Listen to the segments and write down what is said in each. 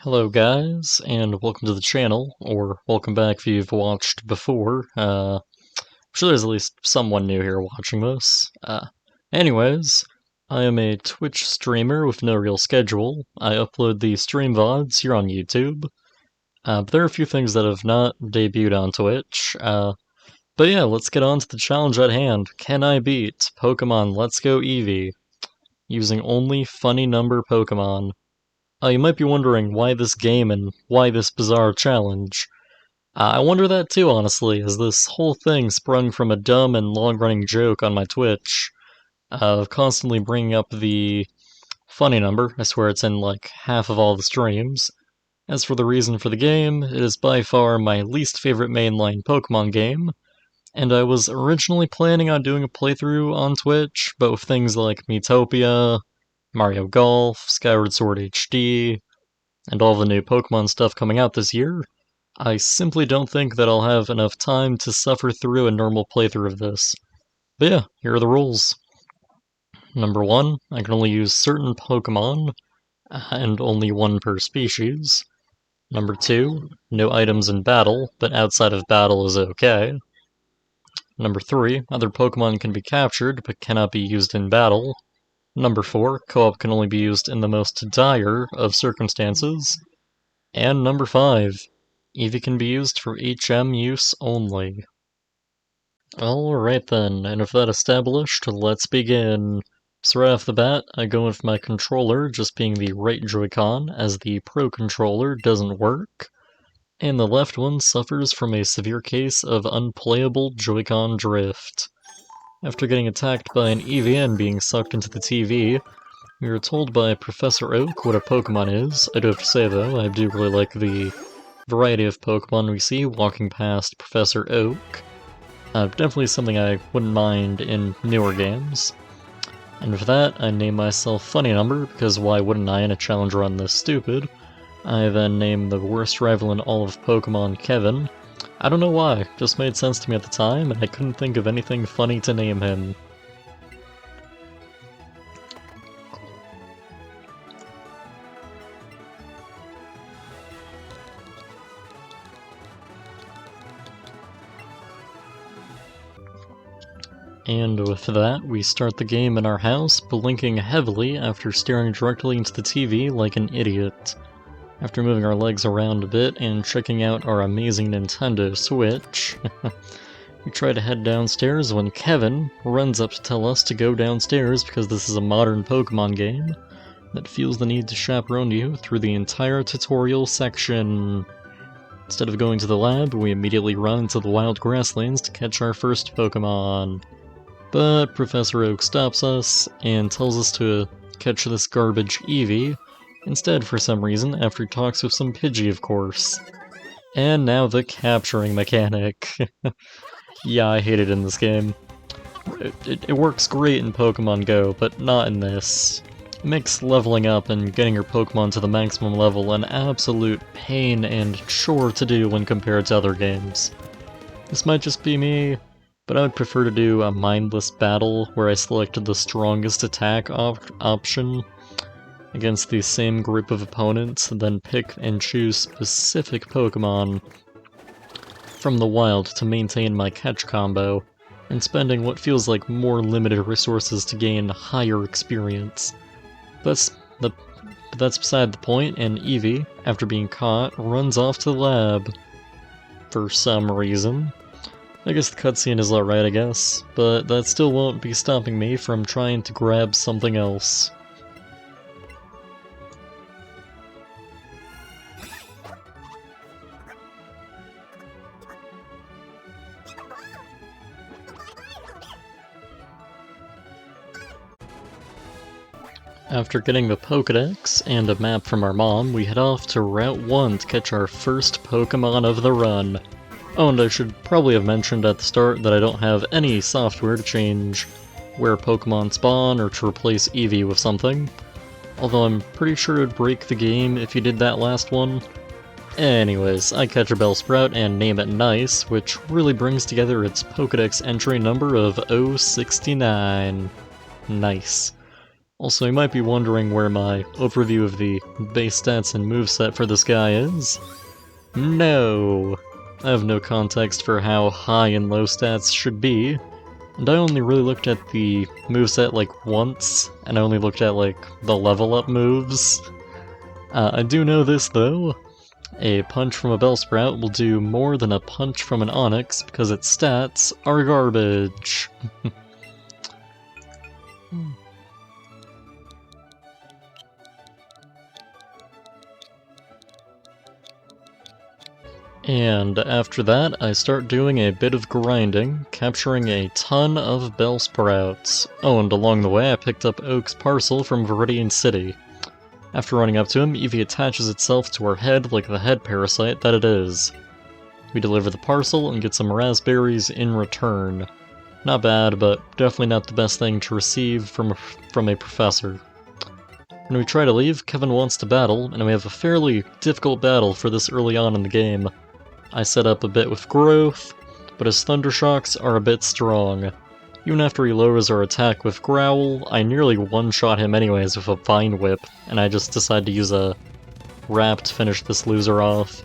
Hello guys, and welcome to the channel, or welcome back if you've watched before. I'm sure there's at least someone new here watching this. Anyways, I am a Twitch streamer with no real schedule. I upload the stream VODs here on YouTube. But there are a few things that have not debuted on Twitch. But yeah, let's get on to the challenge at hand. Can I beat Pokemon Let's Go Eevee using only funny number Pokemon? You might be wondering why this game and why this bizarre challenge. I wonder that too, honestly, as this whole thing sprung from a dumb and long-running joke on my Twitch, of constantly bringing up the funny number. I swear it's in like half of all the streams. As for the reason for the game, it is by far my least favorite mainline Pokemon game, and I was originally planning on doing a playthrough on Twitch, but with things like Miitopia, Mario Golf, Skyward Sword HD, and all the new Pokemon stuff coming out this year, I simply don't think that I'll have enough time to suffer through a normal playthrough of this. But yeah, here are the rules. Number 1, I can only use certain Pokemon, and only one per species. Number 2, no items in battle, but outside of battle is okay. Number 3, other Pokemon can be captured, but cannot be used in battle. Number 4, co-op can only be used in the most dire of circumstances. And number 5, Eevee can be used for HM use only. Alright then, and with that established, let's begin. So right off the bat, I go with my controller just being the right Joy-Con, as the Pro controller doesn't work, and the left one suffers from a severe case of unplayable Joy-Con drift. After getting attacked by an Eevee and being sucked into the TV, we were told by Professor Oak what a Pokemon is. I do have to say though, I do really like the variety of Pokemon we see walking past Professor Oak. Definitely something I wouldn't mind in newer games. And with that, I name myself Funny Number, because why wouldn't I in a challenge run this stupid? I then name the worst rival in all of Pokemon Kevin. I don't know why, just made sense to me at the time, and I couldn't think of anything funny to name him. And with that, we start the game in our house, blinking heavily after staring directly into the TV like an idiot. After moving our legs around a bit and checking out our amazing Nintendo Switch, we try to head downstairs when Kevin runs up to tell us to go downstairs because this is a modern Pokemon game that feels the need to chaperone you through the entire tutorial section. Instead of going to the lab, we immediately run into the wild grasslands to catch our first Pokemon. But Professor Oak stops us and tells us to catch this garbage Eevee instead for some reason, after he talks with some Pidgey, of course. And now the capturing mechanic. Yeah, I hate it in this game. It works great in Pokemon Go, but not in this. It makes leveling up and getting your Pokemon to the maximum level an absolute pain and chore to do when compared to other games. This might just be me, but I would prefer to do a mindless battle where I selected the strongest attack option against the same group of opponents, then pick and choose specific Pokemon from the wild to maintain my catch combo, and spending what feels like more limited resources to gain higher experience. But that's beside the point, and Eevee, after being caught, runs off to the lab. For some reason. I guess the cutscene is alright, I guess, but that still won't be stopping me from trying to grab something else. After getting the Pokedex and a map from our mom, we head off to Route 1 to catch our first Pokemon of the run. Oh, and I should probably have mentioned at the start that I don't have any software to change where Pokemon spawn or to replace Eevee with something. Although I'm pretty sure it would break the game if you did that last one. Anyways, I catch a Bellsprout and name it Nice, which really brings together its Pokedex entry number of 069. Nice. Also, you might be wondering where my overview of the base stats and moveset for this guy is. No! I have no context for how high and low stats should be, and I only really looked at the moveset like once, and I only looked at like the level up moves. I do know this though. A punch from a Bellsprout will do more than a punch from an Onyx because its stats are garbage. And after that, I start doing a bit of grinding, capturing a ton of Bellsprouts. Oh, and along the way I picked up Oak's parcel from Viridian City. After running up to him, Eevee attaches itself to her head like the head parasite that it is. We deliver the parcel and get some raspberries in return. Not bad, but definitely not the best thing to receive from a professor. When we try to leave, Kevin wants to battle, and we have a fairly difficult battle for this early on in the game. I set up a bit with growth, but his Thundershocks are a bit strong. Even after he lowers our attack with Growl, I nearly one-shot him anyways with a Vine Whip, and I just decide to use a Wrap to finish this loser off.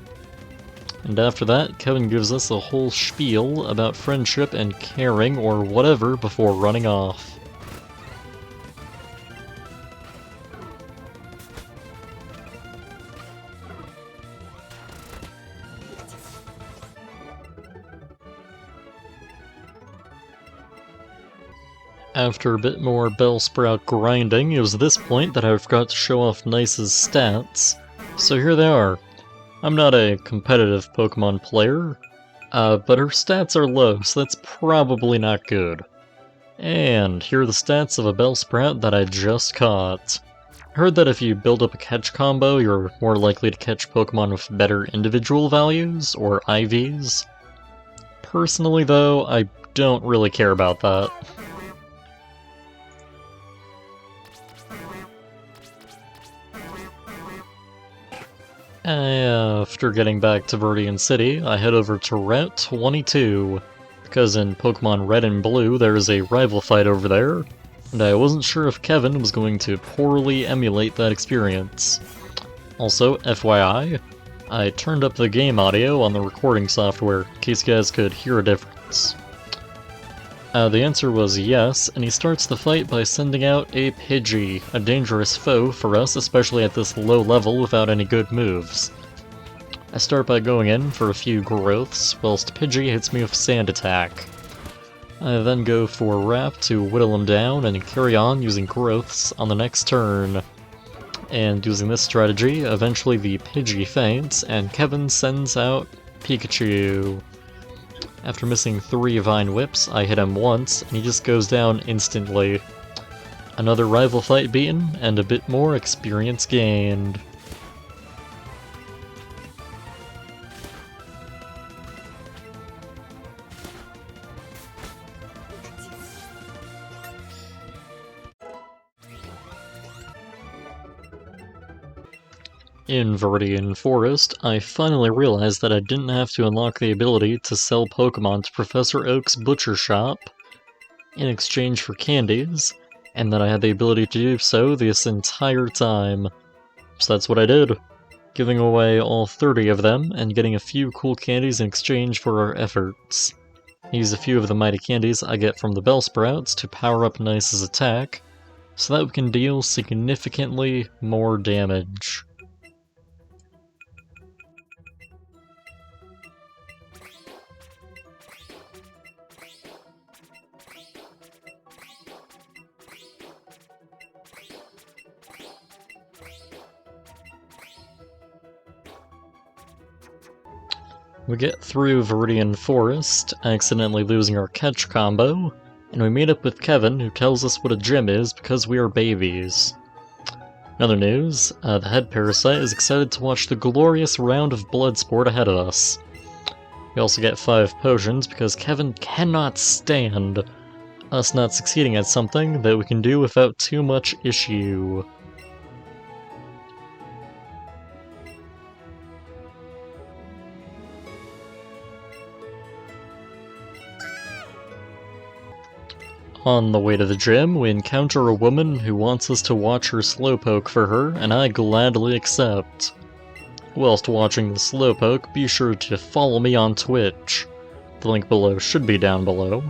And after that, Kevin gives us a whole spiel about friendship and caring or whatever before running off. After a bit more Bellsprout grinding, it was this point that I forgot to show off Nice's stats. So here they are. I'm not a competitive Pokemon player, but her stats are low, so that's probably not good. And here are the stats of a Bellsprout that I just caught. I heard that if you build up a catch combo, you're more likely to catch Pokemon with better individual values, or IVs. Personally though, I don't really care about that. After getting back to Viridian City, I head over to Route 22, because in Pokemon Red and Blue there is a rival fight over there, and I wasn't sure if Kevin was going to poorly emulate that experience. Also, FYI, I turned up the game audio on the recording software in case you guys could hear a difference. The answer was yes, and he starts the fight by sending out a Pidgey, a dangerous foe for us, especially at this low level without any good moves. I start by going in for a few growths, whilst Pidgey hits me with Sand Attack. I then go for Wrap to whittle him down and carry on using growths on the next turn. And using this strategy, eventually the Pidgey faints, and Kevin sends out Pikachu. After missing 3 Vine Whips, I hit him once, and he just goes down instantly. Another rival fight beaten, and a bit more experience gained. In Viridian Forest, I finally realized that I didn't have to unlock the ability to sell Pokemon to Professor Oak's butcher shop in exchange for candies, and that I had the ability to do so this entire time. So that's what I did, giving away all 30 of them and getting a few cool candies in exchange for our efforts. I use a few of the mighty candies I get from the Bellsprouts to power up Nice's attack, so that we can deal significantly more damage. We get through Viridian Forest, accidentally losing our catch combo, and we meet up with Kevin, who tells us what a gym is because we are babies. In other news, the head parasite is excited to watch the glorious round of Bloodsport ahead of us. We also get 5 potions because Kevin cannot stand us not succeeding at something that we can do without too much issue. On the way to the gym, we encounter a woman who wants us to watch her Slowpoke for her, and I gladly accept. Whilst watching the Slowpoke, be sure to follow me on Twitch. The link below should be down below.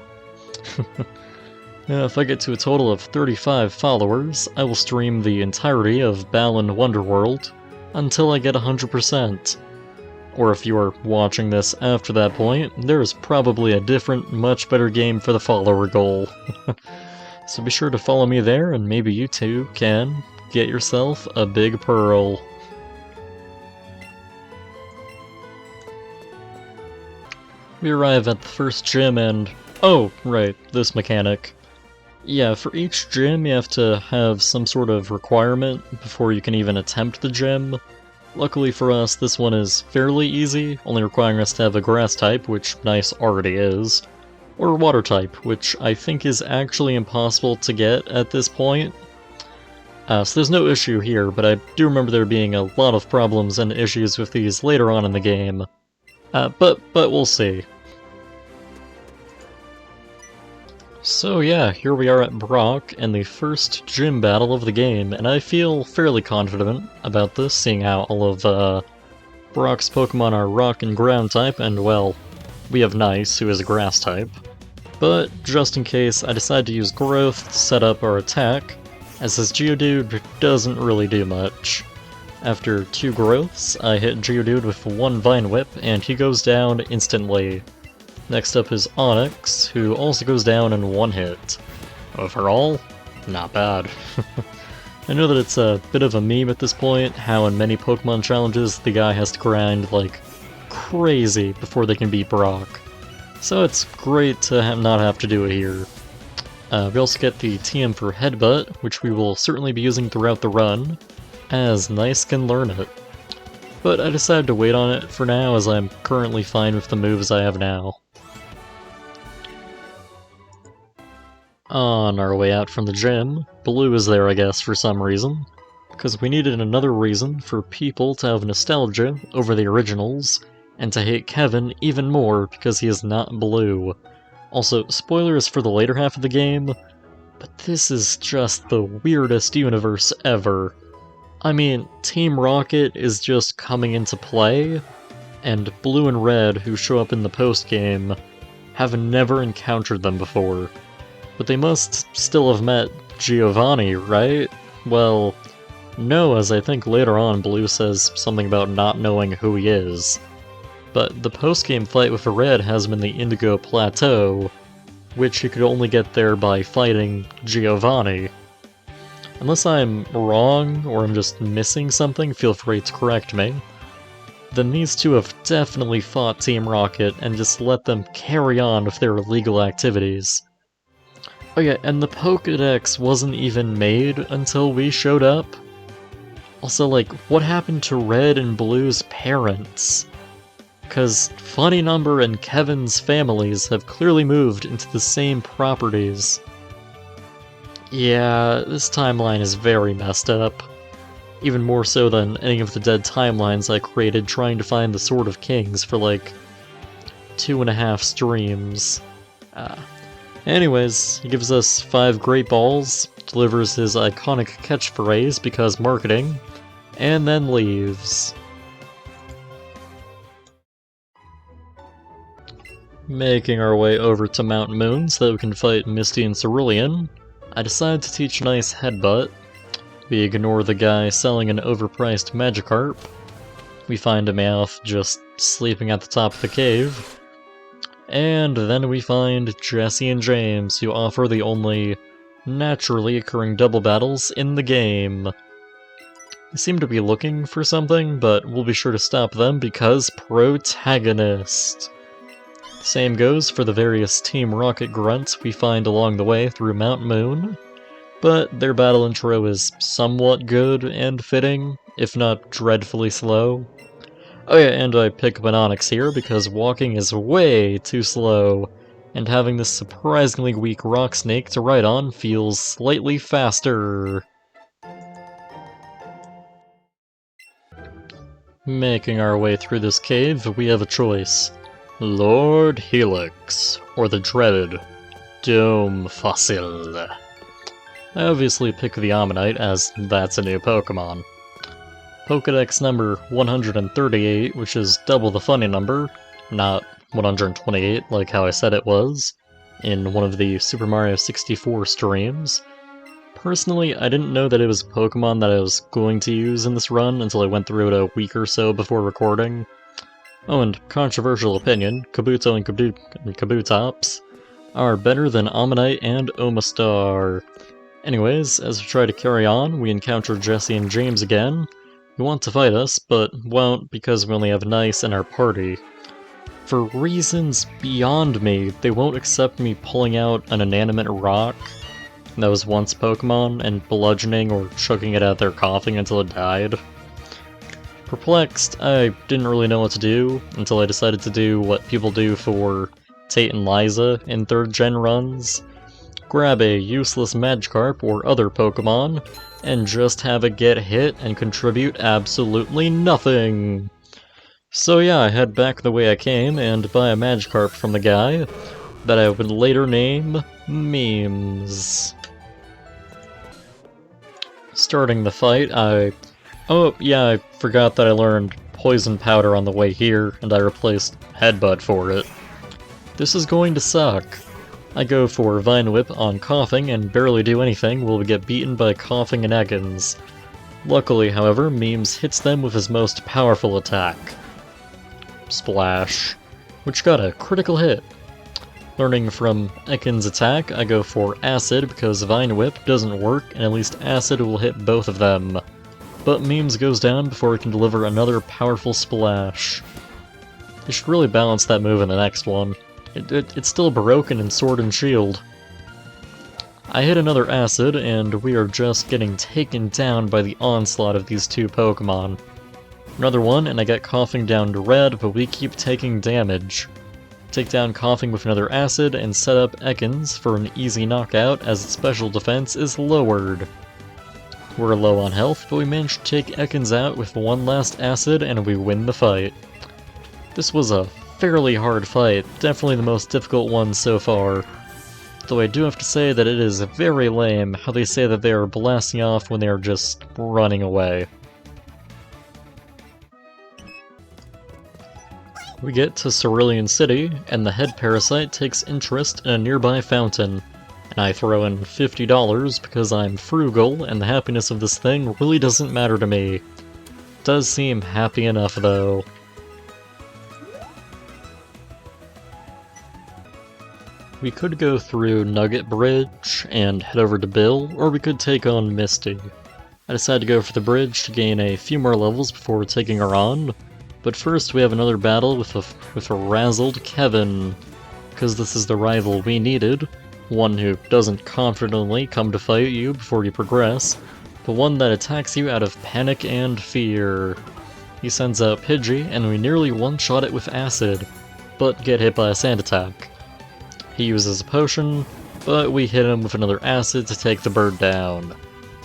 If I get to a total of 35 followers, I will stream the entirety of Balan Wonderworld until I get 100%. Or if you are watching this after that point, there is probably a different, much better game for the follower goal. So be sure to follow me there, and maybe you too can get yourself a big pearl. We arrive at the first gym and... oh, right, this mechanic. Yeah, for each gym you have to have some sort of requirement before you can even attempt the gym. Luckily for us, this one is fairly easy, only requiring us to have a grass type, which nice already is, or a water type, which I think is actually impossible to get at this point. So there's no issue here, but I do remember there being a lot of problems and issues with these later on in the game. But we'll see. So yeah, here we are at Brock, and the first gym battle of the game, and I feel fairly confident about this, seeing how all of Brock's Pokemon are Rock and Ground type, and well, we have Nice, who is a Grass type. But just in case, I decide to use Growth to set up our attack, as this Geodude doesn't really do much. After 2 Growths, I hit Geodude with 1 Vine Whip, and he goes down instantly. Next up is Onyx, who also goes down in 1 hit. Overall, not bad. I know that it's a bit of a meme at this point, how in many Pokemon challenges the guy has to grind like crazy before they can beat Brock. So it's great to not have to do it here. We also get the TM for Headbutt, which we will certainly be using throughout the run, as Nice can learn it. But I decided to wait on it for now, as I'm currently fine with the moves I have now. On our way out from the gym, Blue is there I guess for some reason, because we needed another reason for people to have nostalgia over the originals, and to hate Kevin even more because he is not blue. Also, spoilers for the later half of the game, but this is just the weirdest universe ever. I mean, Team Rocket is just coming into play, and Blue and Red, who show up in the post-game, have never encountered them before. But they must still have met Giovanni, right? Well, no, as I think later on Blue says something about not knowing who he is. But the post-game fight with Red has him in the Indigo Plateau, which he could only get there by fighting Giovanni. Unless I'm wrong, or I'm just missing something, feel free to correct me. Then these two have definitely fought Team Rocket and just let them carry on with their illegal activities. Oh yeah, and the Pokédex wasn't even made until we showed up. Also, like, what happened to Red and Blue's parents? Because Funny Number and Kevin's families have clearly moved into the same properties. Yeah, this timeline is very messed up. Even more so than any of the dead timelines I created trying to find the Sword of Kings for like 2.5 streams. Anyways, he gives us 5 Great Balls, delivers his iconic catchphrase because marketing, and then leaves. Making our way over to Mount Moon so that we can fight Misty and Cerulean, I decide to teach Nice Headbutt. We ignore the guy selling an overpriced Magikarp. We find a Meowth just sleeping at the top of the cave. And then we find Jesse and James, who offer the only naturally occurring double battles in the game. They seem to be looking for something, but we'll be sure to stop them because protagonist. Same goes for the various Team Rocket grunts we find along the way through Mount Moon, but their battle intro is somewhat good and fitting, if not dreadfully slow. Oh yeah, and I pick up an Onyx here because walking is way too slow, and having this surprisingly weak rock snake to ride on feels slightly faster. Making our way through this cave, we have a choice. Lord Helix, or the dreaded Dome Fossil. I obviously pick the Ammonite, as that's a new Pokemon. Pokedex number 138, which is double the funny number, not 128 like how I said it was, in one of the Super Mario 64 streams. Personally, I didn't know that it was a Pokemon that I was going to use in this run until I went through it a week or so before recording. Oh, and controversial opinion, Kabuto and Kabutops are better than Ammonite and Omastar. Anyways, as we try to carry on, we encounter Jesse and James again, who want to fight us, but won't because we only have Nice in our party. For reasons beyond me, they won't accept me pulling out an inanimate rock that was once Pokemon and bludgeoning or chucking it out there coughing until it died. Perplexed, I didn't really know what to do until I decided to do what people do for Tate and Liza in 3rd gen runs. Grab a useless Magikarp or other Pokemon, and just have it get hit and contribute absolutely nothing. So yeah, I head back the way I came and buy a Magikarp from the guy that I would later name Memes. Starting the fight, oh yeah, I forgot that I learned Poison Powder on the way here, and I replaced Headbutt for it. This is going to suck. I go for Vine Whip on Coughing and barely do anything while we get beaten by Coughing and Ekans. Luckily, however, Memes hits them with his most powerful attack, Splash, which got a critical hit. Learning from Ekans' attack, I go for Acid because Vine Whip doesn't work and at least Acid will hit both of them. But Memes goes down before he can deliver another powerful Splash. They should really balance that move in the next one. It's still broken in Sword and Shield. I hit another Acid, and we are just getting taken down by the onslaught of these two Pokemon. Another one, and I get Coughing down to red, but we keep taking damage. Take down Coughing with another Acid, and set up Ekans for an easy knockout as its special defense is lowered. We're low on health, but we managed to take Ekans out with one last Acid, and we win the fight. This was a fairly hard fight, definitely the most difficult one so far. Though I do have to say that it is very lame how they say that they are blasting off when they are just running away. We get to Cerulean City, and the head parasite takes interest in a nearby fountain, and I throw in $50 because I'm frugal and the happiness of this thing really doesn't matter to me. Does seem happy enough though. We could go through Nugget Bridge and head over to Bill, or we could take on Misty. I decided to go for the bridge to gain a few more levels before taking her on, but first we have another battle with a razzled Kevin, because this is the rival we needed, one who doesn't confidently come to fight you before you progress, but one that attacks you out of panic and fear. He sends out Pidgey, and we nearly one-shot it with Acid, but get hit by a Sand Attack. He uses a potion, but we hit him with another Acid to take the bird down.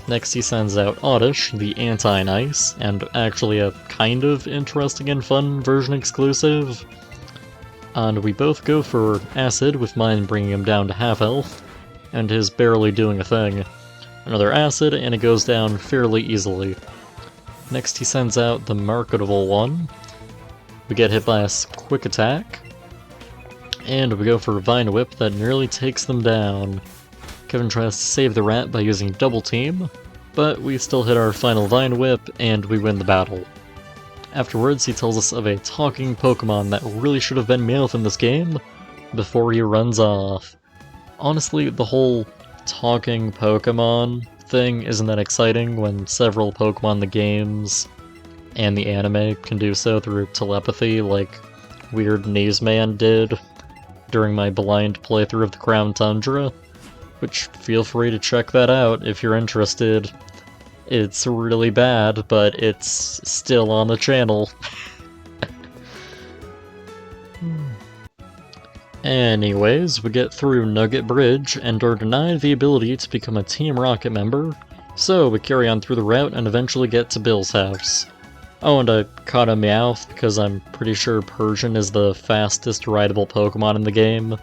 Next he sends out Oddish, the anti-nice, and actually a kind of interesting and fun version exclusive. And we both go for Acid, with mine bringing him down to half health, and his barely doing a thing. Another Acid, and it goes down fairly easily. Next he sends out the marketable one. We get hit by a quick attack. And we go for a Vine Whip that nearly takes them down. Kevin tries to save the rat by using Double Team, but we still hit our final Vine Whip and we win the battle. Afterwards, he tells us of a talking Pokemon that really should have been Meowth in this game, before he runs off. Honestly, the whole talking Pokemon thing isn't that exciting when several Pokemon in the games and the anime can do so through telepathy like Weird Newsman did during my blind playthrough of the Crown Tundra, which feel free to check that out if you're interested. It's really bad, but it's still on the channel. Anyways, we get through Nugget Bridge and are denied the ability to become a Team Rocket member, so we carry on through the route and eventually get to Bill's house. Oh, and I caught a Meowth because I'm pretty sure Persian is the fastest rideable Pokemon in the game.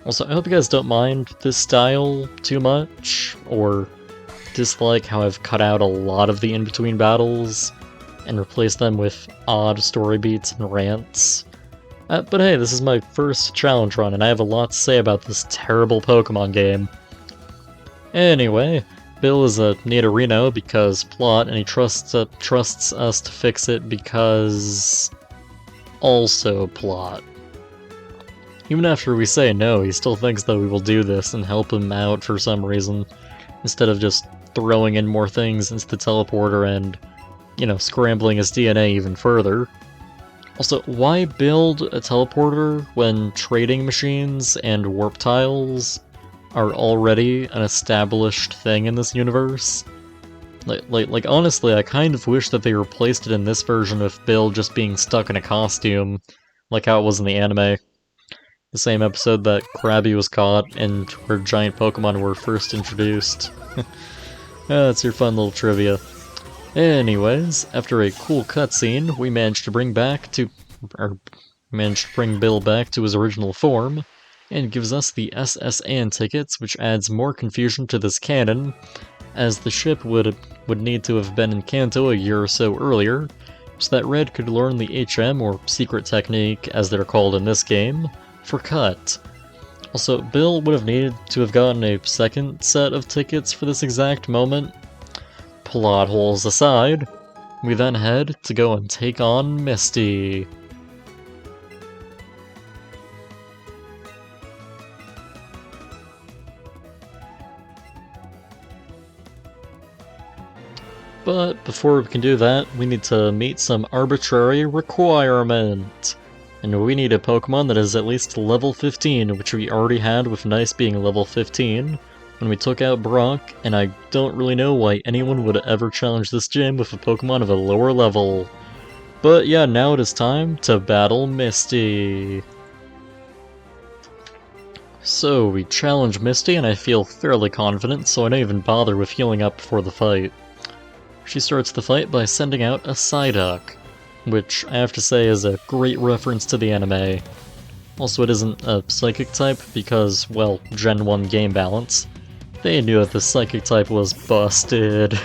Also, I hope you guys don't mind this style too much, or dislike how I've cut out a lot of the in-between battles and replaced them with odd story beats and rants. But hey, this is my first challenge run, and I have a lot to say about this terrible Pokemon game. Anyway, Bill is a Nidorino because plot, and he trusts us to fix it because also plot. Even after we say no, he still thinks that we will do this and help him out for some reason, instead of just throwing in more things into the teleporter and, you know, scrambling his DNA even further. Also, why build a teleporter when trading machines and warp tiles are already an established thing in this universe? Like honestly, I kind of wish that they replaced it in this version with Bill just being stuck in a costume, like how it was in the anime. The same episode that Krabby was caught and where giant Pokemon were first introduced. That's your fun little trivia. Anyways, after a cool cutscene, we managed to bring Bill back to his original form, and gives us the SS Anne tickets, which adds more confusion to this canon, as the ship would need to have been in Kanto a year or so earlier, so that Red could learn the HM, or secret technique as they're called in this game, for Cut. Also, Bill would have needed to have gotten a second set of tickets for this exact moment. Plot holes aside, we then head to go and take on Misty. But before we can do that, we need to meet some arbitrary requirement. And we need a Pokemon that is at least level 15, which we already had with Nice being level 15 when we took out Brock, and I don't really know why anyone would ever challenge this gym with a Pokemon of a lower level. But yeah, now it is time to battle Misty. So we challenge Misty, and I feel fairly confident, so I don't even bother with healing up before the fight. She starts the fight by sending out a Psyduck, which I have to say is a great reference to the anime. Also, it isn't a Psychic type because, well, Gen 1 game balance. They knew that the Psychic type was busted.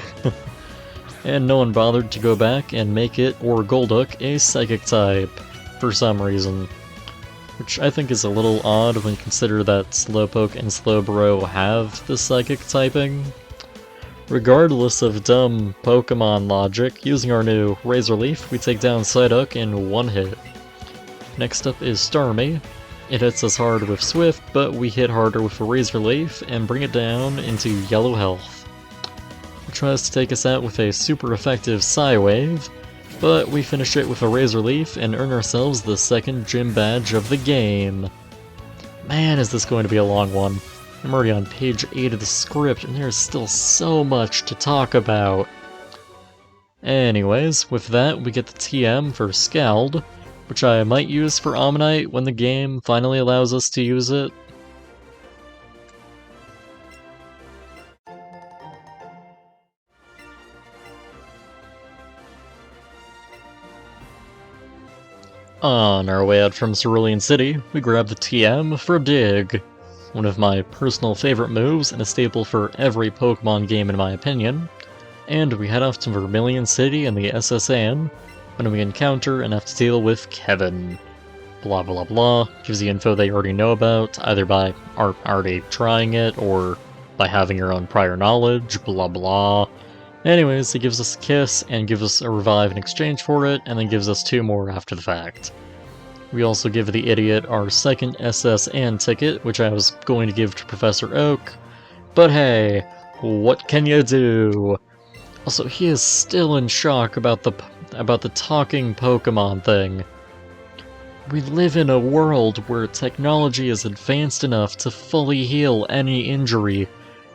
And no one bothered to go back and make it, or Golduck, a Psychic type, for some reason. Which I think is a little odd when you consider that Slowpoke and Slowbro have the Psychic typing. Regardless of dumb Pokemon logic, using our new Razor Leaf, we take down Psyduck in one hit. Next up is Starmie. It hits us hard with Swift, but we hit harder with a Razor Leaf and bring it down into yellow health. It tries to take us out with a super effective Psy-Wave, but we finish it with a Razor Leaf and earn ourselves the second gym badge of the game. Man, is this going to be a long one. I'm already on page 8 of the script, and there's still so much to talk about. Anyways, with that, we get the TM for Scald, which I might use for Omanyte when the game finally allows us to use it. On our way out from Cerulean City, we grab the TM for Dig. One of my personal favorite moves and a staple for every Pokemon game in my opinion, and we head off to Vermilion City and the SS Anne, when we encounter and have to deal with Kevin. Blah blah blah, gives the info they already know about, either by already trying it, or by having your own prior knowledge, blah blah. Anyways, he gives us a kiss, and gives us a revive in exchange for it, and then gives us 2 more after the fact. We also give the idiot our second SS Anne ticket, which I was going to give to Professor Oak, but hey, what can you do? Also, he is still in shock about the talking Pokemon thing. We live in a world where technology is advanced enough to fully heal any injury,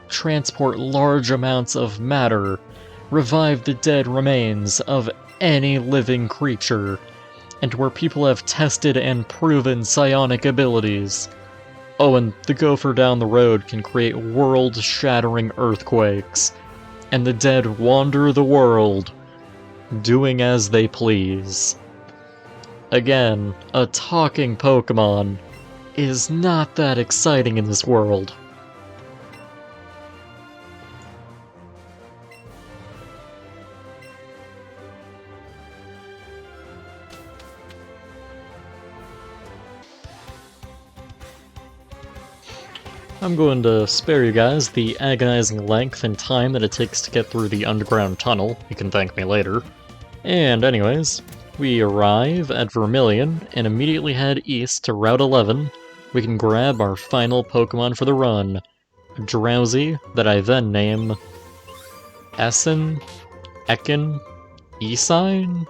transport large amounts of matter, revive the dead remains of any living creature, and where people have tested and proven psionic abilities. Oh, and the gopher down the road can create world-shattering earthquakes, and the dead wander the world, doing as they please. Again, a talking Pokemon is not that exciting in this world. I'm going to spare you guys the agonizing length and time that it takes to get through the underground tunnel. You can thank me later. And anyways, we arrive at Vermilion and immediately head east to Route 11. We can grab our final Pokemon for the run, Drowsy, that I then name Essen, Ekin, Esign?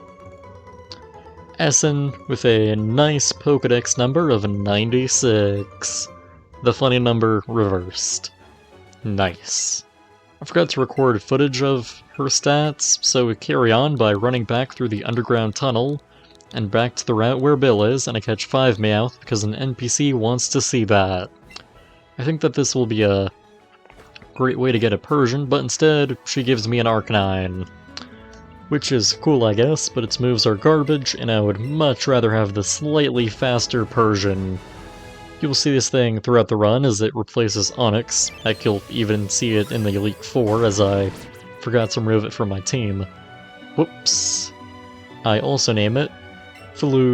Essen with a nice Pokedex number of 96. The funny number reversed. Nice. I forgot to record footage of her stats, so we carry on by running back through the underground tunnel and back to the route where Bill is, and I catch 5 Meowth because an NPC wants to see that. I think that this will be a great way to get a Persian, but instead she gives me an Arcanine. Which is cool, I guess, but its moves are garbage, and I would much rather have the slightly faster Persian. You'll see this thing throughout the run as it replaces Onyx. Heck, you'll even see it in the Elite Four as I forgot to remove it from my team. Whoops. I also name it Floof.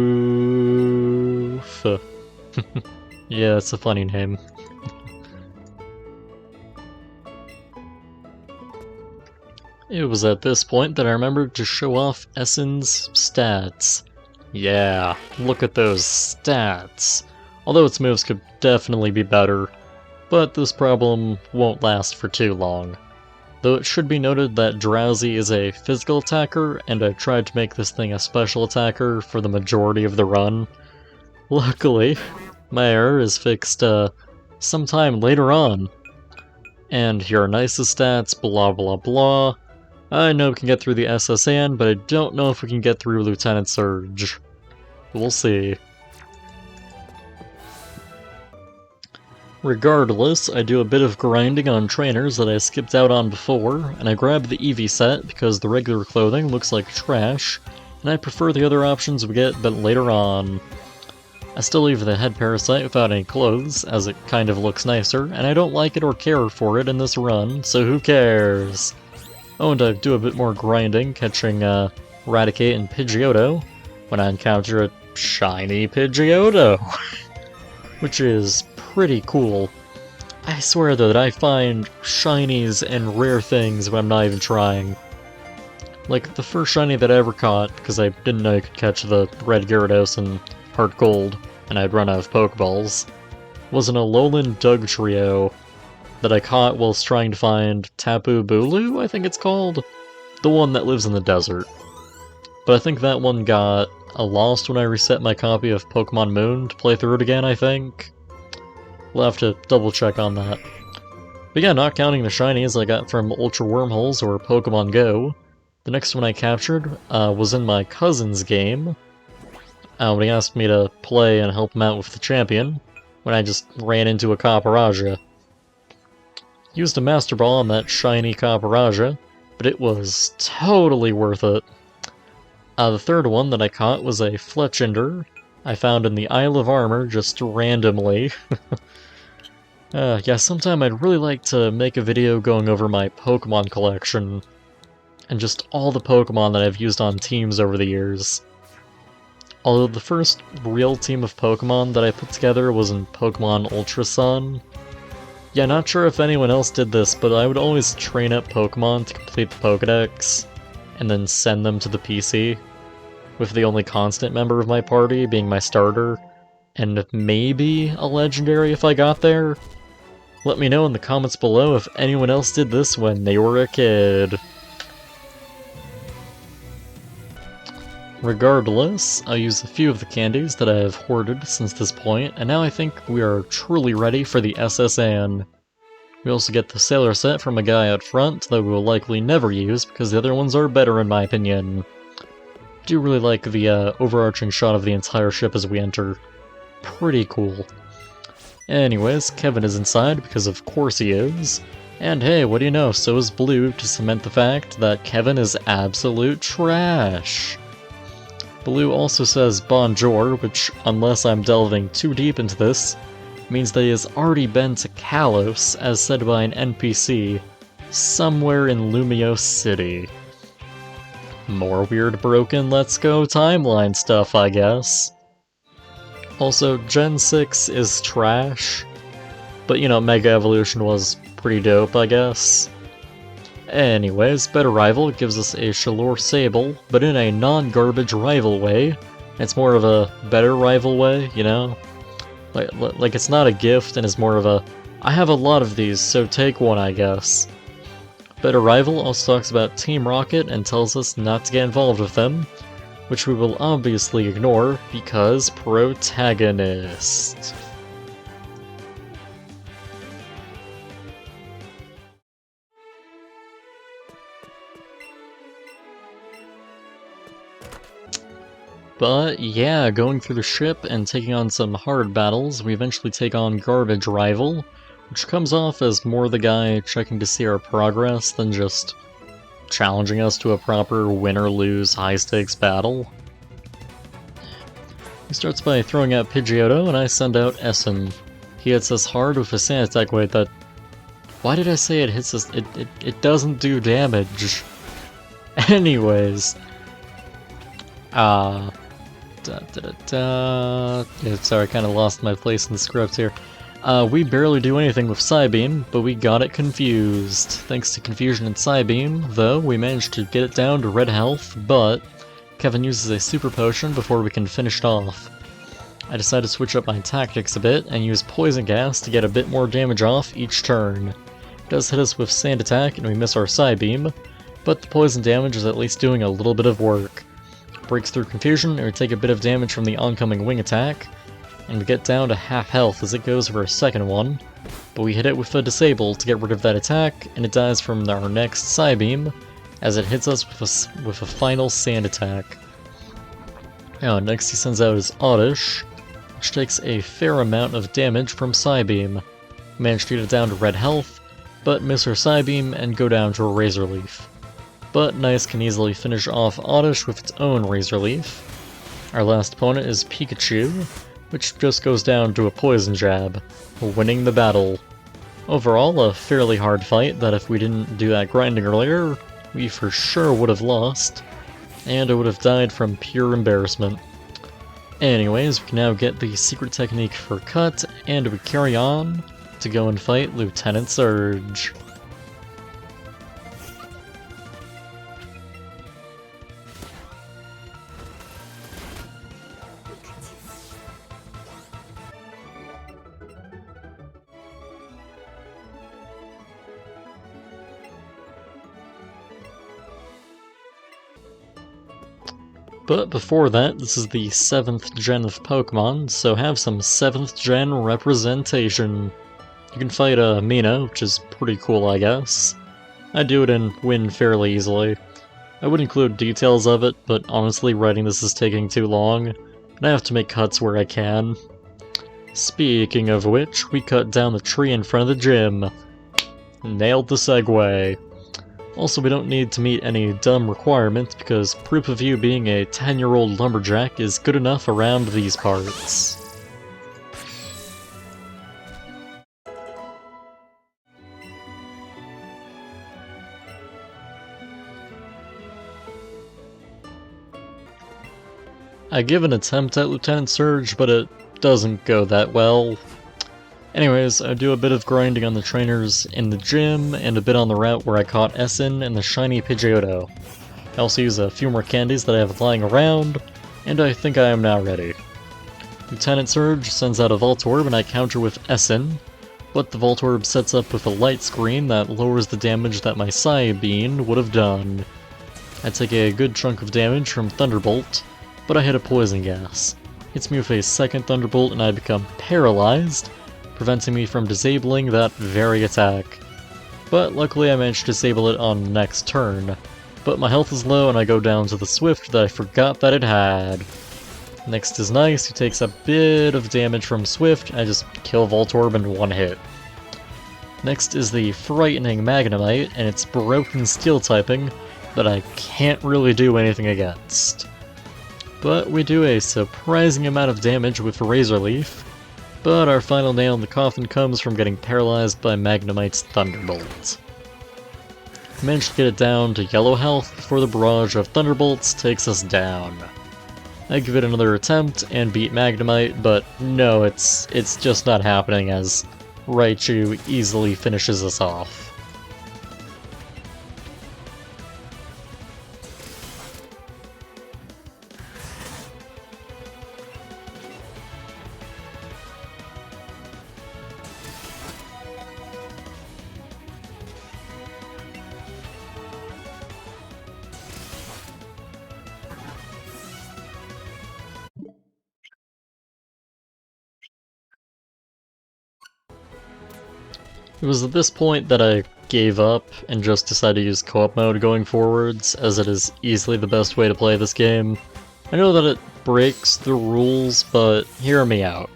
Yeah, it's a funny name. It was at this point that I remembered to show off Essen's stats. Yeah, look at those stats. Although its moves could definitely be better, but this problem won't last for too long. Though it should be noted that Drowsy is a physical attacker, and I tried to make this thing a special attacker for the majority of the run. Luckily, my error is fixed sometime later on. And here are nicest stats, blah blah blah. I know we can get through the SSN, but I don't know if we can get through Lieutenant Surge. We'll see. Regardless, I do a bit of grinding on trainers that I skipped out on before, and I grab the Eevee set because the regular clothing looks like trash, and I prefer the other options we get but later on. I still leave the head parasite without any clothes, as it kind of looks nicer, and I don't like it or care for it in this run, so who cares? Oh, and I do a bit more grinding, catching Raticate and Pidgeotto, when I encounter a shiny Pidgeotto, which is pretty cool. I swear though that I find shinies and rare things when I'm not even trying. Like the first shiny that I ever caught, because I didn't know you could catch the red Gyarados in Heart Gold, and I'd run out of Pokeballs, was an Alolan Dugtrio that I caught whilst trying to find Tapu Bulu, I think it's called? The one that lives in the desert. But I think that one got lost when I reset my copy of Pokemon Moon to play through it again, I think. We'll have to double check on that. But yeah, not counting the shinies I got from Ultra Wormholes or Pokemon Go, the next one I captured was in my cousin's game, when he asked me to play and help him out with the champion, when I just ran into a Caparaja. Used a Master Ball on that shiny Caparaja, but it was totally worth it. The third one that I caught was a Fletchinder I found in the Isle of Armor just randomly. Yeah, sometime I'd really like to make a video going over my Pokemon collection, and just all the Pokemon that I've used on teams over the years. Although the first real team of Pokemon that I put together was in Pokemon Ultra Sun. Yeah, not sure if anyone else did this, but I would always train up Pokemon to complete the Pokedex, and then send them to the PC, with the only constant member of my party being my starter, and maybe a legendary if I got there. Let me know in the comments below if anyone else did this when they were a kid. Regardless, I'll use a few of the candies that I have hoarded since this point, and now I think we are truly ready for the SSN. We also get the Sailor set from a guy out front that we will likely never use because the other ones are better in my opinion. I do really like the overarching shot of the entire ship as we enter. Pretty cool. Anyways, Kevin is inside because of course he is. And hey, what do you know, so is Blue to cement the fact that Kevin is absolute trash. Blue also says Bonjour, which, unless I'm delving too deep into this, means that he has already been to Kalos, as said by an NPC, somewhere in Lumiose City. More weird broken let's go timeline stuff, I guess. Also, Gen 6 is trash, but you know, Mega Evolution was pretty dope, I guess. Anyways, Better Rival gives us a Shalor Sable, but in a non-garbage rival way. It's more of a better rival way, you know? Like it's not a gift, and it's more of a, I have a lot of these, so take one, I guess. Better Rival also talks about Team Rocket and tells us not to get involved with them, which we will obviously ignore, because protagonist. But yeah, going through the ship and taking on some hard battles, we eventually take on Garbage Rival, which comes off as more the guy checking to see our progress than just challenging us to a proper win-or-lose high-stakes battle. He starts by throwing out Pidgeotto, and I send out Essen. He hits us hard with a sand attack. Wait, that... Why did I say it hits us? It doesn't do damage. Anyways... Yeah, sorry, I kinda lost my place in the script here. We barely do anything with Psybeam, but we got it confused. Thanks to confusion in Psybeam, though, we managed to get it down to red health, but Kevin uses a super potion before we can finish it off. I decided to switch up my tactics a bit and use Poison Gas to get a bit more damage off each turn. It does hit us with Sand Attack and we miss our Psybeam, but the poison damage is at least doing a little bit of work. Breaks through confusion, and we take a bit of damage from the oncoming wing attack, and we get down to half health as it goes for a second one, but we hit it with a disable to get rid of that attack, and it dies from our next Psybeam, as it hits us with a final sand attack. Now, next he sends out his Oddish, which takes a fair amount of damage from Psybeam. We managed to get it down to red health, but miss our Psybeam and go down to a Razor Leaf. But Nice can easily finish off Oddish with its own Razor Leaf. Our last opponent is Pikachu, which just goes down to a Poison Jab, winning the battle. Overall, a fairly hard fight that if we didn't do that grinding earlier, we for sure would have lost, and I would have died from pure embarrassment. Anyways, we can now get the secret technique for Cut, and we carry on to go and fight Lieutenant Surge. But before that, this is the 7th gen of Pokemon, so have some 7th gen representation. You can fight Mina, which is pretty cool, I guess. I do it and win fairly easily. I would include details of it, but honestly writing this is taking too long, and I have to make cuts where I can. Speaking of which, we cut down the tree in front of the gym. Nailed the segue. Also, we don't need to meet any dumb requirements because proof of you being a 10-year-old lumberjack is good enough around these parts. I give an attempt at Lieutenant Surge, but it doesn't go that well. Anyways, I do a bit of grinding on the trainers in the gym, and a bit on the route where I caught Essen and the shiny Pidgeotto. I also use a few more candies that I have lying around, and I think I am now ready. Lieutenant Surge sends out a Voltorb and I counter with Essen, but the Voltorb sets up with a light screen that lowers the damage that my Psybeam would have done. I take a good chunk of damage from Thunderbolt, but I hit a Poison Gas. Hits me with a second Thunderbolt and I become paralyzed, preventing me from disabling that very attack. But luckily I managed to disable it on next turn. But my health is low and I go down to the Swift that I forgot that it had. Next is Nice, who takes a bit of damage from Swift, and I just kill Voltorb in one hit. Next is the frightening Magnemite, and its broken Steel typing that I can't really do anything against. but we do a surprising amount of damage with Razor Leaf. But our final nail in the coffin comes from getting paralyzed by Magnemite's Thunderbolt. Managed to get it down to yellow health before the barrage of Thunderbolts takes us down. I give it another attempt and beat Magnemite, but no, it's just not happening as Raichu easily finishes us off. It was at this point that I gave up and just decided to use co-op mode going forwards, as it is easily the best way to play this game. I know that it breaks the rules, but hear me out.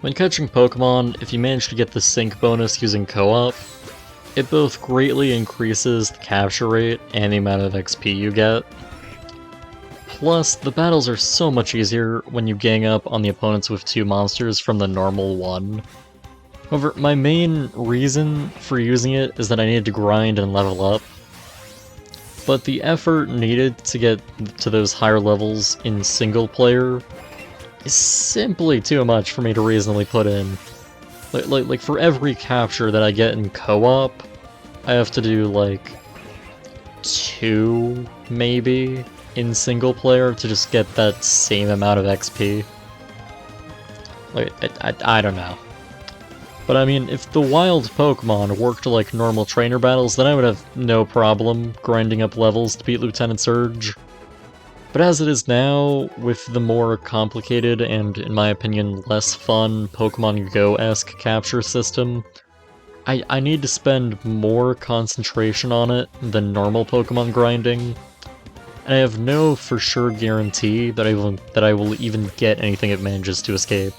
When catching Pokemon, if you manage to get the sync bonus using co-op, it both greatly increases the capture rate and the amount of XP you get. Plus, the battles are so much easier when you gang up on the opponents with 2 monsters from the normal one. However, my main reason for using it is that I needed to grind and level up. But the effort needed to get to those higher levels in single player is simply too much for me to reasonably put in. Like for every capture that I get in co-op, I have to do like 2 maybe in single player to just get that same amount of XP. Like, I don't know. But I mean, if the wild Pokemon worked like normal trainer battles, then I would have no problem grinding up levels to beat Lieutenant Surge. But as it is now, with the more complicated and, in my opinion, less fun Pokemon Go-esque capture system, I need to spend more concentration on it than normal Pokemon grinding. And I have no for sure guarantee that I will even get anything it manages to escape.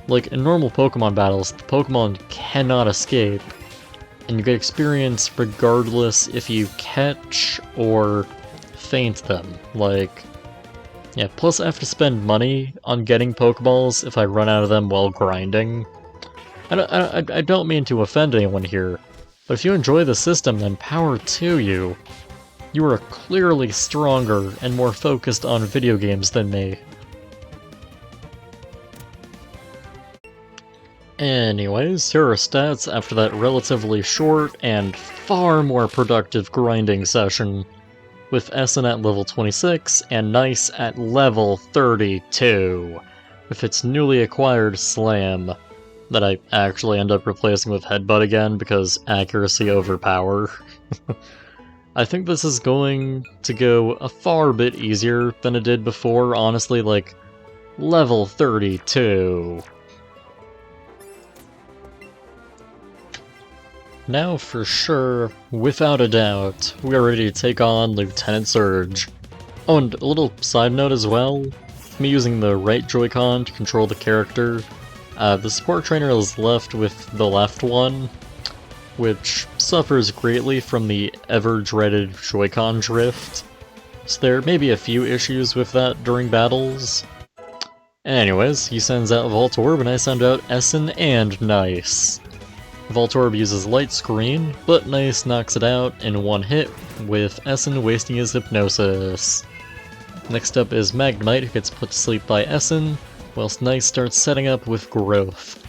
Like, in normal Pokemon battles, the Pokemon cannot escape, and you get experience regardless if you catch or feint them. Like, yeah, plus I have to spend money on getting Pokeballs if I run out of them while grinding. I don't mean to offend anyone here, but if you enjoy the system, then power to you. You are clearly stronger and more focused on video games than me. Anyways, here are stats after that relatively short and far more productive grinding session, with Essen at level 26 and Nice at level 32, with its newly acquired Slam, that I actually end up replacing with Headbutt again because accuracy over power. I think this is going to go a far bit easier than it did before, honestly, like, level 32. Now for sure, without a doubt, we are ready to take on Lieutenant Surge. Oh, and a little side note as well, with me using the right Joy-Con to control the character, the support trainer is left with the left one, which suffers greatly from the ever-dreaded Joy-Con drift, so there may be a few issues with that during battles. Anyways, he sends out Voltorb and I send out Essen and Nice. Voltorb uses Light Screen, but Nice knocks it out in one hit, with Essen wasting his Hypnosis. Next up is Magnemite, who gets put to sleep by Essen, whilst Nice starts setting up with Growth.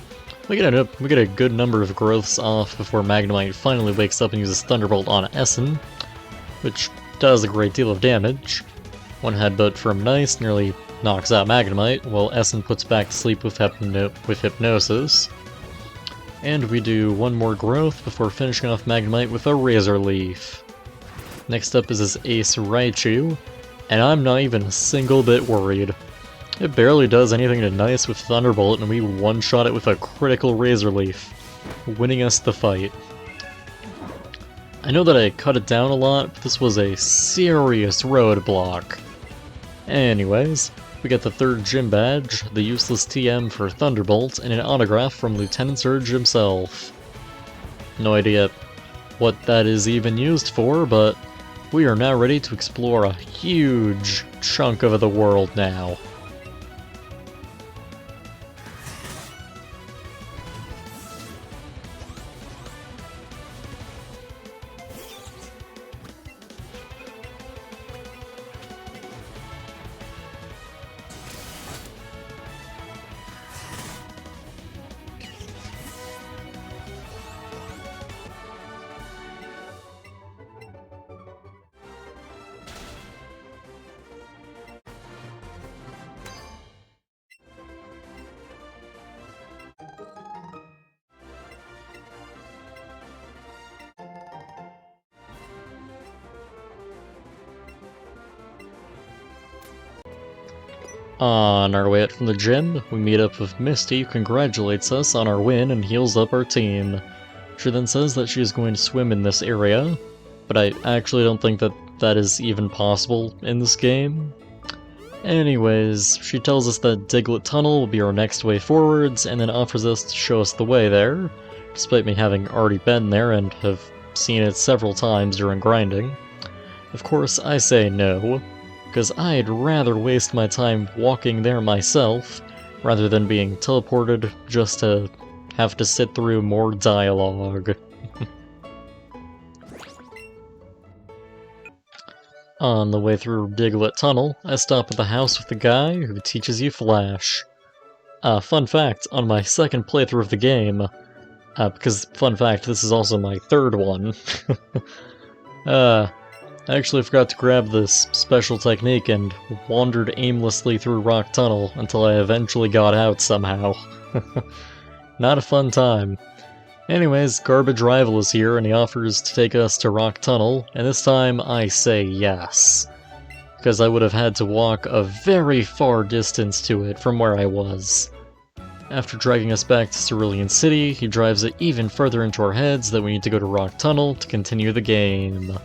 We get a good number of growths off before Magnemite finally wakes up and uses Thunderbolt on Essen, which does a great deal of damage. One headbutt from Nice nearly knocks out Magnemite, while Essen puts back to sleep with Hypnosis. And we do one more growth before finishing off Magnemite with a Razor Leaf. Next up is his ace Raichu, and I'm not even a single bit worried. It barely does anything to Nice with Thunderbolt, and we one-shot it with a critical Razor Leaf, winning us the fight. I know that I cut it down a lot, but this was a serious roadblock. Anyways, we get the third gym badge, the useless TM for Thunderbolt, and an autograph from Lieutenant Surge himself. No idea what that is even used for, but we are now ready to explore a huge chunk of the world now. On our way out from the gym, we meet up with Misty, who congratulates us on our win and heals up our team. She then says that she is going to swim in this area, but I actually don't think that that is even possible in this game. Anyways, she tells us that Diglett Tunnel will be our next way forwards, and then offers us to show us the way there, despite me having already been there and have seen it several times during grinding. Of course, I say no, because I'd rather waste my time walking there myself, rather than being teleported just to have to sit through more dialogue. On the way through Diglett Tunnel, I stop at the house with the guy who teaches you Flash. Fun fact, on my second playthrough of the game, because, fun fact, this is also my third one, I actually forgot to grab this special technique and wandered aimlessly through Rock Tunnel until I eventually got out somehow. Not a fun time. Anyways, Garbage Rival is here and he offers to take us to Rock Tunnel, and this time I say yes. Because I would have had to walk a very far distance to it from where I was. After dragging us back to Cerulean City, he drives it even further into our heads that we need to go to Rock Tunnel to continue the game.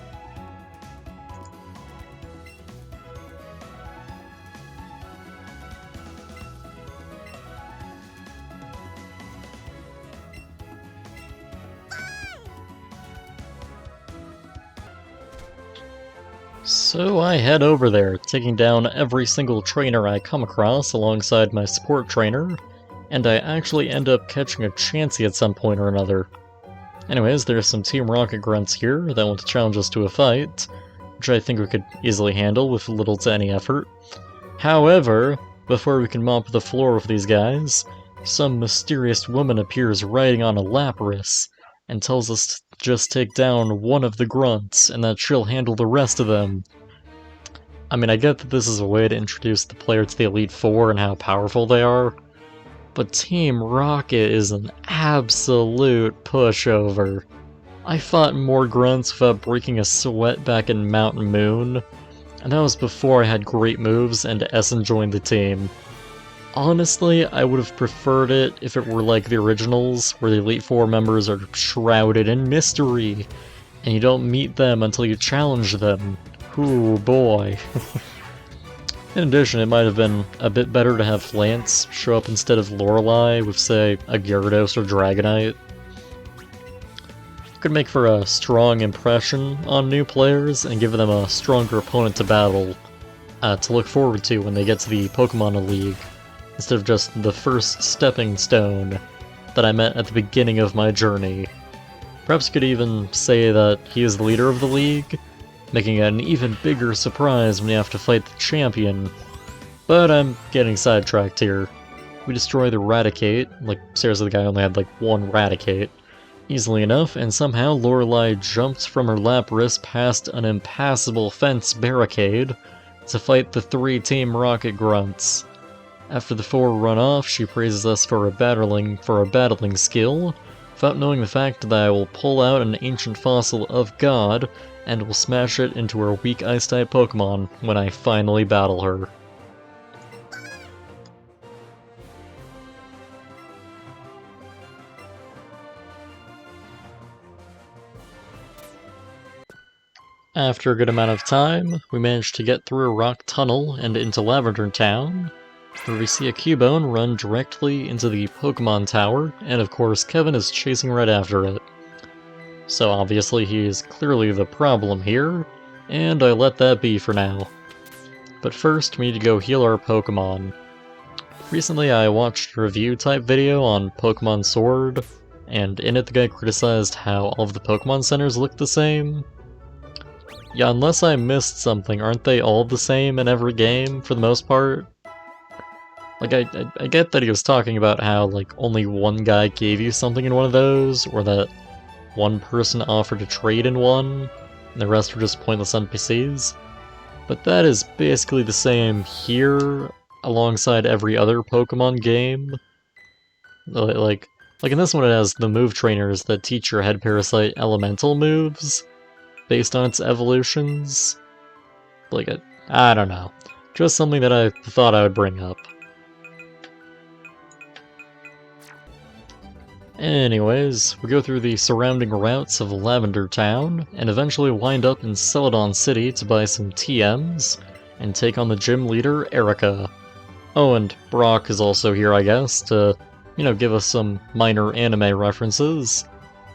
So I head over there, taking down every single trainer I come across alongside my support trainer, and I actually end up catching a Chansey at some point or another. Anyways, there's some Team Rocket grunts here that want to challenge us to a fight, which I think we could easily handle with little to any effort. However, before we can mop the floor with these guys, some mysterious woman appears riding on a Lapras, and tells us to just take down one of the grunts, and that she'll handle the rest of them. I mean, I get that this is a way to introduce the player to the Elite Four and how powerful they are, but Team Rocket is an absolute pushover. I fought more grunts without breaking a sweat back in Mountain Moon, and that was before I had great moves and Essen joined the team. Honestly, I would have preferred it if it were like the originals, where the Elite Four members are shrouded in mystery, and you don't meet them until you challenge them. Ooh boy. In addition, it might have been a bit better to have Lance show up instead of Lorelei with, say, a Gyarados or Dragonite. Could make for a strong impression on new players and give them a stronger opponent to battle, to look forward to when they get to the Pokemon League, instead of just the first stepping stone that I met at the beginning of my journey. Perhaps you could even say that he is the leader of the league, making it an even bigger surprise when you have to fight the champion. But I'm getting sidetracked here. We destroy the Raticate, like seriously the guy only had like one Raticate, easily enough, and somehow Lorelei jumps from her Lapras past an impassable fence barricade to fight the 3 Team Rocket grunts. After the 4 run off, she praises us for our battling skill, without knowing the fact that I will pull out an ancient fossil of God, and will smash it into her weak Ice-type Pokemon when I finally battle her. After a good amount of time, we managed to get through a rock tunnel and into Lavender Town, where we see a Cubone run directly into the Pokemon Tower, and of course Kevin is chasing right after it. So obviously he is clearly the problem here, And I let that be for now. But first, we need to go heal our Pokemon. Recently I watched a review type video on Pokemon Sword, and in it the guy criticized how all of the Pokemon centers look the same. Yeah, unless I missed something, aren't they all the same in every game, for the most part? Like, I get that he was talking about how, like, only one guy gave you something in one of those, or that one person offered to trade in one, and the rest were just pointless NPCs. But that is basically the same here, alongside every other Pokemon game. Like in this one it has the move trainers that teach your head parasite elemental moves, based on its evolutions. Like, I don't know. Just something that I thought I would bring up. Anyways, we go through the surrounding routes of Lavender Town, and eventually wind up in Celadon City to buy some TMs, and take on the gym leader, Erica. Oh, and Brock is also here, I guess, to, you know, give us some minor anime references,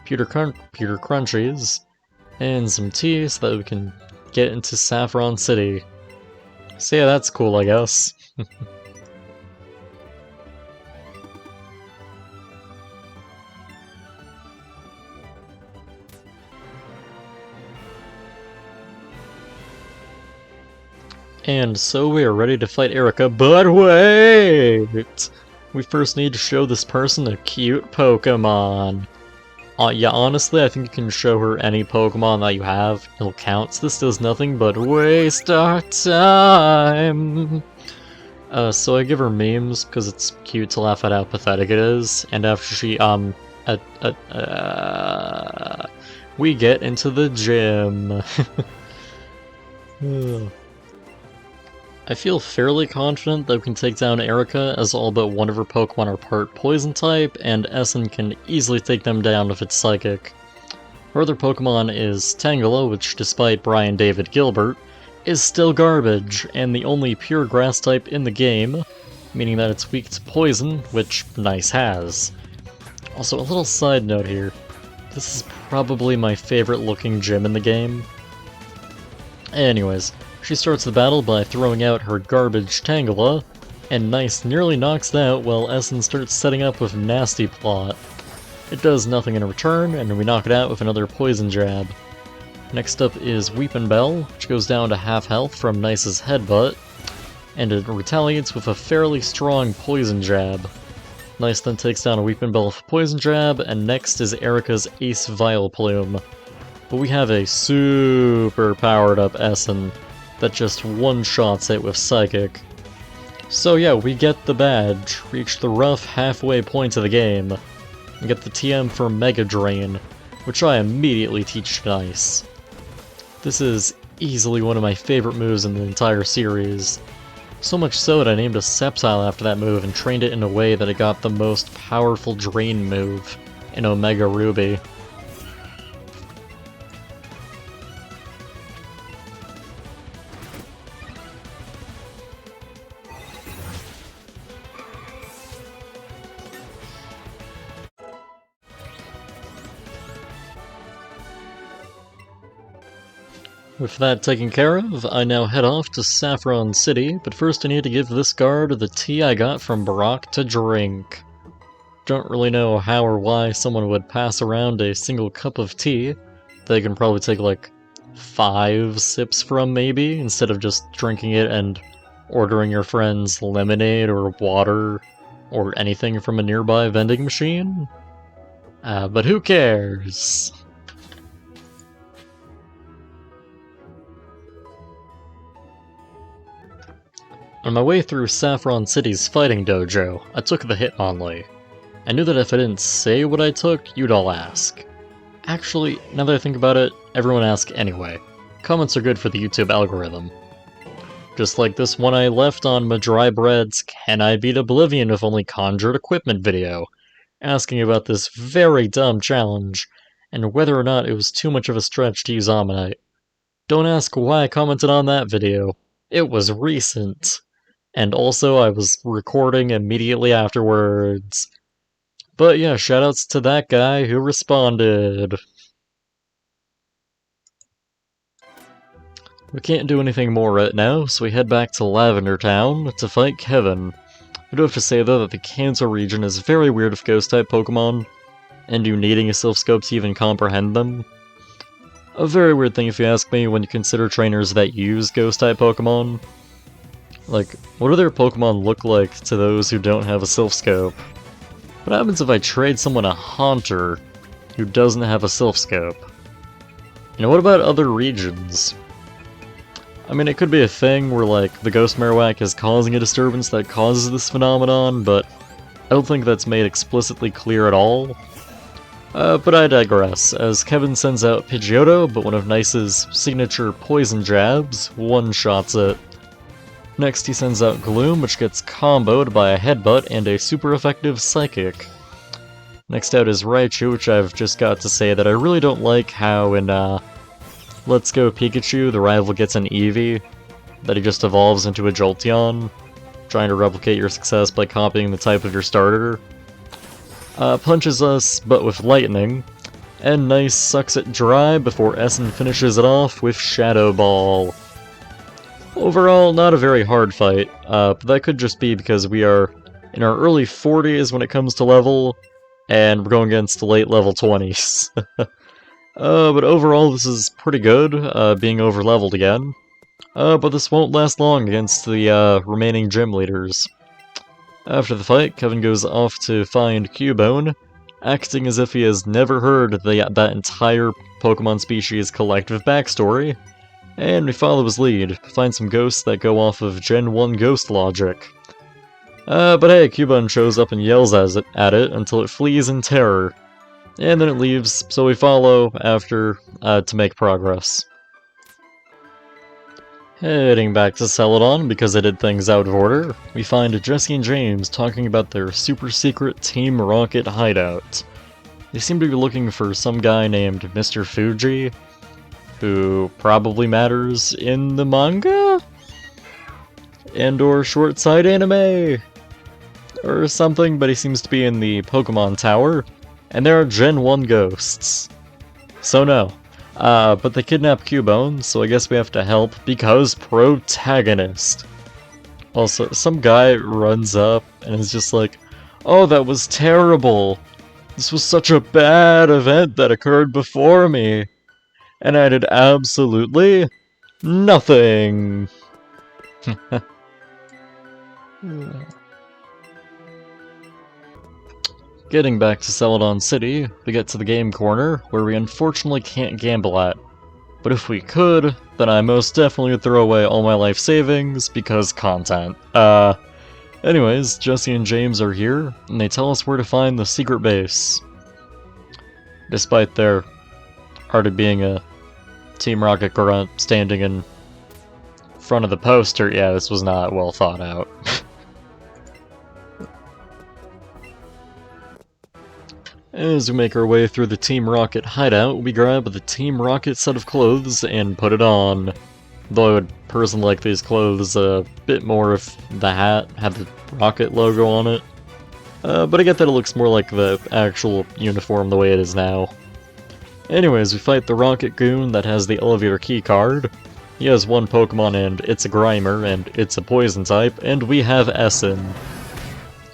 Pewter Crunchies, and some tea so that we can get into Saffron City. So yeah, that's cool, I guess. And so we are ready to fight Erica, but wait! We first need to show this person a cute Pokemon. Yeah, honestly, I think you can show her any Pokemon that you have. It'll count. This does nothing but waste our time. So I give her memes, because it's cute to laugh at how pathetic it is. And after she, we get into the gym. I feel fairly confident that we can take down Erica, as all but one of her Pokemon are part Poison type, and Essen can easily take them down if it's Psychic. Her other Pokemon is Tangela, which, despite Brian David Gilbert, is still garbage, and the only pure Grass type in the game, meaning that it's weak to Poison, which Nice has. Also, a little side note here. This is probably my favorite looking gym in the game. Anyways, she starts the battle by throwing out her garbage Tangela, and Nice nearly knocks that out while Essen starts setting up with Nasty Plot. It does nothing in return, and we knock it out with another Poison Jab. Next up is Weepinbell, which goes down to half health from Nice's Headbutt, and it retaliates with a fairly strong Poison Jab. Nice then takes down a Weepinbell with a Poison Jab, and next is Erica's Ace Vileplume. But we have a super powered up Essen that just one-shots it with Psychic. So yeah, we get the badge, reach the rough halfway point of the game, and get the TM for Mega Drain, which I immediately teach to Nice. This is easily one of my favorite moves in the entire series. So much so that I named a Sceptile after that move and trained it in a way that it got the most powerful Drain move in Omega Ruby. With that taken care of, I now head off to Saffron City, but first I need to give this guard the tea I got from Brock to drink. Don't really know how or why someone would pass around a single cup of tea. They can probably take like 5 sips from, maybe, instead of just drinking it and ordering your friends lemonade or water or anything from a nearby vending machine. But who cares? On my way through Saffron City's fighting dojo, I took the Hitmonlee. I knew that if I didn't say what I took, you'd all ask. Actually, now that I think about it, everyone asks anyway. Comments are good for the YouTube algorithm. Just like this one I left on Madry Bread's Can I Beat Oblivion with Only Conjured Equipment video, asking about this very dumb challenge, and whether or not it was too much of a stretch to use Ammonite. Don't ask why I commented on that video. It was recent. And also, I was recording immediately afterwards. But yeah, shoutouts to that guy who responded. We can't do anything more right now, so we head back to Lavender Town to fight Kevin. I do have to say though that the Kanto region is very weird with Ghost-type Pokemon, and you needing a Silph Scope to even comprehend them. A very weird thing if you ask me when you consider trainers that use Ghost-type Pokemon. Like, what do their Pokemon look like to those who don't have a Silph Scope? What happens if I trade someone a Haunter who doesn't have a Silph Scope? You know, what about other regions? I mean, it could be a thing where, like, the Ghost Marowak is causing a disturbance that causes this phenomenon, but I don't think that's made explicitly clear at all. But I digress, as Kevin sends out Pidgeotto, but one of Nice's signature poison jabs one-shots it. Next he sends out Gloom, which gets comboed by a Headbutt and a super effective Psychic. Next out is Raichu, which I've just got to say that I really don't like how in Let's Go Pikachu the rival gets an Eevee, that he just evolves into a Jolteon, trying to replicate your success by copying the type of your starter. Punches us, but with Lightning, and Nice sucks it dry before Essen finishes it off with Shadow Ball. Overall, not a very hard fight, but that could just be because we are in our early 40s when it comes to level, and we're going against late level 20s. But overall this is pretty good, being over-leveled again. But this won't last long against the remaining gym leaders. After the fight, Kevin goes off to find Cubone, acting as if he has never heard that entire Pokemon species' collective backstory, and we follow his lead, find some ghosts that go off of Gen 1 ghost logic. But hey, Cubone shows up and yells at it until it flees in terror, and then it leaves, so we follow after to make progress. Heading back to Celadon, because I did things out of order, we find Jesse and James talking about their super secret Team Rocket hideout. They seem to be looking for some guy named Mr. Fuji, who probably matters in the manga? And/or short side anime? Or something, but he seems to be in the Pokemon Tower, and there are Gen 1 ghosts. So no. But they kidnap Cubone, so I guess we have to help, because protagonist. Also, some guy runs up and is just like, "Oh, that was terrible. This was such a bad event that occurred before me. And I did absolutely nothing." Getting back to Celadon City, we get to the game corner, where we unfortunately can't gamble at. But if we could, then I most definitely would throw away all my life savings, because content. Anyways, Jesse and James are here, and they tell us where to find the secret base. Despite there already being a Team Rocket grunt standing in front of the poster, yeah, this was not well thought out. As we make our way through the Team Rocket hideout, we grab the Team Rocket set of clothes and put it on. Though I would personally like these clothes a bit more if the hat had the Rocket logo on it. But I get that it looks more like the actual uniform the way it is now. Anyways, we fight the Rocket Goon that has the elevator key card. He has one Pokemon and it's a Grimer and it's a poison type, and we have Essen.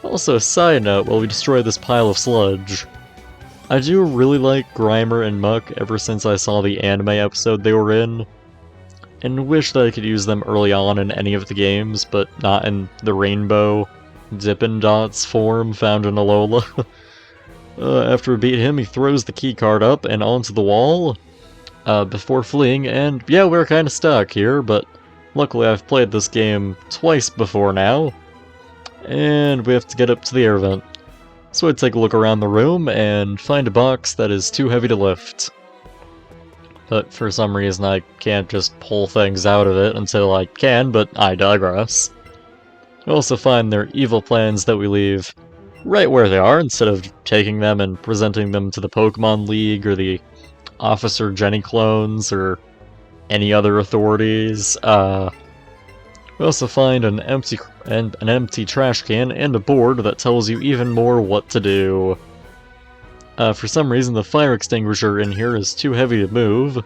Also, side note, while we destroy this pile of sludge, I do really like Grimer and Muck ever since I saw the anime episode they were in, and wish that I could use them early on in any of the games, but not in the Rainbow Dippin' Dots form found in Alola. After we beat him, he throws the keycard up and onto the wall before fleeing, and yeah, we're kinda stuck here, but luckily I've played this game twice before now, and we have to get up to the air vent. So I take a look around the room and find a box that is too heavy to lift. But for some reason I can't just pull things out of it until I can, but I digress. We also find their evil plans that we leave right where they are, instead of taking them and presenting them to the Pokemon League or the Officer Jenny clones or any other authorities. We also find an empty trash can and a board that tells you even more what to do. For some reason the fire extinguisher in here is too heavy to move,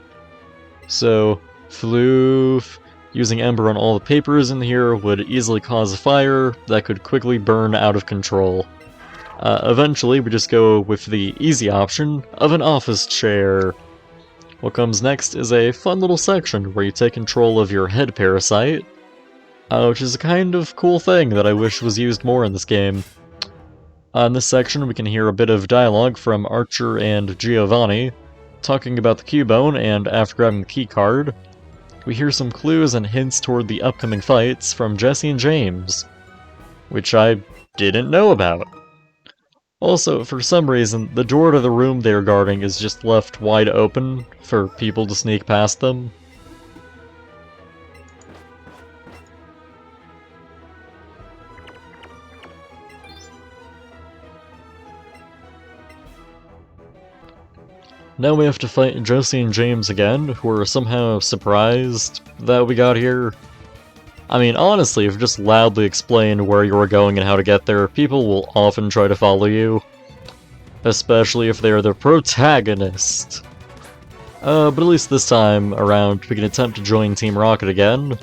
so Floof. Using Ember on all the papers in here would easily cause a fire that could quickly burn out of control. Eventually, we just go with the easy option of an office chair. What comes next is a fun little section where you take control of your head parasite, which is a kind of cool thing that I wish was used more in this game. In this section, we can hear a bit of dialogue from Archer and Giovanni, talking about the Cubone, and after grabbing the keycard, we hear some clues and hints toward the upcoming fights from Jesse and James, which I didn't know about. Also, for some reason, the door to the room they are guarding is just left wide open for people to sneak past them. Now we have to fight Jesse and James again, who are somehow surprised that we got here. I mean, honestly, if you just loudly explain where you are going and how to get there, people will often try to follow you. Especially if they are the protagonist. But at least this time around, we can attempt to join Team Rocket again.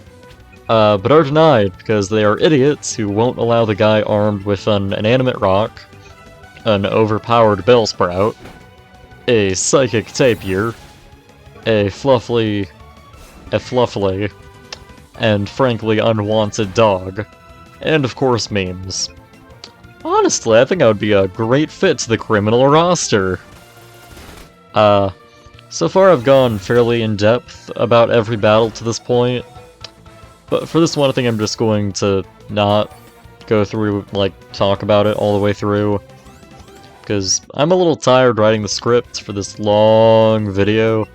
But are denied, because they are idiots who won't allow the guy armed with an inanimate rock, an overpowered Bellsprout, a psychic tapir, a fluffly, and frankly unwanted dog, and of course memes. Honestly, I think I would be a great fit to the criminal roster. So far I've gone fairly in-depth about every battle to this point, but for this one I think I'm just going to not go through, like, talk about it all the way through. Because I'm a little tired writing the script for this long video,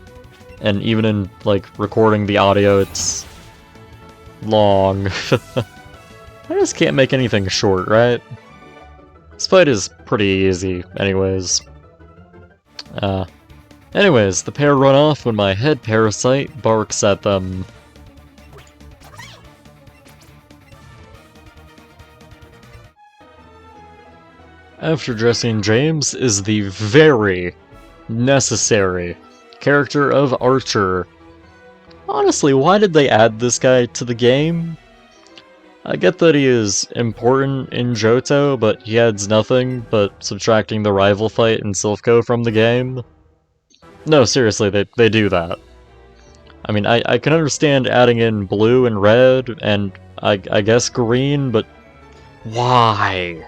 and even in, like, recording the audio, it's long. I just can't make anything short, right? This fight is pretty easy, anyways. Anyways, the pair run off when my head parasite barks at them. After Jesse and James is the very necessary character of Archer. Honestly, why did they add this guy to the game? I get that he is important in Johto, but he adds nothing but subtracting the rival fight in Silphco from the game. No, seriously, they do that. I mean, I can understand adding in blue and red, and I guess green, but why?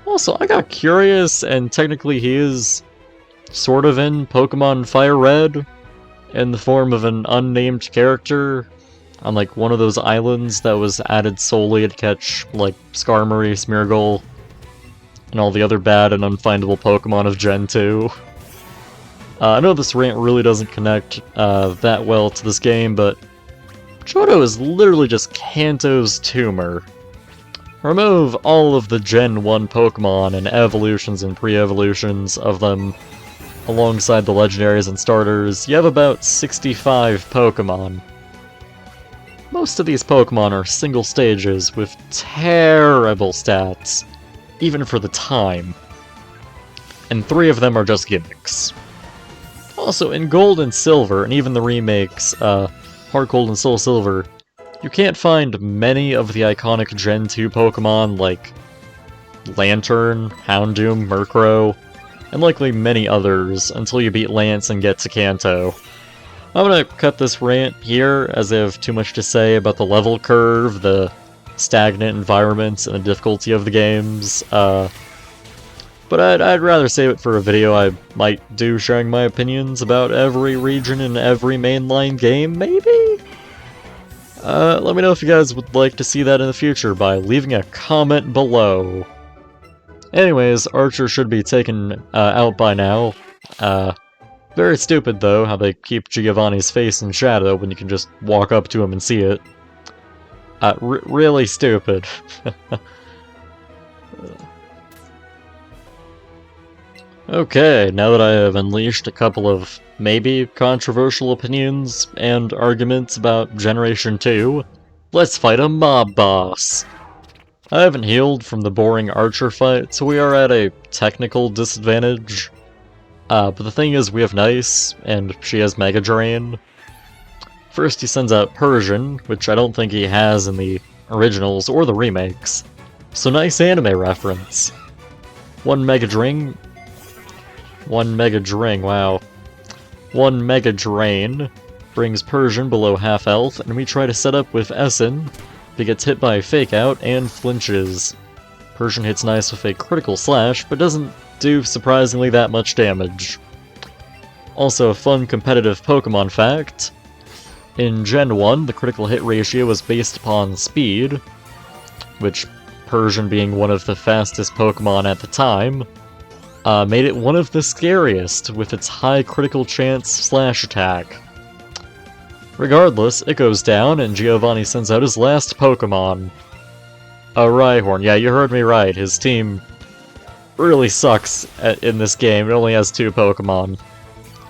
Also, I got curious, and technically he is sort of in Pokemon Fire Red, in the form of an unnamed character, on like one of those islands that was added solely to catch like Skarmory, Smeargle, and all the other bad and unfindable Pokemon of Gen 2. I know this rant really doesn't connect that well to this game, but Johto is literally just Kanto's tumor. Remove all of the Gen 1 Pokemon and evolutions and pre-evolutions of them alongside the legendaries and starters, you have about 65 Pokemon. Most of these Pokemon are single stages with terrible stats, even for the time. And 3 of them are just gimmicks. Also, in Gold and Silver, and even the remakes, Heart Gold and Soul Silver, you can't find many of the iconic Gen 2 Pokemon like Lantern, Houndoom, Murkrow, and likely many others until you beat Lance and get to Kanto. I'm gonna cut this rant here as I have too much to say about the level curve, the stagnant environments, and the difficulty of the games. But I'd rather save it for a video I might do sharing my opinions about every region in every mainline game, maybe? Let me know if you guys would like to see that in the future by leaving a comment below. Anyways, Archer should be taken out by now. Very stupid, though, how they keep Giovanni's face in shadow when you can just walk up to him and see it. Really stupid. Okay, now that I have unleashed a couple of maybe controversial opinions and arguments about Generation 2, let's fight a mob boss. I haven't healed from the boring Archer fight, so we are at a technical disadvantage. But the thing is, we have Nice, and she has Mega Drain. First he sends out Persian, which I don't think he has in the originals or the remakes. So nice anime reference. One Mega Drain, wow. One Mega Drain brings Persian below half health, and we try to set up with Essen. He gets hit by a Fake Out and flinches. Persian hits nice with a critical slash, but doesn't do surprisingly that much damage. Also a fun competitive Pokemon fact. In Gen 1, the critical hit ratio was based upon speed, which, Persian being one of the fastest Pokemon at the time, made it one of the scariest with its high critical chance slash attack. Regardless, it goes down, and Giovanni sends out his last Pokemon. A Rhyhorn. Yeah, you heard me right. His team really sucks in this game. It only has 2 Pokemon.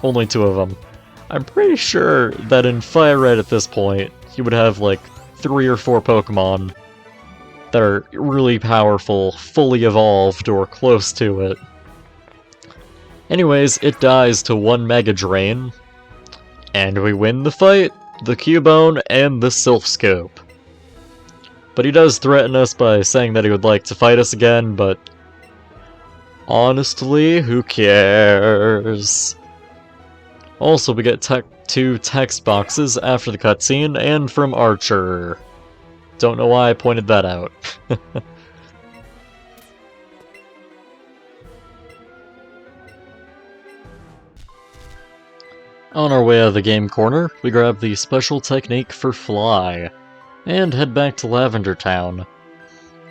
Only 2 of them. I'm pretty sure that in Fire Red at this point, he would have like 3 or 4 Pokemon that are really powerful, fully evolved, or close to it. Anyways, it dies to 1 Mega Drain, and we win the fight, the Cubone, and the Sylph Scope. But he does threaten us by saying that he would like to fight us again, but honestly, who cares? Also, we get 2 text boxes after the cutscene, and from Archer. Don't know why I pointed that out. On our way out of the game corner, we grab the special technique for Fly, and head back to Lavender Town.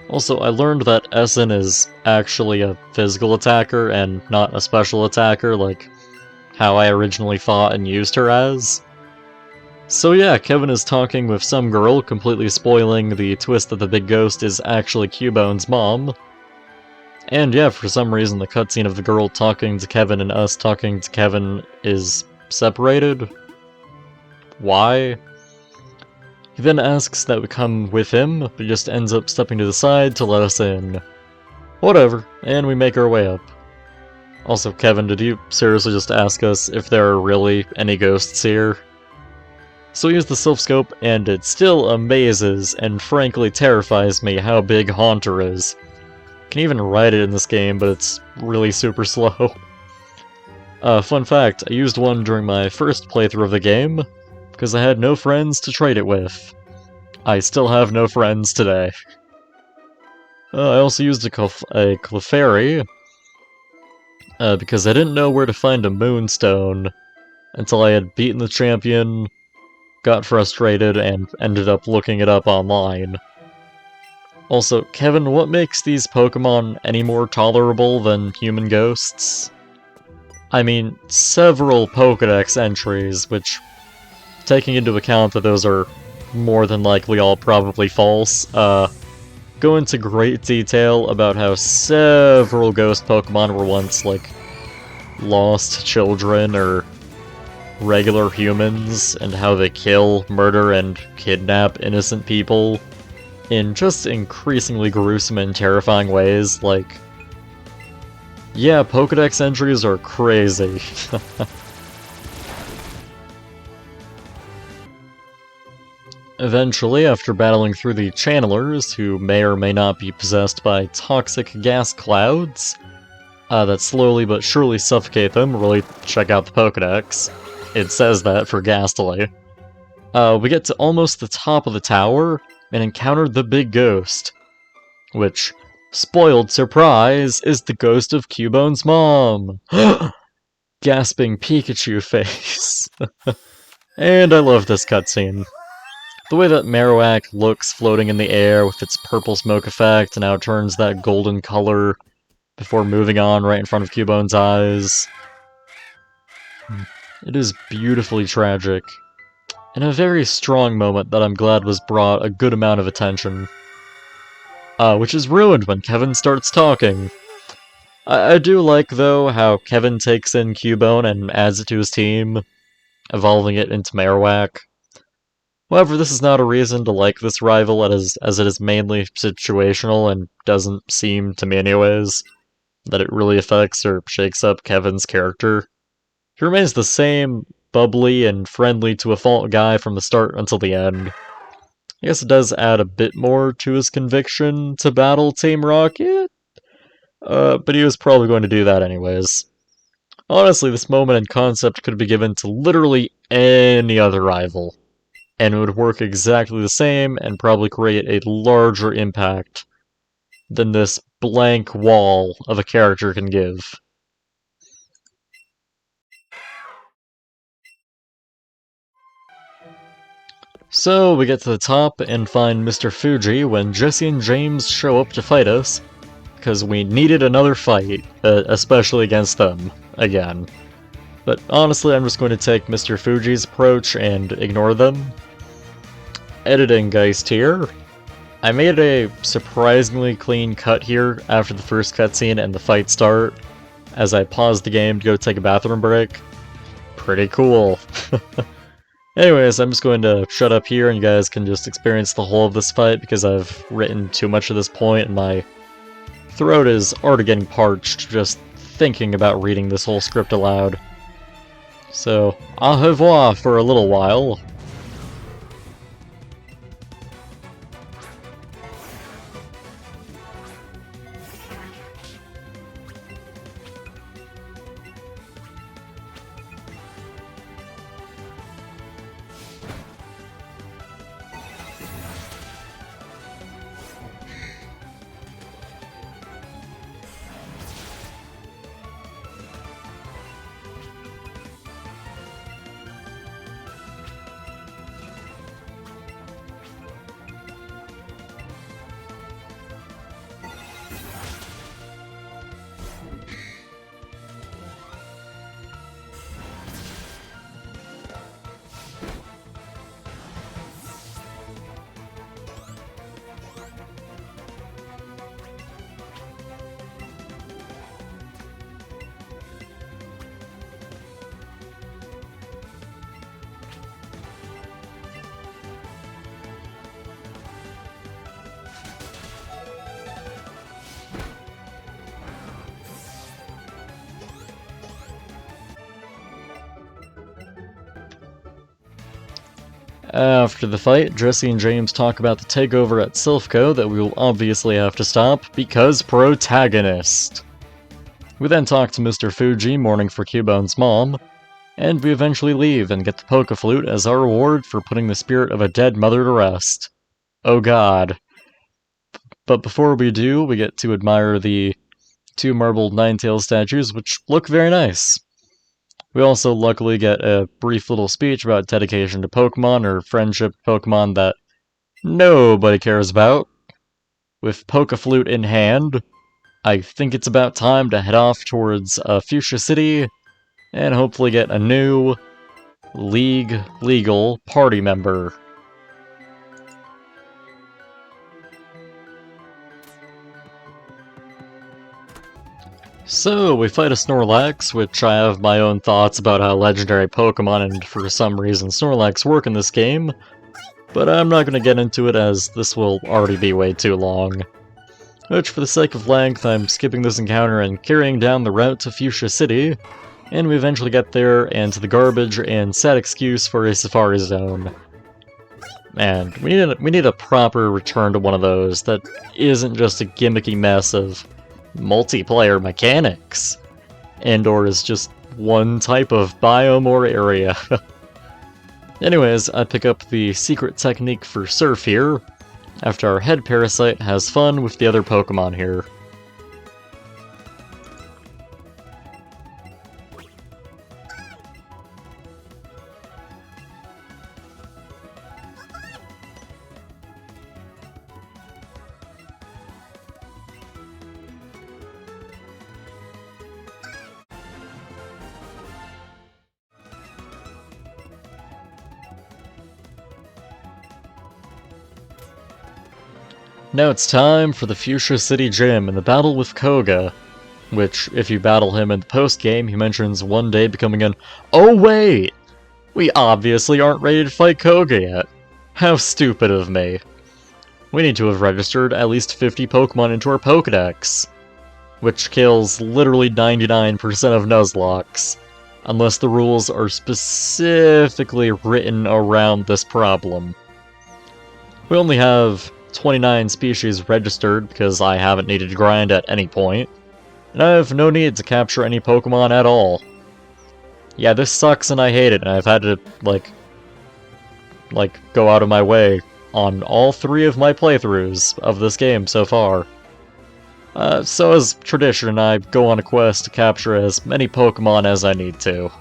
Also, I learned that Essen is actually a physical attacker and not a special attacker, like how I originally thought and used her as. So yeah, Kevin is talking with some girl, completely spoiling the twist that the big ghost is actually Cubone's mom. And yeah, for some reason the cutscene of the girl talking to Kevin and us talking to Kevin is separated. Why? He then asks that we come with him, but he just ends up stepping to the side to let us in. Whatever, and we make our way up. Also, Kevin, did you seriously just ask us if there are really any ghosts here? So we use the Sylph Scope, and it still amazes and frankly terrifies me how big Haunter is. Can even ride it in this game, but it's really super slow. Fun fact, I used one during my first playthrough of the game, because I had no friends to trade it with. I still have no friends today. I also used a Clefairy, because I didn't know where to find a Moonstone until I had beaten the champion, got frustrated, and ended up looking it up online. Also, Kevin, what makes these Pokemon any more tolerable than human ghosts? I mean, several Pokedex entries, which, taking into account that those are more than likely all probably false, go into great detail about how several ghost Pokemon were once, like, lost children or regular humans, and how they kill, murder, and kidnap innocent people in just increasingly gruesome and terrifying ways. Like, yeah, Pokedex entries are crazy. Eventually, after battling through the channelers, who may or may not be possessed by toxic gas clouds that slowly but surely suffocate them, really check out the Pokedex. It says that for Gastly. We get to almost the top of the tower and encounter the big ghost, which, spoiled surprise, is the ghost of Cubone's mom! Gasping Pikachu face. And I love this cutscene. The way that Marowak looks floating in the air with its purple smoke effect and how it turns that golden color before moving on right in front of Cubone's eyes. It is beautifully tragic, and a very strong moment that I'm glad was brought a good amount of attention. Which is ruined when Kevin starts talking. I do like, though, how Kevin takes in Cubone and adds it to his team, evolving it into Marowak. However, this is not a reason to like this rival as it is mainly situational and doesn't seem, to me anyways, that it really affects or shakes up Kevin's character. He remains the same bubbly and friendly to a fault guy from the start until the end. I guess it does add a bit more to his conviction to battle Team Rocket, but he was probably going to do that anyways. Honestly, this moment and concept could be given to literally any other rival, and it would work exactly the same and probably create a larger impact than this blank wall of a character can give. So, we get to the top and find Mr. Fuji when Jesse and James show up to fight us, because we needed another fight, especially against them, again. But honestly, I'm just going to take Mr. Fuji's approach and ignore them. Editing Geist here. I made a surprisingly clean cut here after the first cutscene and the fight start, as I paused the game to go take a bathroom break. Pretty cool. Anyways, I'm just going to shut up here and you guys can just experience the whole of this fight because I've written too much at this point and my throat is already getting parched just thinking about reading this whole script aloud. So, au revoir for a little while. After the fight, Jesse and James talk about the takeover at Silphco that we will obviously have to stop, because protagonist! We then talk to Mr. Fuji, mourning for Cubone's mom, and we eventually leave and get the Poke-Flute as our reward for putting the spirit of a dead mother to rest. Oh god. But before we do, we get to admire the two marbled Ninetales statues, which look very nice. We also luckily get a brief little speech about dedication to Pokemon, or friendship Pokemon that nobody cares about. With Poke-Flute in hand, I think it's about time to head off towards Fuchsia City, and hopefully get a new League legal party member. So, we fight a Snorlax, which I have my own thoughts about how legendary Pokemon and for some reason Snorlax work in this game, but I'm not going to get into it as this will already be way too long. Which, for the sake of length, I'm skipping this encounter and carrying down the route to Fuchsia City, and we eventually get there and to the garbage and sad excuse for a Safari Zone. And we need a proper return to one of those that isn't just a gimmicky mess of multiplayer mechanics, and/or is just one type of biome or area. Anyways, I pick up the secret technique for Surf here, after our head parasite has fun with the other Pokemon here. Now it's time for the Fuchsia City Gym and the battle with Koga, which, if you battle him in the post-game, he mentions one day becoming an "Oh wait! We obviously aren't ready to fight Koga yet. How stupid of me. We need to have registered at least 50 Pokemon into our Pokedex," which kills literally 99% of Nuzlocks. unless the rules are specifically written around this problem. We only have 29 species registered because I haven't needed to grind at any point, and I have no need to capture any Pokemon at all. Yeah, this sucks and I hate it, and I've had to, like, go out of my way on all 3 of my playthroughs of this game so far. So as tradition, I go on a quest to capture as many Pokemon as I need to.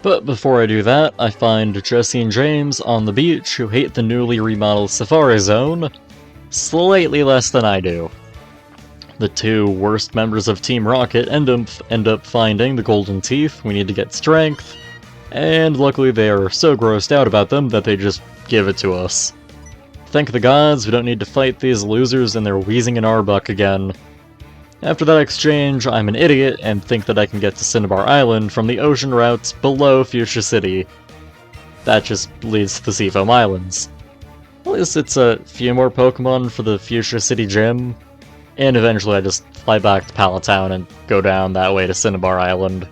But before I do that, I find Jesse and James on the beach who hate the newly remodeled Safari Zone slightly less than I do. The 2 worst members of Team Rocket end up finding the golden teeth we need to get strength, and luckily they are so grossed out about them that they just give it to us. Thank the gods, we don't need to fight these losers and their Wheezing and Arbok again. After that exchange, I'm an idiot and think that I can get to Cinnabar Island from the ocean routes below Fuchsia City. That just leads to the Seafoam Islands. At least it's a few more Pokemon for the Fuchsia City Gym, and eventually I just fly back to Pallet Town and go down that way to Cinnabar Island.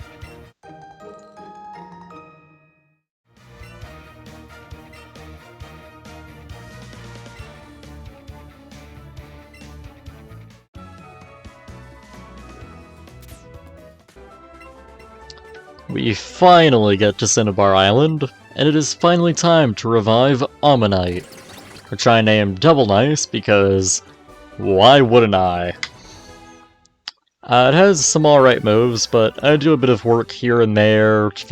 We finally get to Cinnabar Island, and it is finally time to revive Ammonite, which I named Double Nice because why wouldn't I? It has some alright moves, but I do a bit of work here and there to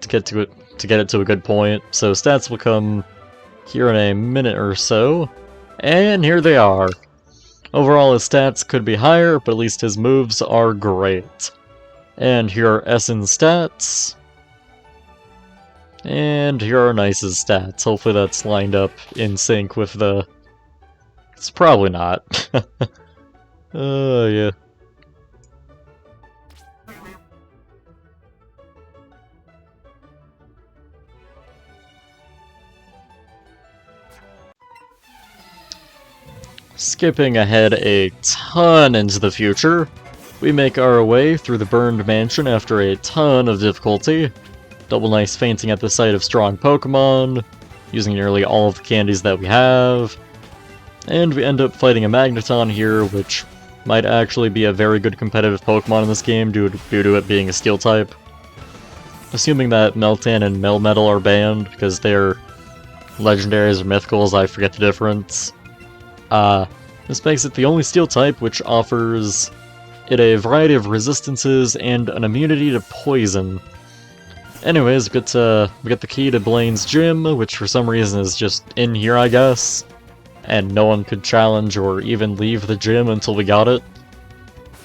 get it to a good point, so stats will come here in a minute or so, and here they are. Overall his stats could be higher, but at least his moves are great. And here are Essen's stats. And here are Nice's stats. Hopefully that's lined up in sync with the... It's probably not. Yeah. Skipping ahead a ton into the future, we make our way through the burned mansion after a ton of difficulty. Double Nice fainting at the sight of strong Pokemon, using nearly all of the candies that we have, and we end up fighting a Magneton here, which might actually be a very good competitive Pokemon in this game due to it being a Steel type. Assuming that Meltan and Melmetal are banned because they're legendaries or mythicals, I forget the difference. This makes it the only Steel type which offers it a variety of resistances and an immunity to poison. Anyways, we get the key to Blaine's gym, which for some reason is just in here, I guess. And no one could challenge or even leave the gym until we got it.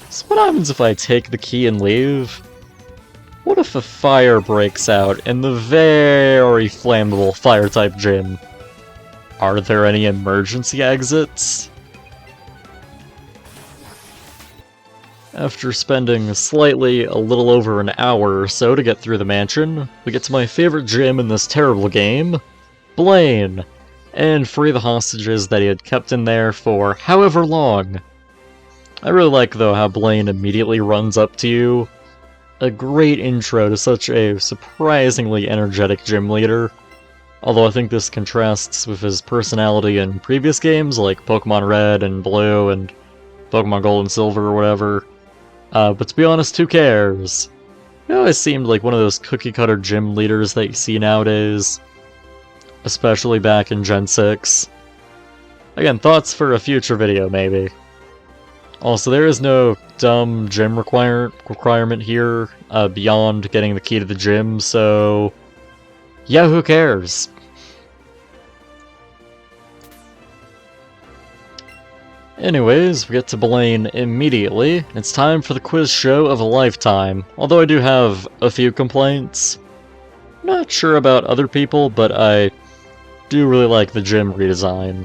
So what happens if I take the key and leave? What if a fire breaks out in the very flammable Fire-type gym? Are there any emergency exits? After spending slightly a little over an hour or so to get through the mansion, we get to my favorite gym in this terrible game, Blaine, and free the hostages that he had kept in there for however long. I really like, though, how Blaine immediately runs up to you. A great intro to such a surprisingly energetic gym leader. Although I think this contrasts with his personality in previous games, like Pokemon Red and Blue and Pokemon Gold and Silver or whatever. But to be honest, who cares? He always seemed like one of those cookie-cutter gym leaders that you see nowadays. Especially back in Gen 6. Again, thoughts for a future video, maybe. Also, there is no dumb gym requirement here, beyond getting the key to the gym, so... yeah, who cares? Anyways, we get to Blaine immediately. It's time for the quiz show of a lifetime, although I do have a few complaints. Not sure about other people, but I do really like the gym redesign.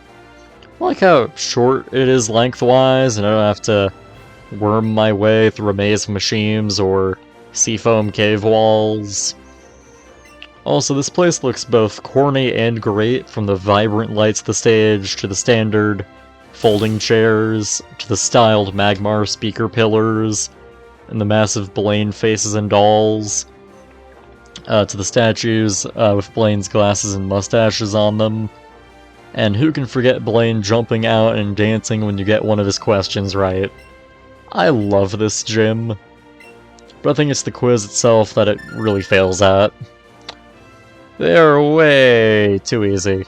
I like how short it is lengthwise, and I don't have to worm my way through a maze of machines or seafoam cave walls. Also, this place looks both corny and great, from the vibrant lights of the stage to the standard folding chairs, to the styled Magmar speaker pillars, and the massive Blaine faces and dolls, to the statues with Blaine's glasses and mustaches on them. And who can forget Blaine jumping out and dancing when you get one of his questions right? I love this gym, but I think it's the quiz itself that it really fails at. They're way too easy.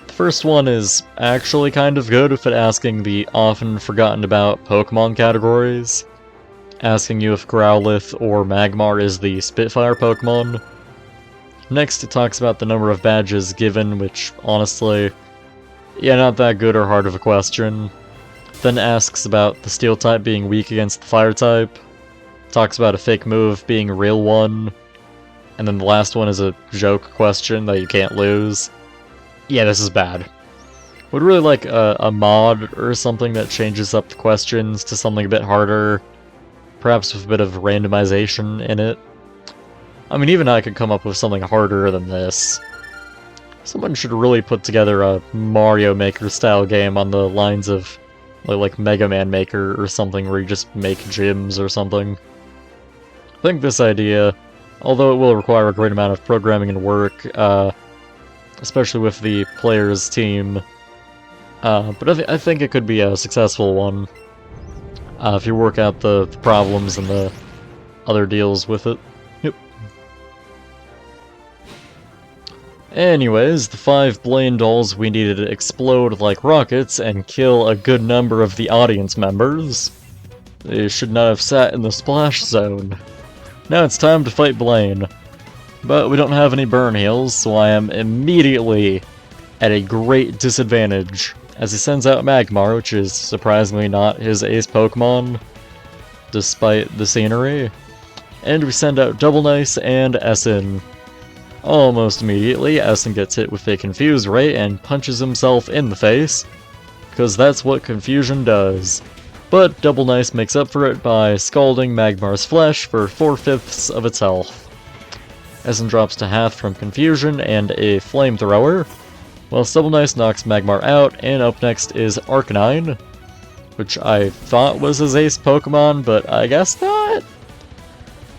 The first one is actually kind of good with it asking the often forgotten about Pokemon categories, asking you if Growlithe or Magmar is the Spitfire Pokemon. Next, it talks about the number of badges given, which, honestly, yeah, not that good or hard of a question. Then asks about the Steel type being weak against the Fire type. Talks about a fake move being a real one. And then the last one is a joke question that you can't lose. Yeah, this is bad. Would really like a mod or something that changes up the questions to something a bit harder. Perhaps with a bit of randomization in it. I mean, even I could come up with something harder than this. Someone should really put together a Mario Maker style game on the lines of like Mega Man Maker or something where you just make gyms or something. I think this idea, although it will require a great amount of programming and work, especially with the players' team, but I think it could be a successful one if you work out the problems and the other deals with it. Yep. Anyways, the 5 Blaine dolls we needed to explode like rockets and kill a good number of the audience members. They should not have sat in the splash zone. Now it's time to fight Blaine. But we don't have any burn heals, so I am immediately at a great disadvantage, as he sends out Magmar, which is surprisingly not his ace Pokemon, despite the scenery. And we send out Double Nice and Essen. Almost immediately, Essen gets hit with a Confuse Ray and punches himself in the face, because that's what confusion does. But Double Nice makes up for it by scalding Magmar's flesh for 4/5 of its health. Essen drops to half from confusion and a flamethrower, while Double Nice knocks Magmar out, and up next is Arcanine, which I thought was his ace Pokemon, but I guess not?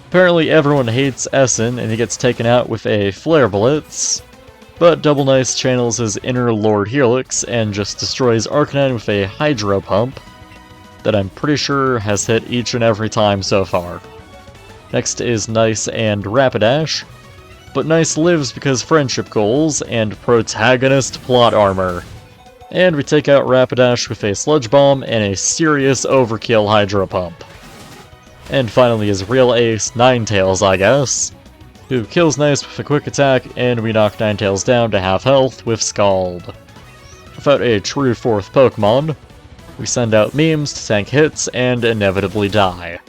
Apparently everyone hates Essen, and he gets taken out with a Flare Blitz, but Double Nice channels his inner Lord Helix and just destroys Arcanine with a Hydro Pump that I'm pretty sure has hit each and every time so far. Next is Nice and Rapidash, but Nice lives because friendship goals and protagonist plot armor. And we take out Rapidash with a Sludge Bomb and a serious overkill Hydro Pump. And finally his real ace, Ninetales, I guess, who kills Nice with a quick attack, and we knock Ninetales down to half health with Scald. Without a true 4th Pokemon, we send out Memes to tank hits and inevitably die.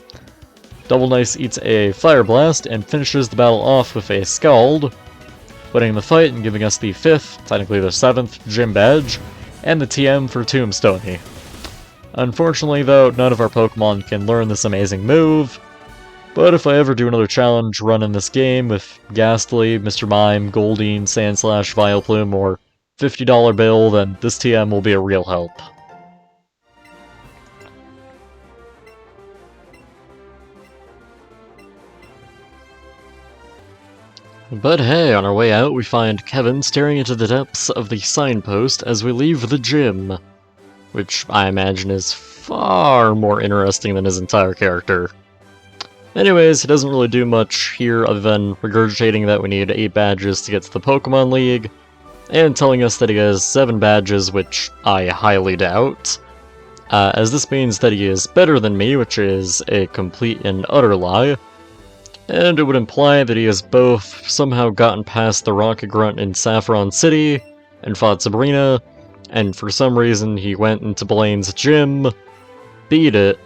Double Nice eats a Fire Blast and finishes the battle off with a Scald, winning the fight and giving us the 5th, technically the 7th, gym badge, and the TM for Tombstoney. Unfortunately though, none of our Pokemon can learn this amazing move, but if I ever do another challenge run in this game with Ghastly, Mr. Mime, Goldeen, Sandslash, Vileplume, or $50 bill, then this TM will be a real help. But hey, on our way out we find Kevin staring into the depths of the signpost as we leave the gym, which I imagine is far more interesting than his entire character. Anyways, he doesn't really do much here other than regurgitating that we need 8 badges to get to the Pokemon League, and telling us that he has 7 badges, which I highly doubt, as this means that he is better than me, which is a complete and utter lie. And it would imply that he has both somehow gotten past the Rocket Grunt in Saffron City and fought Sabrina, and for some reason he went into Blaine's gym, beat it,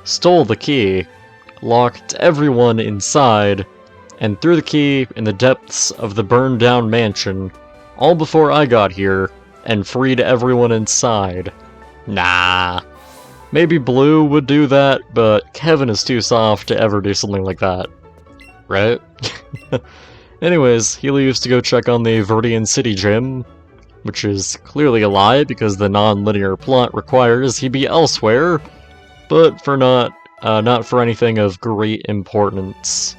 stole the key, locked everyone inside, and threw the key in the depths of the burned down mansion, all before I got here, and freed everyone inside. Nah. Maybe Blue would do that, but Kevin is too soft to ever do something like that. Right? Anyways, he leaves to go check on the Verdian City Gym. which is clearly a lie because the non-linear plot requires he be elsewhere, but for not for anything of great importance.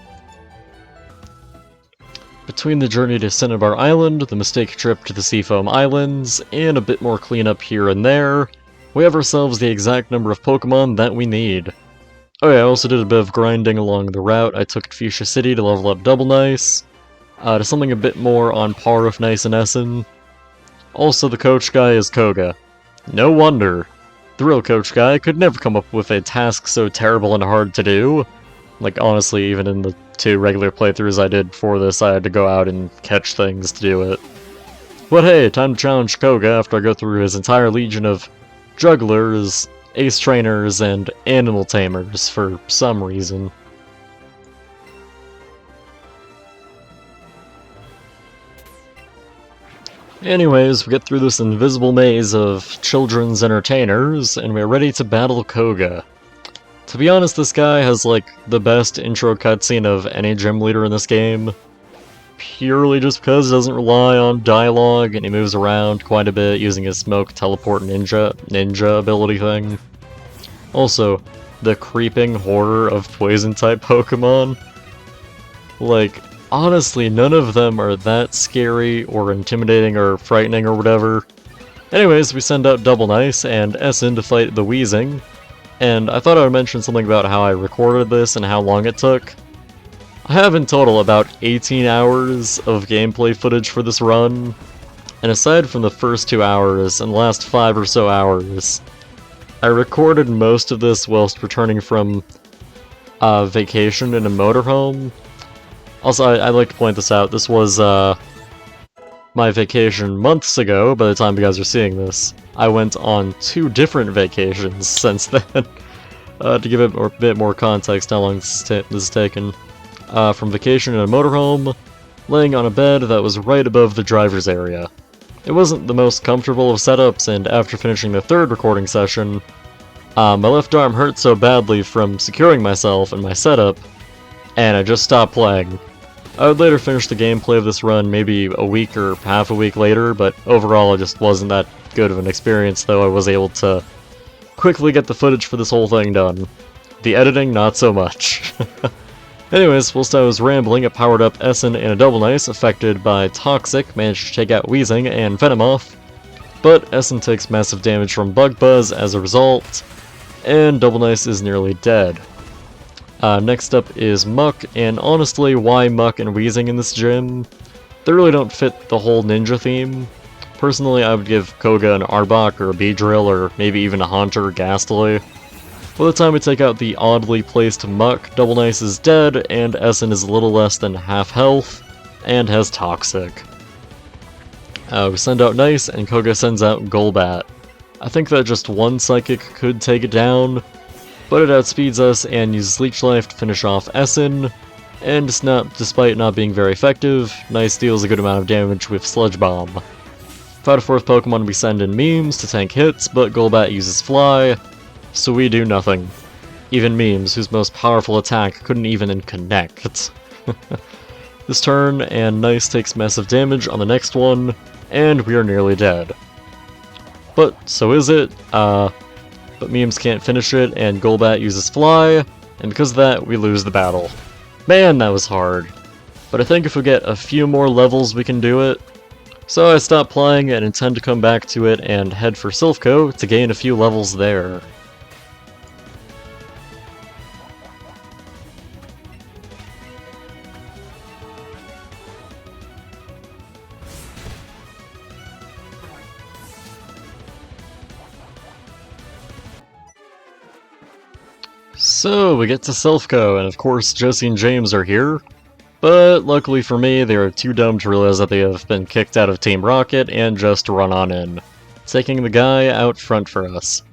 Between the journey to Cinnabar Island, the mistake trip to the Seafoam Islands, and a bit more cleanup here and there, we have ourselves the exact number of Pokemon that we need. Oh yeah, I also did a bit of grinding along the route. I took Fuchsia City to level up Double Nice, to something a bit more on par with Nice and Essen. Also, the coach guy is Koga. No wonder. The real coach guy could never come up with a task so terrible and hard to do. Like, honestly, even in the 2 regular playthroughs I did for this, I had to go out and catch things to do it. But hey, time to challenge Koga after I go through his entire legion of jugglers, ace trainers, and animal tamers for some reason. Anyways, we get through this invisible maze of children's entertainers, and we're ready to battle Koga. To be honest, this guy has, like, the best intro cutscene of any gym leader in this game. Purely just because he doesn't rely on dialogue, and he moves around quite a bit using his smoke teleport ninja ability thing. Also, the creeping horror of poison-type Pokemon. Like, honestly, none of them are that scary, or intimidating, or frightening, or whatever. Anyways, we send out Double Nice and Essen to fight the Wheezing. And I thought I would mention something about how I recorded this and how long it took. I have in total about 18 hours of gameplay footage for this run, and aside from the first 2 hours and the last 5 or so hours, I recorded most of this whilst returning from vacation in a motorhome. Also, I'd like to point this out, this was my vacation months ago by the time you guys are seeing this. I went on 2 different vacations since then, to give it a bit more context how long this is taken. From vacation in a motorhome, laying on a bed that was right above the driver's area. It wasn't the most comfortable of setups, and after finishing the 3rd recording session, my left arm hurt so badly from securing myself and my setup, and I just stopped playing. I would later finish the gameplay of this run maybe a week or half a week later, but overall it just wasn't that good of an experience, though I was able to quickly get the footage for this whole thing done. The editing, not so much. Anyways, whilst I was rambling, a powered up Essen and a Double Nice affected by Toxic managed to take out Wheezing and Venomoth, but Essen takes massive damage from Bug Buzz as a result, and Double Nice is nearly dead. Next up is Muck, and honestly, why Muck and Wheezing in this gym? They really don't fit the whole ninja theme. Personally, I would give Koga an Arbok or a Beedrill or maybe even a Haunter Ghastly. By the time we take out the oddly placed Muck, Double Nice is dead, and Essen is a little less than half health, and has Toxic. We send out Nice, and Koga sends out Golbat. I think that just one Psychic could take it down, but it outspeeds us and uses Leech Life to finish off Essen, and despite not being very effective, Nice deals a good amount of damage with Sludge Bomb. Fight a 4th Pokemon, we send in Memes to tank hits, but Golbat uses Fly, so we do nothing. Even Memes, whose most powerful attack couldn't even connect. This turn, and Nice takes massive damage on the next one, and we are nearly dead. But so is it, but Memes can't finish it, and Golbat uses Fly, and because of that, we lose the battle. Man, that was hard. But I think if we get a few more levels, we can do it. So I stopped playing and intend to come back to it and head for Silphco to gain a few levels there. So, we get to Silphco, and of course Josie and James are here, but luckily for me, they are too dumb to realize that they have been kicked out of Team Rocket and just run on in, taking the guy out front for us.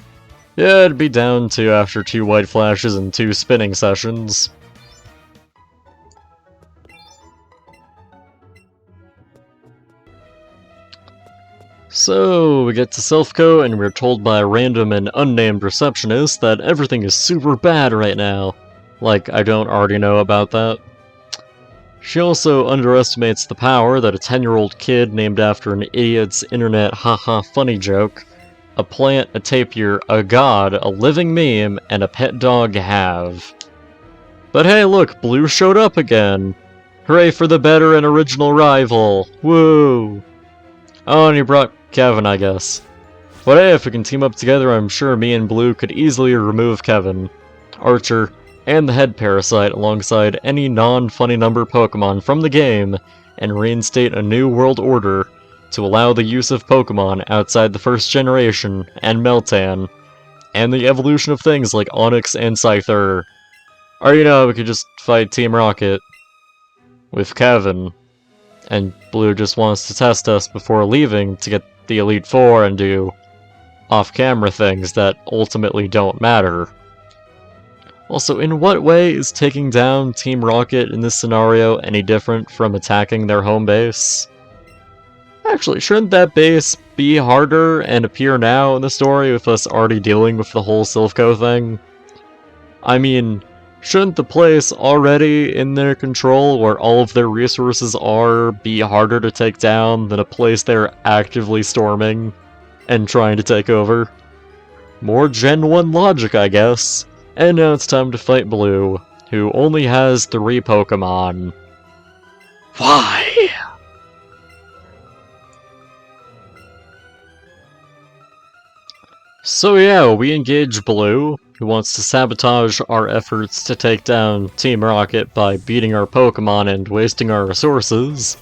Yeah, it'd be down to after 2 white flashes and 2 spinning sessions. So, we get to Silphco, and we're told by a random and unnamed receptionist that everything is super bad right now. Like, I don't already know about that. She also underestimates the power that a 10-year-old kid named after an idiot's internet haha funny joke, a plant, a tapir, a god, a living meme, and a pet dog have. But hey look, Blue showed up again! Hooray for the better and original rival! Woo! Oh, and he brought Kevin, I guess. But hey, if we can team up together, I'm sure me and Blue could easily remove Kevin, Archer, and the head parasite alongside any non-funny number Pokemon from the game and reinstate a new world order to allow the use of Pokemon outside the first generation and Meltan, and the evolution of things like Onyx and Scyther. Or we could just fight Team Rocket with Kevin, and Blue just wants to test us before leaving to get the Elite Four and do off-camera things that ultimately don't matter. Also, in what way is taking down Team Rocket in this scenario any different from attacking their home base? Actually, shouldn't that base be harder and appear now in the story with us already dealing with the whole Silphco thing? I mean, shouldn't the place already in their control, where all of their resources are, be harder to take down than a place they're actively storming and trying to take over? More Gen 1 logic, I guess. And now it's time to fight Blue, who only has 3 Pokemon. Why? So yeah, we engage Blue, who wants to sabotage our efforts to take down Team Rocket by beating our Pokemon and wasting our resources.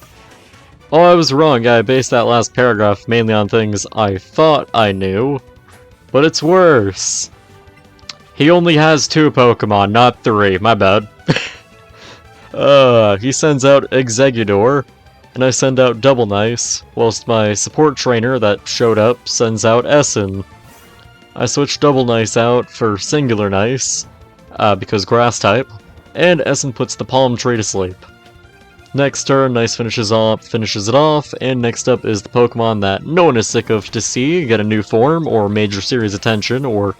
Oh, I was wrong, I based that last paragraph mainly on things I thought I knew, but it's worse. He only has 2 Pokemon, not 3, my bad. He sends out Exeggutor, and I send out Double Nice, whilst my support trainer that showed up sends out Essen. I switch Double Nice out for Singular Nice, because Grass type, and Essen puts the Palm Tree to sleep. Next turn, Nice finishes it off, and next up is the Pokemon that no one is sick of to see get a new form, or major series attention, or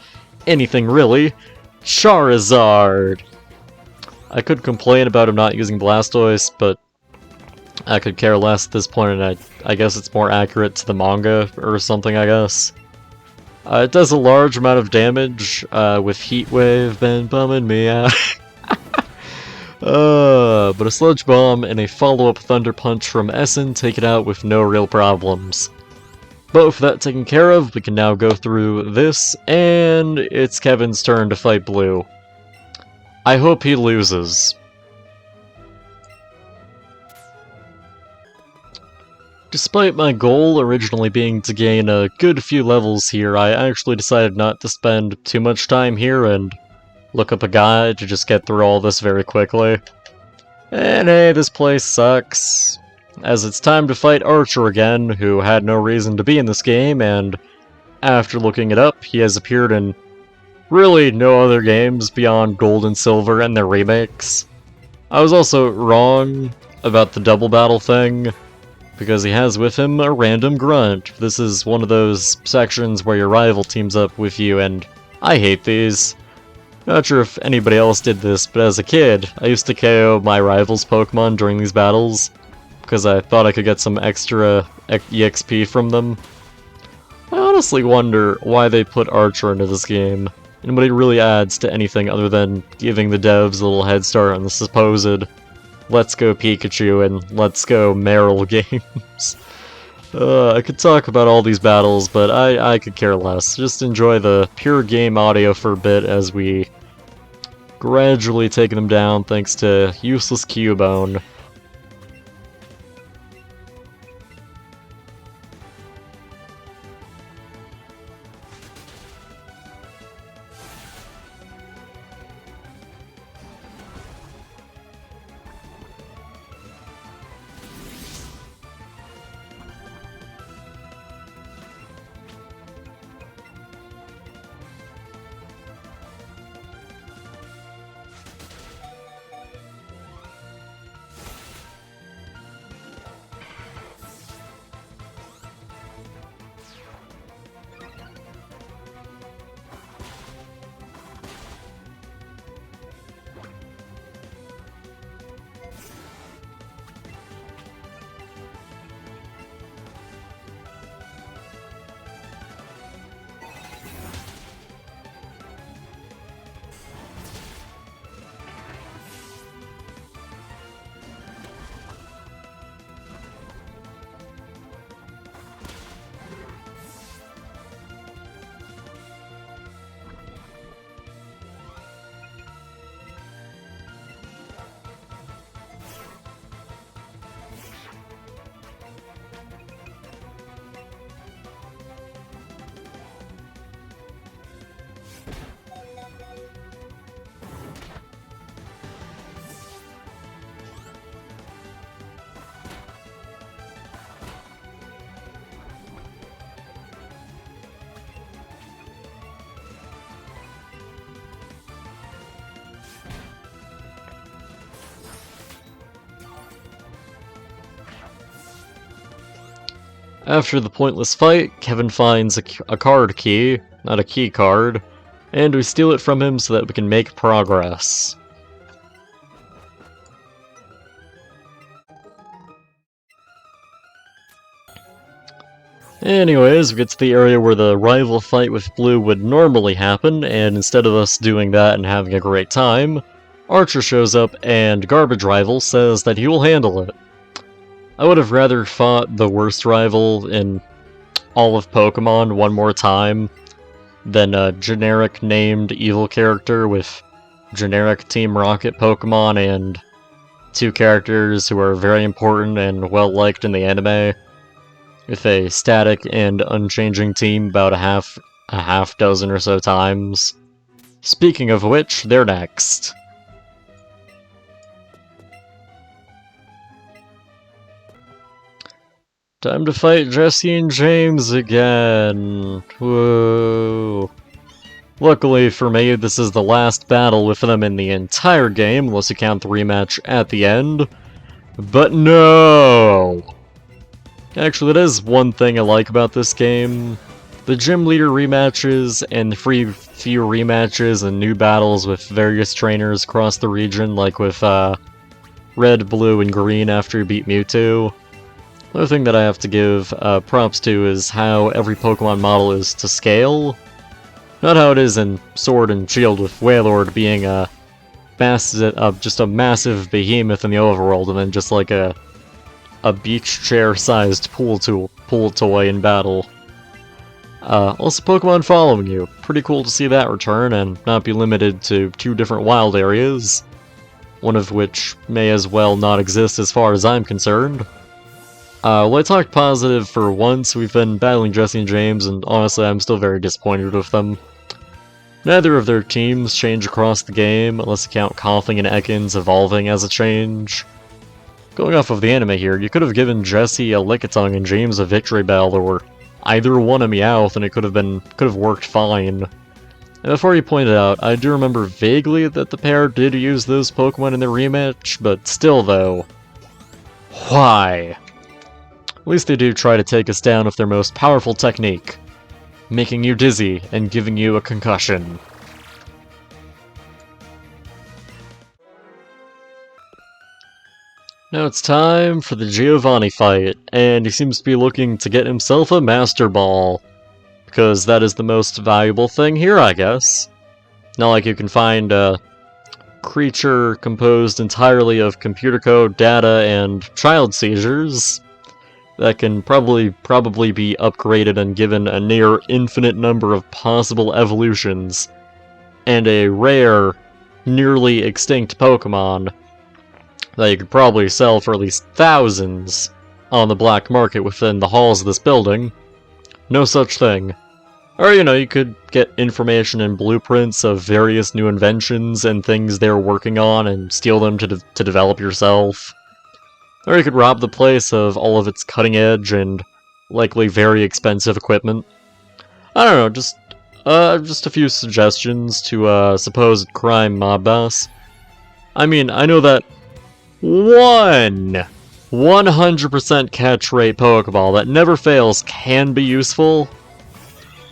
anything really, Charizard! I could complain about him not using Blastoise, but I could care less at this point, and I guess it's more accurate to the manga or something, I guess. It does a large amount of damage, with Heat Wave been bumming me out. But a Sludge Bomb and a follow-up Thunder Punch from Essen take it out with no real problems. But with that taken care of, we can now go through this, and it's Kevin's turn to fight Blue. I hope he loses. Despite my goal originally being to gain a good few levels here, I actually decided not to spend too much time here and look up a guide to just get through all this very quickly. And hey, this place sucks. As it's time to fight Archer again, who had no reason to be in this game, and after looking it up, he has appeared in really no other games beyond Gold and Silver and their remakes. I was also wrong about the double battle thing, because he has with him a random grunt. This is one of those sections where your rival teams up with you, and I hate these. Not sure if anybody else did this, but as a kid, I used to KO my rival's Pokemon during these battles, because I thought I could get some extra EXP from them. I honestly wonder why they put Archer into this game, and what it really adds to anything other than giving the devs a little head start on the supposed Let's Go Pikachu and Let's Go Meryl games. I could talk about all these battles, but I could care less. Just enjoy the pure game audio for a bit as we gradually take them down thanks to useless Cubone. After the pointless fight, Kevin finds a card key, not a key card, and we steal it from him so that we can make progress. Anyways, we get to the area where the rival fight with Blue would normally happen, and instead of us doing that and having a great time, Archer shows up and Garbage Rival says that he will handle it. I would have rather fought the worst rival in all of Pokemon one more time than a generic named evil character with generic Team Rocket Pokemon and two characters who are very important and well liked in the anime, with a static and unchanging team about a half dozen or so times. Speaking of which, they're next. Time to fight Jesse and James again. Whoa. Luckily for me, this is the last battle with them in the entire game, unless you count the rematch at the end. But no! Actually, that is one thing I like about this game. The gym leader rematches and the few rematches and new battles with various trainers across the region, like with Red, Blue, and Green after you beat Mewtwo. Another thing that I have to give props to is how every Pokemon model is to scale. Not how it is in Sword and Shield with Wailord being just a massive behemoth in the overworld, and then just like a beach chair-sized pool toy in battle. Also, Pokemon following you. Pretty cool to see that return, and not be limited to 2 different wild areas, one of which may as well not exist as far as I'm concerned. Well, I talked positive for once. We've been battling Jesse and James, and honestly, I'm still very disappointed with them. Neither of their teams change across the game, unless you count Koffing and Ekans evolving as a change. Going off of the anime here, you could have given Jesse a Lickitung and James a Victory Bell, or either one a Meowth, and it could have worked fine. And before you pointed out, I do remember vaguely that the pair did use those Pokemon in their rematch, but still though, why? At least they do try to take us down with their most powerful technique, making you dizzy and giving you a concussion. Now it's time for the Giovanni fight, and he seems to be looking to get himself a Master Ball, because that is the most valuable thing here, I guess. Not like you can find a creature composed entirely of computer code, data, and child seizures that can probably be upgraded and given a near infinite number of possible evolutions, and a rare, nearly extinct Pokemon that you could probably sell for at least thousands on the black market within the halls of this building. No such thing. Or, you could get information and blueprints of various new inventions and things they're working on and steal them to develop yourself. Or you could rob the place of all of its cutting-edge and likely very expensive equipment. I don't know, just a few suggestions to a supposed crime mob boss. I mean, I know that 100% catch rate Pokeball that never fails can be useful,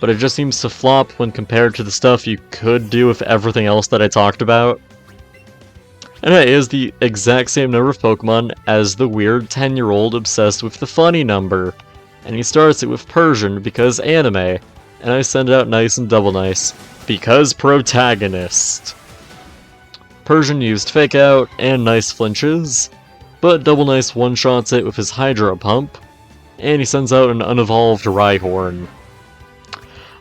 but it just seems to flop when compared to the stuff you could do with everything else that I talked about. And it is the exact same number of Pokemon as the weird 10-year-old obsessed with the funny number. And he starts it with Persian because anime, and I send out nice and double nice because protagonist. Persian used Fake Out and Nice flinches, but Double Nice one-shots it with his Hydro Pump, and he sends out an unevolved Rhyhorn.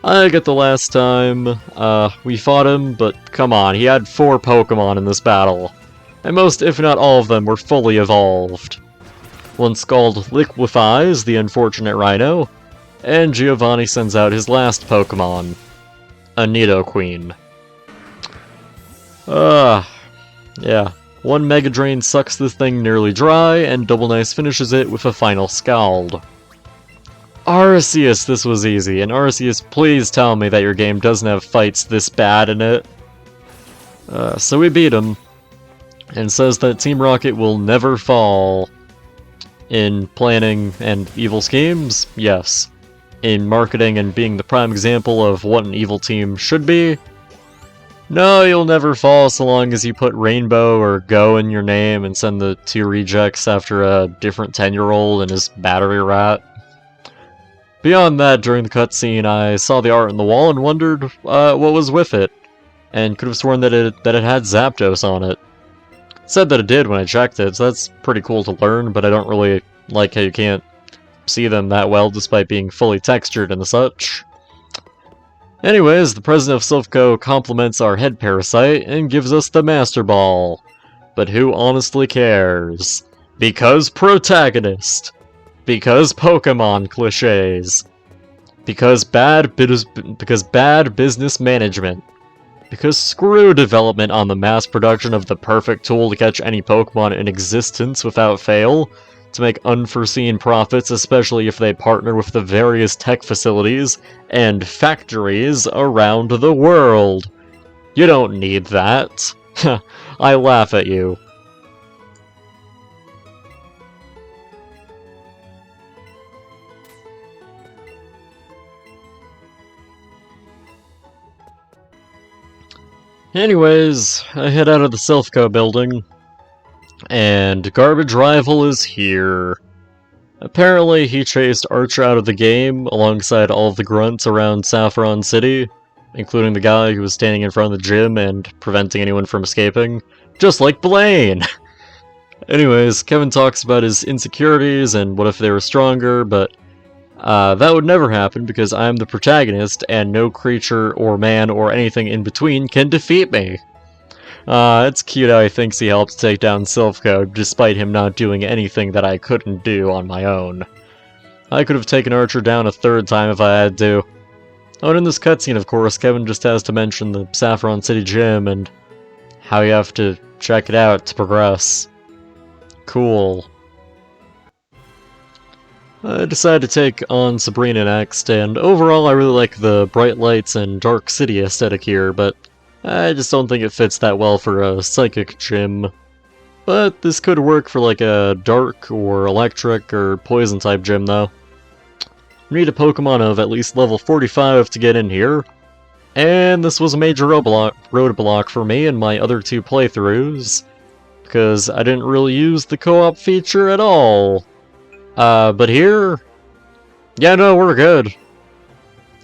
I get the last time we fought him, but come on, he had 4 Pokemon in this battle, and most, if not all of them, were fully evolved. One's called Liquefies, the unfortunate Rhino, and Giovanni sends out his last Pokemon, a Nidoqueen. Yeah. One Mega Drain sucks this thing nearly dry, and Double Nice finishes it with a final Scald. Arceus, this was easy, and Arceus, please tell me that your game doesn't have fights this bad in it. So we beat him, and says that Team Rocket will never fall. In planning and evil schemes, yes. In marketing and being the prime example of what an evil team should be, no, you'll never fall so long as you put Rainbow or Go in your name and send the 2 rejects after a different 10-year-old and his battery rat. Beyond that, during the cutscene, I saw the art on the wall and wondered what was with it, and could have sworn that it had Zapdos on it. It said that it did when I checked it, so that's pretty cool to learn, but I don't really like how you can't see them that well despite being fully textured and the such. Anyways, the president of Silphco compliments our head parasite and gives us the Master Ball. But who honestly cares? Because protagonist. Because Pokemon cliches. Because bad business management. Because screw development on the mass production of the perfect tool to catch any Pokemon in existence without fail, to make unforeseen profits, especially if they partner with the various tech facilities and factories around the world. You don't need that. I laugh at you. Anyways, I head out of the Silphco building, and Garbage Rival is here. Apparently, he chased Archer out of the game alongside all of the grunts around Saffron City, including the guy who was standing in front of the gym and preventing anyone from escaping, just like Blaine! Anyways, Kevin talks about his insecurities and what if they were stronger, but that would never happen because I'm the protagonist and no creature or man or anything in between can defeat me. It's cute how he thinks he helped take down Silphco, despite him not doing anything that I couldn't do on my own. I could have taken Archer down a 3rd time if I had to. Oh, and in this cutscene, of course, Kevin just has to mention the Saffron City Gym and how you have to check it out to progress. Cool. I decided to take on Sabrina next, and overall I really like the bright lights and dark city aesthetic here, but I just don't think it fits that well for a psychic gym. But this could work for like a dark or electric or poison type gym though. You need a Pokemon of at least level 45 to get in here. And this was a major roadblock for me in my other 2 playthroughs, because I didn't really use the co-op feature at all. But here... yeah, no, we're good.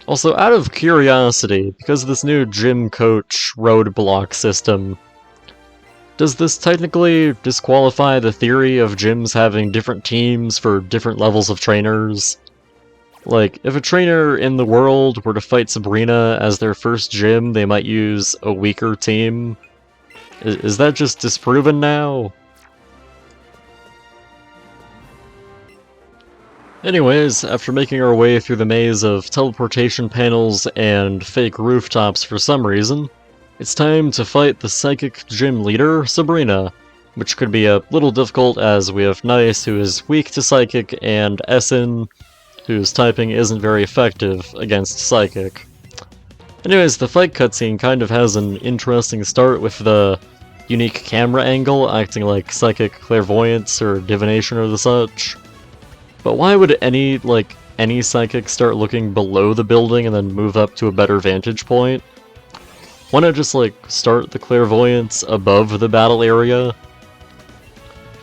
Also, out of curiosity, because of this new gym coach roadblock system, does this technically disqualify the theory of gyms having different teams for different levels of trainers? Like, if a trainer in the world were to fight Sabrina as their first gym, they might use a weaker team? Is that just disproven now? Anyways, after making our way through the maze of teleportation panels and fake rooftops for some reason, it's time to fight the psychic gym leader, Sabrina, which could be a little difficult as we have Nice, who is weak to psychic, and Essen, whose typing isn't very effective against psychic. Anyways, the fight cutscene kind of has an interesting start with the unique camera angle acting like psychic clairvoyance or divination or the such. But why would any psychic start looking below the building and then move up to a better vantage point? Why not just, start the clairvoyance above the battle area?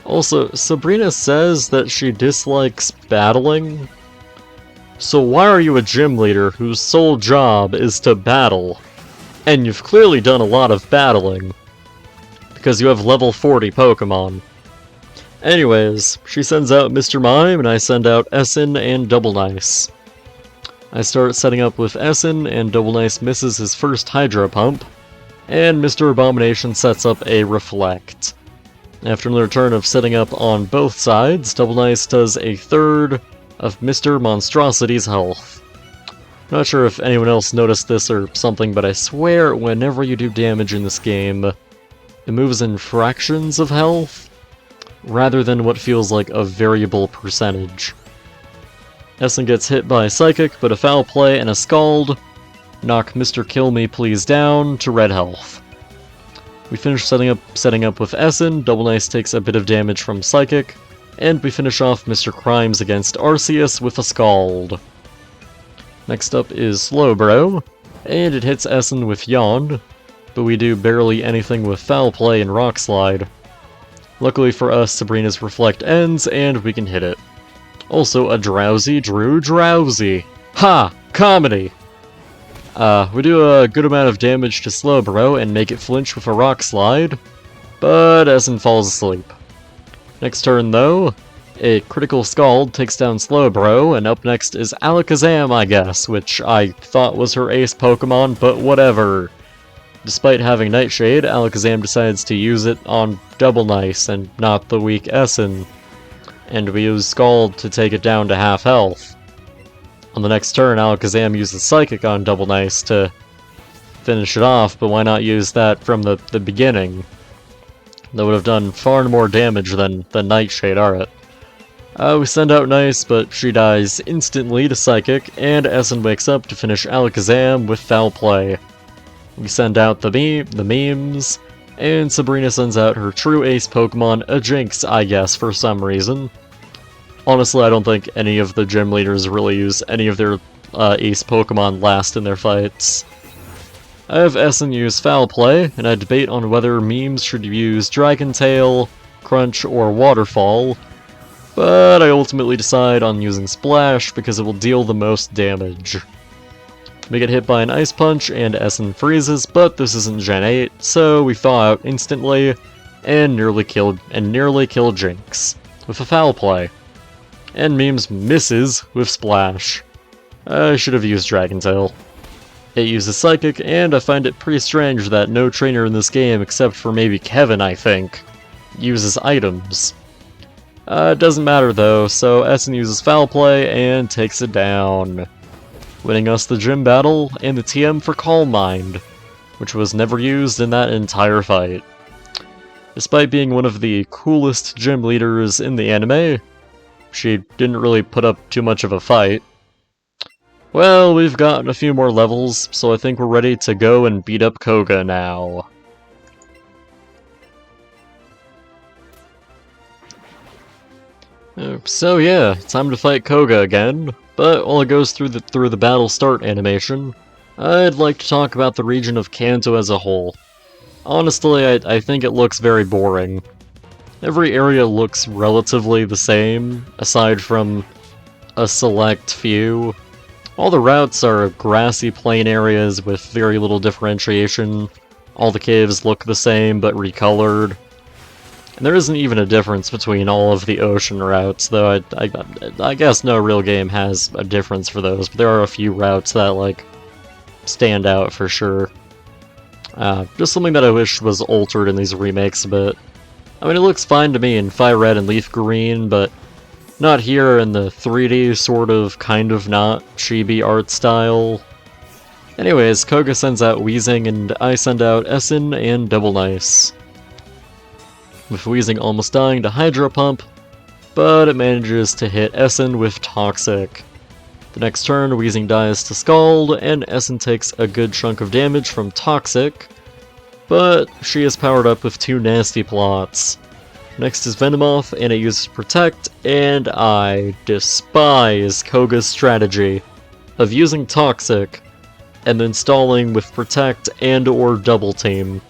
Also, Sabrina says that she dislikes battling. So why are you a gym leader whose sole job is to battle? And you've clearly done a lot of battling, because you have level 40 Pokemon. Anyways, she sends out Mr. Mime, and I send out Essen and Double Nice. I start setting up with Essen, and Double Nice misses his first Hydro Pump, and Mr. Abomination sets up a Reflect. After another turn of setting up on both sides, Double Nice does a third of Mr. Monstrosity's health. Not sure if anyone else noticed this or something, but I swear whenever you do damage in this game, it moves in fractions of health, rather than what feels like a variable percentage. Essen gets hit by Psychic, but a Foul Play and a Scald knock Mr. Kill Me Please down to red health. We finish setting up with Essen. Double Nice takes a bit of damage from Psychic, And we finish off Mr. Crimes against Arceus with a Scald. Next up is Slowbro, and it hits Essen with Yawn, but we do barely anything with Foul Play and Rock Slide. Luckily for us, Sabrina's Reflect ends, and we can hit it. Also, a Drowsy Drew Drowsy. Ha! Comedy! We do a good amount of damage to Slowbro and make it flinch with a Rock Slide, but Essen falls asleep. Next turn, though, a critical Scald takes down Slowbro, and up next is Alakazam, I guess, which I thought was her ace Pokemon, but whatever. Despite having Nightshade, Alakazam decides to use it on Double Nice and not the weak Essen, and we use Scald to take it down to half health. On the next turn, Alakazam uses Psychic on Double Nice to finish it off, but why not use that from the beginning? That would have done far more damage than Nightshade, alright. We send out Nice, but she dies instantly to Psychic, and Essen wakes up to finish Alakazam with Foul Play. We send out the memes, and Sabrina sends out her true ace Pokemon, a Jinx, I guess, for some reason. Honestly, I don't think any of the gym leaders really use any of their ace Pokemon last in their fights. I have Essen use Foul Play, and I debate on whether memes should use Dragon Tail, Crunch, or Waterfall, but I ultimately decide on using Splash because it will deal the most damage. We get hit by an Ice Punch, and Essen freezes, but this isn't Gen 8, so we thaw out instantly, and nearly kill Jinx, with a Foul Play. And Memes misses with Splash. I should have used Dragon Tail. It uses Psychic, and I find it pretty strange that no trainer in this game, except for maybe Kevin, I think, uses items. It doesn't matter though, so Essen uses Foul Play and takes it down, winning us the gym battle and the TM for Calm Mind, which was never used in that entire fight. Despite being one of the coolest gym leaders in the anime, she didn't really put up too much of a fight. Well, we've gotten a few more levels, so I think we're ready to go and beat up Koga now. So yeah, time to fight Koga again, but while it goes through the battle start animation, I'd like to talk about the region of Kanto as a whole. Honestly, I think it looks very boring. Every area looks relatively the same, aside from a select few. All the routes are grassy plain areas with very little differentiation. All the caves look the same, but recolored. And there isn't even a difference between all of the ocean routes, though I guess no real game has a difference for those, but there are a few routes that, like, stand out for sure. Just something that I wish was altered in these remakes a bit. I mean, it looks fine to me in Fire Red and Leaf Green, but not here in the 3D sort of, kind of not, chibi art style. Anyways, Koga sends out Wheezing, and I send out Essen and Double Nice. With Wheezing almost dying to Hydro Pump, but it manages to hit Essen with Toxic. The next turn, Wheezing dies to Scald, and Essen takes a good chunk of damage from Toxic, but she is powered up with 2 nasty plots. Next is Venomoth, and it uses Protect, and I despise Koga's strategy of using Toxic and then stalling with Protect and or Double Team.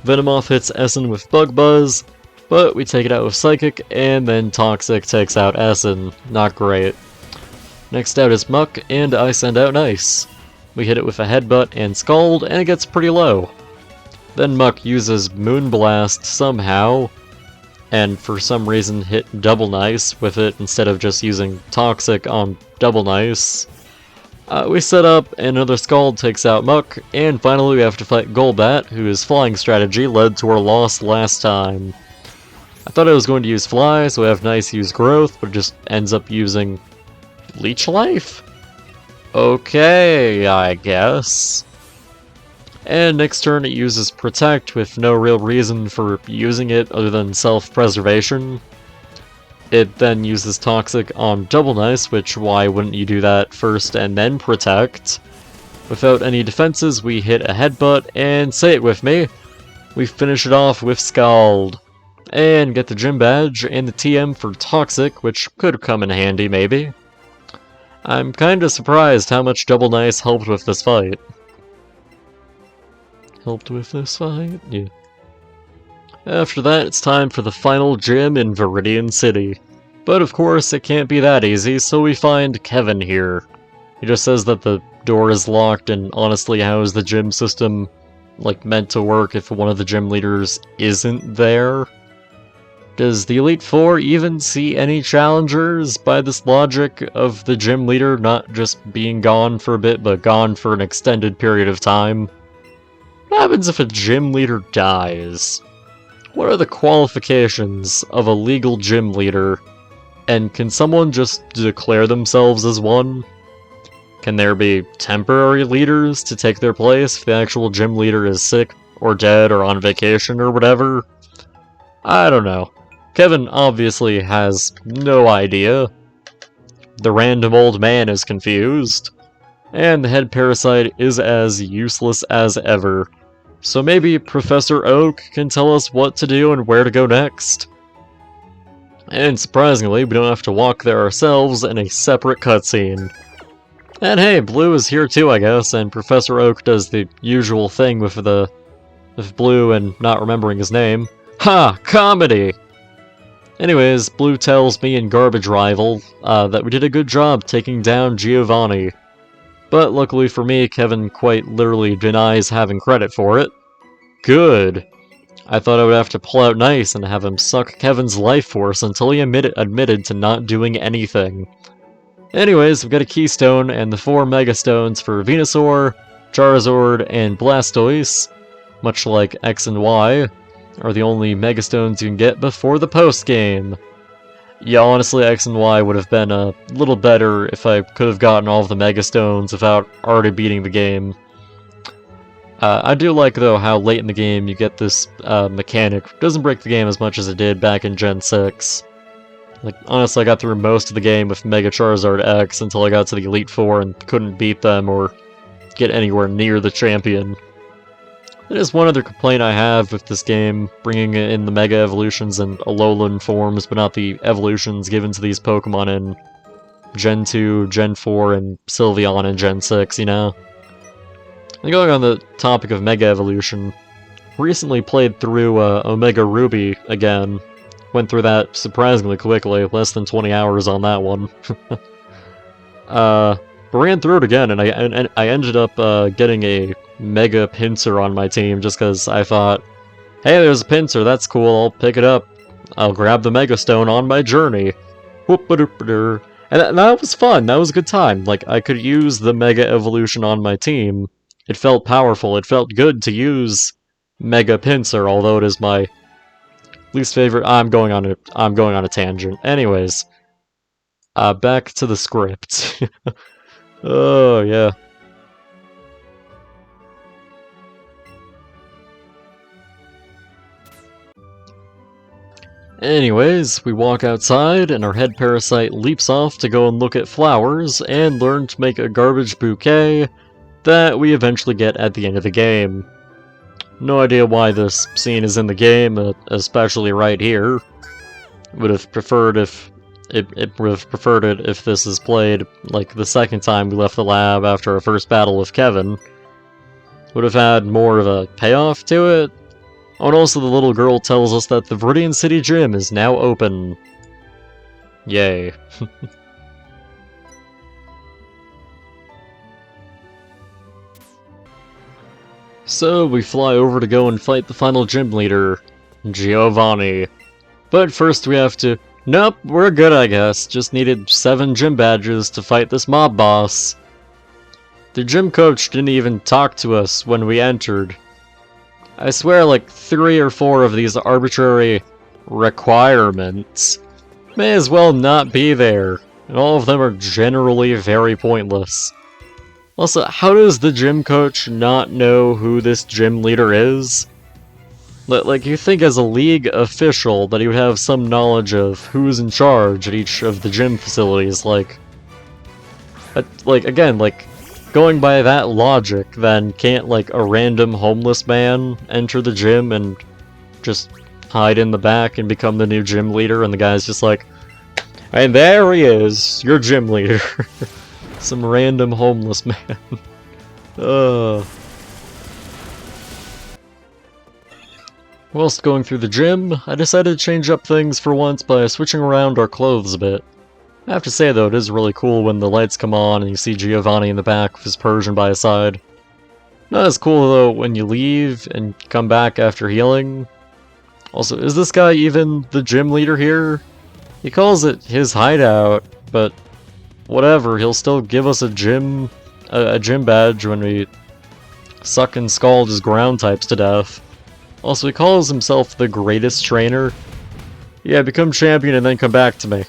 Venomoth hits Essen with Bug Buzz, but we take it out with Psychic, and then Toxic takes out Essen. Not great. Next out is Muck, and I send out Nice. We hit it with a Headbutt and Scald, and it gets pretty low. Then Muck uses Moonblast somehow, and for some reason hit Double Nice with it instead of just using Toxic on Double Nice. We set up, and another Scald takes out Muck, and finally we have to fight Golbat, whose flying strategy led to our loss last time. I thought I was going to use Fly, so I have Nice use Growth, but it just ends up using Leech Life? Okay, I guess. And next turn it uses Protect with no real reason for using it other than self-preservation. It then uses Toxic on Double Nice, which why wouldn't you do that first and then Protect? Without any defenses, we hit a Headbutt, and say it with me, we finish it off with Scald. And get the gym badge and the TM for Toxic, which could come in handy, maybe. I'm kinda surprised how much Double Nice helped with this fight. Yeah. After that, it's time for the final gym in Viridian City. But of course, it can't be that easy, so we find Kevin here. He just says that the door is locked, and honestly, how is the gym system, like, meant to work if one of the gym leaders isn't there? Does the Elite Four even see any challengers by this logic of the gym leader not just being gone for a bit, but gone for an extended period of time? What happens if a gym leader dies? What are the qualifications of a legal gym leader? And can someone just declare themselves as one? Can there be temporary leaders to take their place if the actual gym leader is sick, or dead, or on vacation, or whatever? I don't know. Kevin obviously has no idea. The random old man is confused. And the head parasite is as useless as ever. So maybe Professor Oak can tell us what to do and where to go next. And surprisingly, we don't have to walk there ourselves in a separate cutscene. And hey, Blue is here too, I guess, and Professor Oak does the usual thing with Blue and not remembering his name. Ha! Comedy! Anyways, Blue tells me and Garbage Rival that we did a good job taking down Giovanni. But luckily for me, Kevin quite literally denies having credit for it. Good! I thought I would have to pull out nice and have him suck Kevin's life force until he admitted to not doing anything. Anyways, we've got a Keystone and the 4 Mega Stones for Venusaur, Charizard, and Blastoise, much like X and Y, are the only Mega Stones you can get before the post-game. Yeah, honestly, X and Y would have been a little better if I could have gotten all of the Mega Stones without already beating the game. I do like, though, how late in the game you get this mechanic. It doesn't break the game as much as it did back in Gen 6. Like, honestly, I got through most of the game with Mega Charizard X until I got to the Elite Four and couldn't beat them or get anywhere near the champion. There's one other complaint I have with this game, bringing in the Mega Evolutions and Alolan forms, but not the evolutions given to these Pokemon in Gen 2, Gen 4, and Sylveon in Gen 6, you know? And going on the topic of Mega Evolution, recently played through Omega Ruby again. Went through that surprisingly quickly, less than 20 hours on that one. But ran through it again, and I ended up getting a Mega Pinsir on my team just because I thought, hey, there's a Pinsir, that's cool, I'll pick it up. I'll grab the Mega Stone on my journey. Whoop-a-doop-a-dur. And that was fun, that was a good time. Like, I could use the Mega Evolution on my team. It felt powerful, it felt good to use Mega Pinsir, although it is my least favorite. I'm going on a tangent. Anyways, back to the script. Oh, yeah. Anyways, we walk outside, and our head parasite leaps off to go and look at flowers, and learn to make a garbage bouquet that we eventually get at the end of the game. No idea why this scene is in the game, especially right here. Would have preferred if this is played like the second time we left the lab after our first battle with Kevin. Would have had more of a payoff to it. Oh, and also the little girl tells us that the Viridian City Gym is now open. Yay. So, we fly over to go and fight the final gym leader, Giovanni. But first we have to... Nope, we're good I guess. Just needed 7 gym badges to fight this mob boss. The gym coach didn't even talk to us when we entered. I swear like 3 or 4 of these arbitrary requirements may as well not be there, and all of them are generally very pointless. Also, how does the gym coach not know who this gym leader is? Like, you think as a league official that he would have some knowledge of who's in charge at each of the gym facilities, like, again, like, going by that logic, then can't, like, a random homeless man enter the gym and just hide in the back and become the new gym leader, and the guy's just like, and there he is, your gym leader. Some random homeless man. Whilst going through the gym, I decided to change up things for once by switching around our clothes a bit. I have to say though, it is really cool when the lights come on and you see Giovanni in the back with his Persian by his side. Not as cool though when you leave and come back after healing. Also, is this guy even the gym leader here? He calls it his hideout, but whatever, he'll still give us a gym badge when we suck and scald his ground types to death. Also, he calls himself the greatest trainer. Yeah, become champion and then come back to me.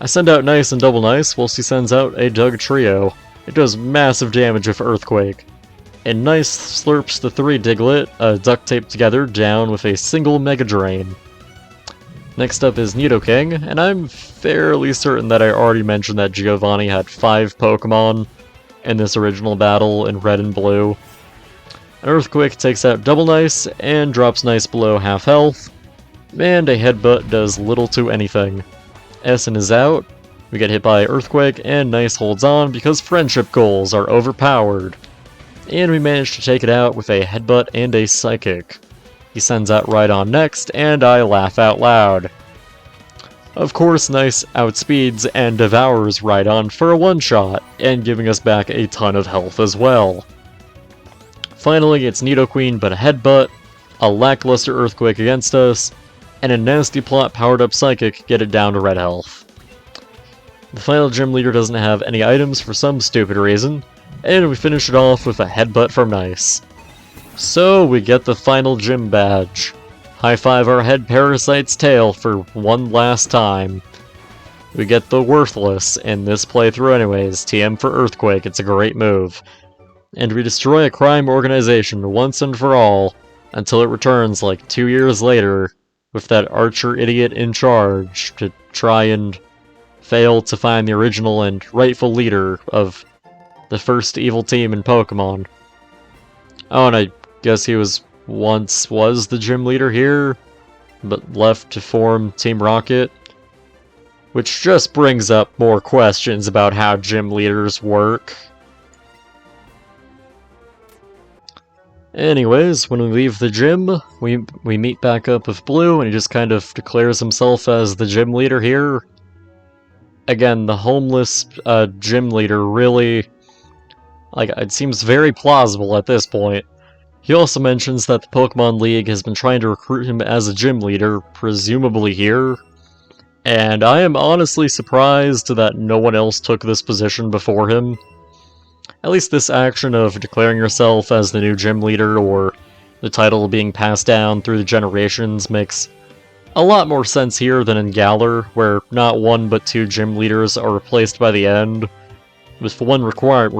I send out Nice and Double Nice, whilst he sends out a Doug Trio. It does massive damage with Earthquake. And Nice slurps the 3 Diglett, duct taped together, down with a single Mega Drain. Next up is Nidoking, and I'm fairly certain that I already mentioned that Giovanni had 5 Pokemon in this original battle in Red and Blue. An Earthquake takes out Double Nice and drops Nice below half health, and a Headbutt does little to anything. Essen is out, we get hit by Earthquake, and Nice holds on because friendship goals are overpowered. And we manage to take it out with a Headbutt and a Psychic. He sends out Rhydon next, and I laugh out loud. Of course, Nice outspeeds and devours Rhydon for a one-shot, and giving us back a ton of health as well. Finally, it's Nidoqueen but a Headbutt, a lackluster Earthquake against us, and a nasty plot powered-up Psychic get it down to red health. The final gym leader doesn't have any items for some stupid reason, and we finish it off with a Headbutt from Nice. So we get the final gym badge. High five our head parasite's tail for one last time. We get the Worthless in this playthrough anyways, TM for Earthquake, it's a great move. And we destroy a crime organization once and for all, until it returns like 2 years later, with that archer idiot in charge to try and fail to find the original and rightful leader of the first evil team in Pokemon. Oh, and I guess he once was the gym leader here, but left to form Team Rocket. Which just brings up more questions about how gym leaders work. Anyways, when we leave the gym, we meet back up with Blue, and he just kind of declares himself as the gym leader here. Again, the homeless gym leader really, like, it seems very plausible at this point. He also mentions that the Pokemon League has been trying to recruit him as a gym leader, presumably here. And I am honestly surprised that no one else took this position before him. At least this action of declaring yourself as the new gym leader, or the title being passed down through the generations, makes a lot more sense here than in Galar, where not 1 but 2 gym leaders are replaced by the end, with one requiring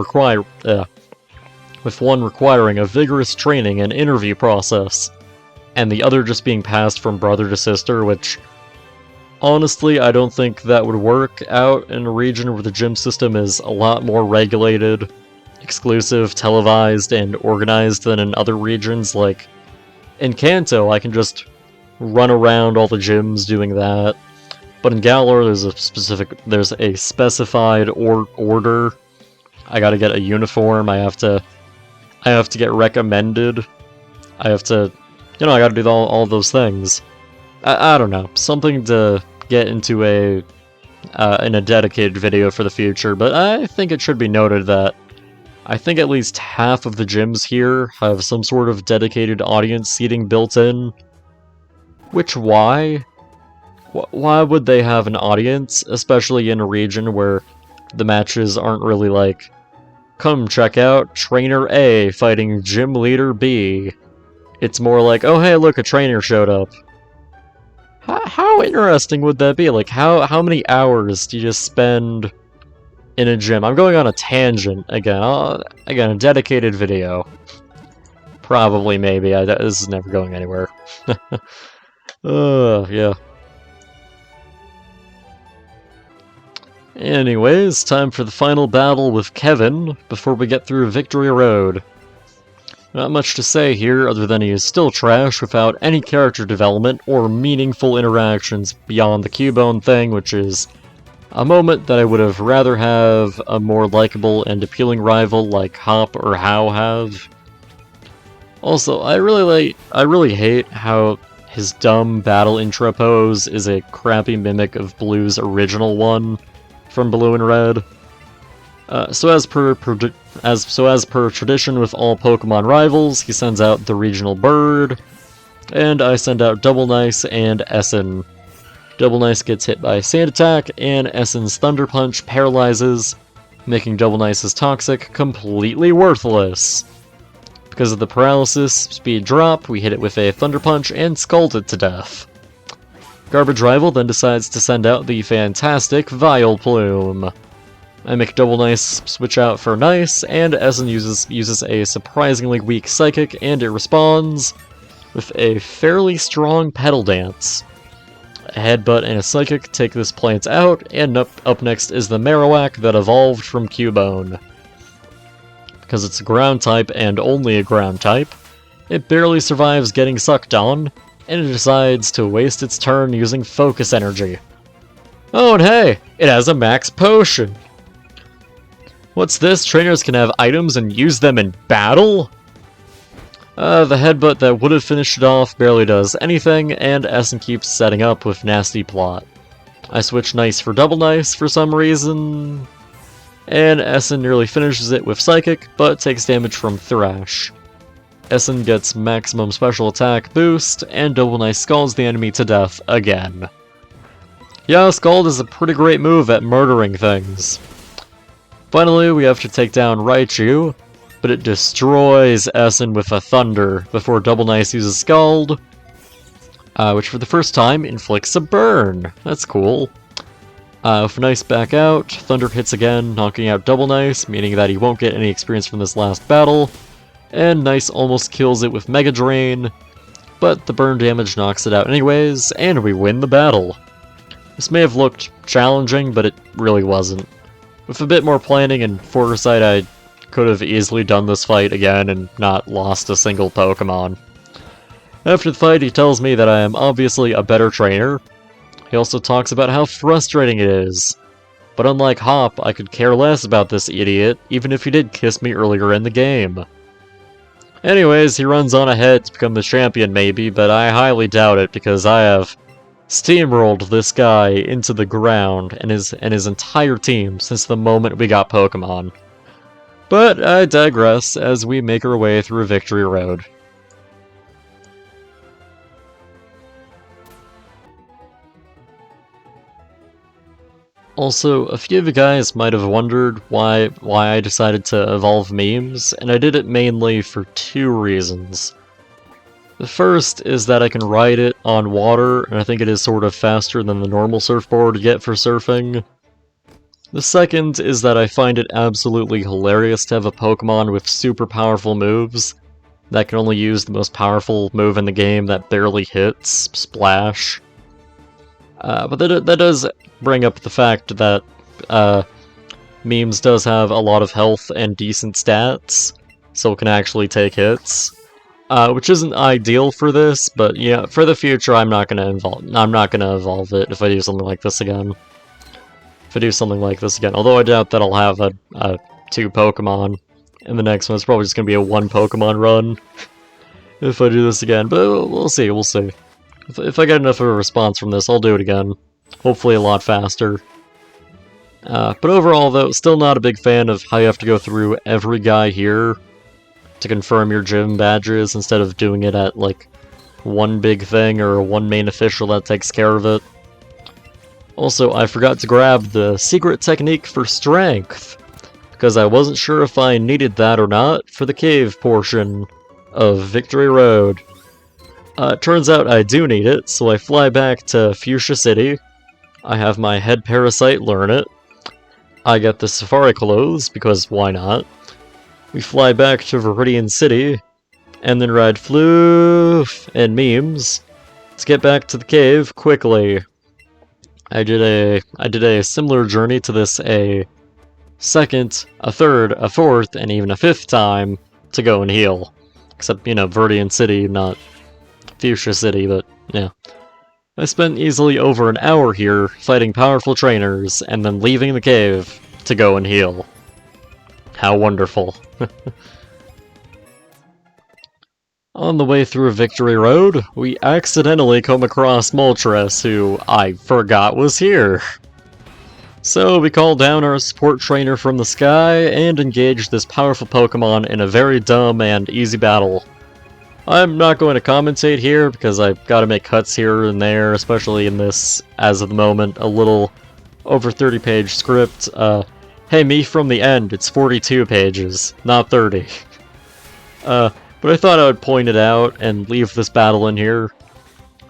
a vigorous training and interview process, and the other just being passed from brother to sister, which, honestly, I don't think that would work out in a region where the gym system is a lot more regulated, exclusive, televised, and organized than in other regions. Like, in Kanto, I can just run around all the gyms doing that, but in Galar, there's a specified order. I gotta get a uniform, I have to get recommended, I gotta do all those things. I don't know, something to get into in a dedicated video for the future, but I think it should be noted that I think at least half of the gyms here have some sort of dedicated audience seating built in. Which, why? Why would they have an audience, especially in a region where the matches aren't really like, come check out Trainer A fighting Gym Leader B. It's more like, oh hey look, a trainer showed up. How interesting would that be? Like, how many hours do you just spend in a gym? I'm going on a tangent again. Again, a dedicated video. Probably, maybe. This is never going anywhere. Yeah. Anyways, time for the final battle with Kevin before we get through Victory Road. Not much to say here other than he is still trash without any character development or meaningful interactions beyond the Cubone thing, which is a moment that I would have rather have a more likable and appealing rival like Hop or How have. Also, I really hate how his dumb battle intro pose is a crappy mimic of Blue's original one from Blue and Red. So as per tradition with all Pokemon rivals, he sends out the regional bird, and I send out Double Nice and Essen. Double Nice gets hit by Sand Attack, and Essen's Thunder Punch paralyzes, making Double Nice's Toxic completely worthless. Because of the paralysis speed drop, we hit it with a Thunder Punch and scald it to death. Garbage Rival then decides to send out the fantastic Vileplume. I make Double Nice switch out for Nice, and Essen uses a surprisingly weak Psychic, and it responds with a fairly strong Petal Dance. A Headbutt and a Psychic take this plant out, and up next is the Marowak that evolved from Cubone. Because it's a ground type and only a ground type, it barely survives getting sucked on, and it decides to waste its turn using Focus Energy. Oh, and hey, it has a max potion! What's this? Trainers can have items and use them in battle? The Headbutt that would have finished it off barely does anything, and Essen keeps setting up with nasty plot. I switch Nice for Double Nice for some reason, and Essen nearly finishes it with Psychic, but takes damage from Thrash. Essen gets maximum special attack boost, and Double Nice scalds the enemy to death again. Yeah, Scald is a pretty great move at murdering things. Finally, we have to take down Raichu, but it destroys Essen with a Thunder before Double Nice uses Scald, which for the first time inflicts a burn. That's cool. With Nice back out, Thunder hits again, knocking out Double Nice, meaning that he won't get any experience from this last battle, and Nice almost kills it with Mega Drain, but the burn damage knocks it out anyways, and we win the battle. This may have looked challenging, but it really wasn't. With a bit more planning and foresight, I could have easily done this fight again and not lost a single Pokemon. After the fight, he tells me that I am obviously a better trainer. He also talks about how frustrating it is. But unlike Hop, I could care less about this idiot, even if he did kiss me earlier in the game. Anyways, he runs on ahead to become the champion maybe, but I highly doubt it because I have steamrolled this guy into the ground and his entire team since the moment we got Pokemon. But I digress as we make our way through Victory Road. Also, a few of you guys might have wondered why I decided to evolve memes, and I did it mainly for two reasons. The first is that I can ride it on water, and I think it is sort of faster than the normal surfboard you get for surfing. The second is that I find it absolutely hilarious to have a Pokemon with super powerful moves that can only use the most powerful move in the game that barely hits, Splash. But that does bring up the fact that Memes does have a lot of health and decent stats, so it can actually take hits. Which isn't ideal for this, but yeah, for the future I'm not gonna evolve it if I do something like this again. Although I doubt that I'll have a 2 Pokemon in the next one. It's probably just gonna be a 1 Pokemon run if I do this again, but we'll see. If I get enough of a response from this, I'll do it again. Hopefully a lot faster. But overall though, still not a big fan of how you have to go through every guy here to confirm your gym badges instead of doing it at like one big thing or one main official that takes care of it. Also, I forgot to grab the secret technique for strength, because I wasn't sure if I needed that or not for the cave portion of Victory Road. Turns out I do need it, so I fly back to Fuchsia City. I have my head parasite learn it. I get the safari clothes, because why not? We fly back to Viridian City, and then ride Floof and Memes to get back to the cave quickly. I did a similar journey to this a second, a third, a fourth, and even a fifth time to go and heal. Except, you know, Verdian City, not Fuchsia City, but yeah. I spent easily over an hour here fighting powerful trainers, and then leaving the cave to go and heal. How wonderful. On the way through Victory Road, we accidentally come across Moltres, who I forgot was here. So we call down our support trainer from the sky and engage this powerful Pokemon in a very dumb and easy battle. I'm not going to commentate here because I've got to make cuts here and there, especially in this, as of the moment, a little over 30-page script. Hey, me from the end, it's 42 pages, not 30. But I thought I would point it out and leave this battle in here.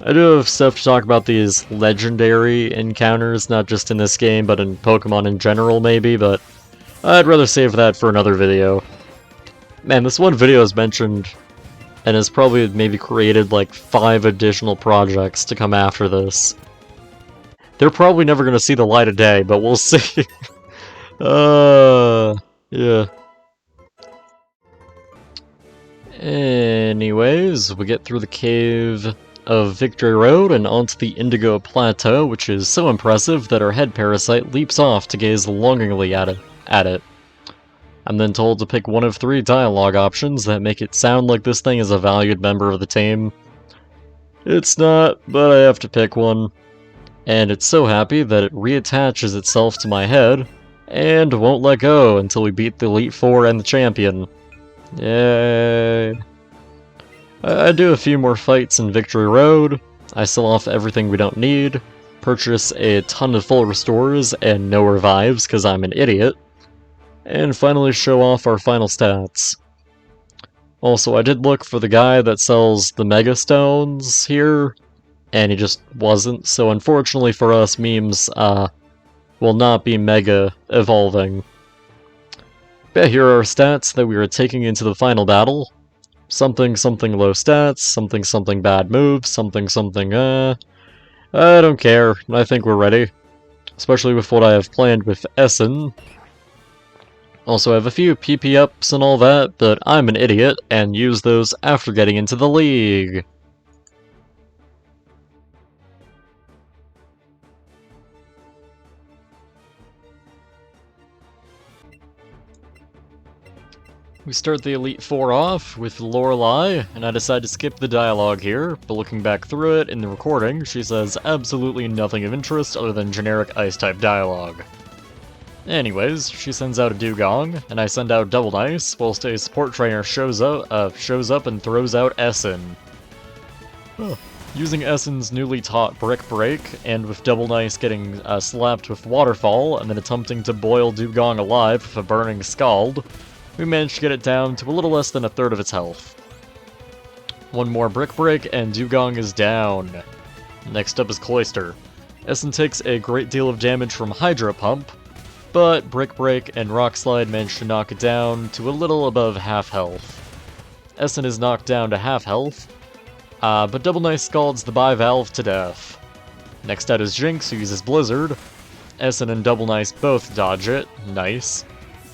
I do have stuff to talk about these legendary encounters, not just in this game, but in Pokemon in general, maybe, but I'd rather save that for another video. Man, this one video is mentioned, and has probably maybe created like 5 additional projects to come after this. They're probably never going to see the light of day, but we'll see. Yeah. Anyways, we get through the cave of Victory Road and onto the Indigo Plateau, which is so impressive that our head parasite leaps off to gaze longingly at it. I'm then told to pick one of 3 dialogue options that make it sound like this thing is a valued member of the team. It's not, but I have to pick one. And it's so happy that it reattaches itself to my head, and won't let go until we beat the Elite Four and the champion. Yay. I do a few more fights in Victory Road, I sell off everything we don't need, purchase a ton of full restores and no revives because I'm an idiot, and finally show off our final stats. Also, I did look for the guy that sells the Mega Stones here, and he just wasn't, so unfortunately for us, memes will not be Mega evolving. But here are our stats that we are taking into the final battle. Something something low stats, something something bad moves, something something I don't care, I think we're ready. Especially with what I have planned with Essen. Also, I have a few PP ups and all that, but I'm an idiot and use those after getting into the league. We start the Elite Four off with Lorelei, and I decide to skip the dialogue here, but looking back through it in the recording, she says absolutely nothing of interest other than generic Ice-type dialogue. Anyways, she sends out a Dugong, and I send out Double Nice, whilst a support trainer shows up and throws out Essen. Using Essen's newly taught Brick Break, and with Double Nice getting slapped with Waterfall, and then attempting to boil Dugong alive with a Burning Scald, we managed to get it down to a little less than a third of its health. One more Brick Break, and Dugong is down. Next up is Cloyster. Essen takes a great deal of damage from Hydro Pump, but Brick Break and Rock Slide managed to knock it down to a little above half health. Essen is knocked down to half health, but Double Nice scalds the Bivalve to death. Next out is Jinx, who uses Blizzard. Essen and Double Nice both dodge it, nice.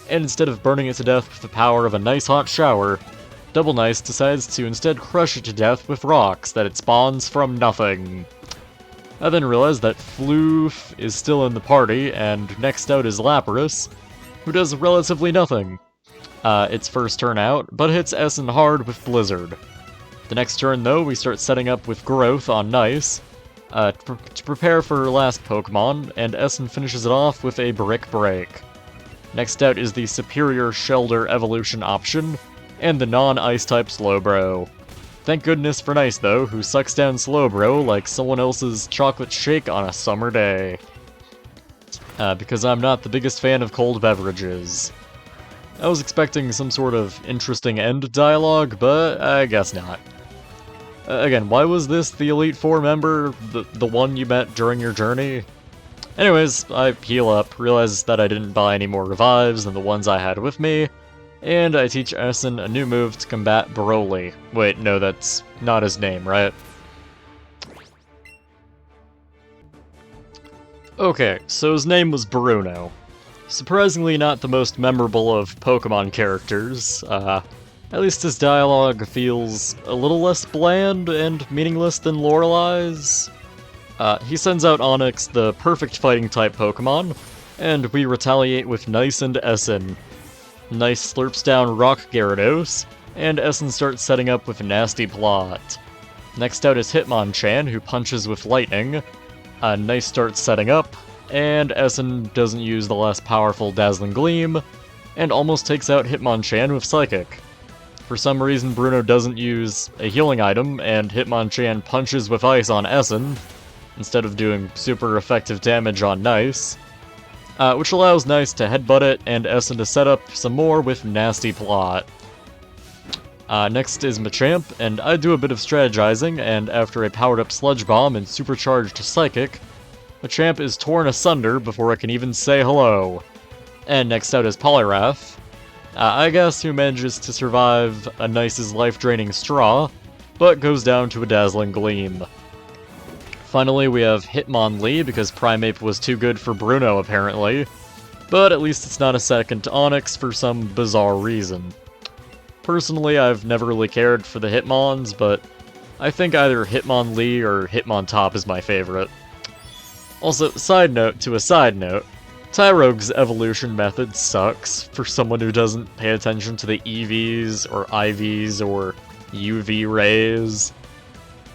And instead of burning it to death with the power of a nice hot shower, Double Nice decides to instead crush it to death with rocks that it spawns from nothing. I then realize that Floof is still in the party, and next out is Lapras, who does relatively nothing. Its first turn out, but hits Essen hard with Blizzard. The next turn though, we start setting up with Growth on Nice, to prepare for her last Pokemon, and Essen finishes it off with a Brick Break. Next out is the superior Shelder evolution option, and the non-Ice-type Slowbro. Thank goodness for Nice though, who sucks down Slowbro like someone else's chocolate shake on a summer day. Because I'm not the biggest fan of cold beverages. I was expecting some sort of interesting end dialogue, but I guess not. Again, why was this the Elite Four member, the one you met during your journey? Anyways, I heal up, realize that I didn't buy any more revives than the ones I had with me, and I teach Essen a new move to combat Broly. Wait, no, that's not his name, right? Okay, so his name was Bruno. Surprisingly not the most memorable of Pokemon characters. At least his dialogue feels a little less bland and meaningless than Lorelei's. He sends out Onyx, the perfect fighting-type Pokemon, and we retaliate with Nice and Essen. Nice slurps down Rock Gyarados, and Essen starts setting up with Nasty Plot. Next out is Hitmonchan, who punches with Lightning. Nice starts setting up, and Essen doesn't use the less powerful Dazzling Gleam, and almost takes out Hitmonchan with Psychic. For some reason, Bruno doesn't use a healing item, and Hitmonchan punches with Ice on Essen, instead of doing super effective damage on Nice, which allows Nice to headbutt it, and Essen to set up some more with Nasty Plot. Next is Machamp, and I do a bit of strategizing, and after a powered-up Sludge Bomb and supercharged Psychic, Machamp is torn asunder before it can even say hello. And next out is Polyrath, I guess, who manages to survive a Nice's life-draining Straw, but goes down to a Dazzling Gleam. Finally, we have Hitmonlee, because Primeape was too good for Bruno, apparently, but at least it's not a second to Onyx for some bizarre reason. Personally, I've never really cared for the Hitmons, but I think either Hitmonlee or Hitmontop is my favorite. Also, side note to a side note, Tyrogue's evolution method sucks for someone who doesn't pay attention to the EVs or IVs or UV rays.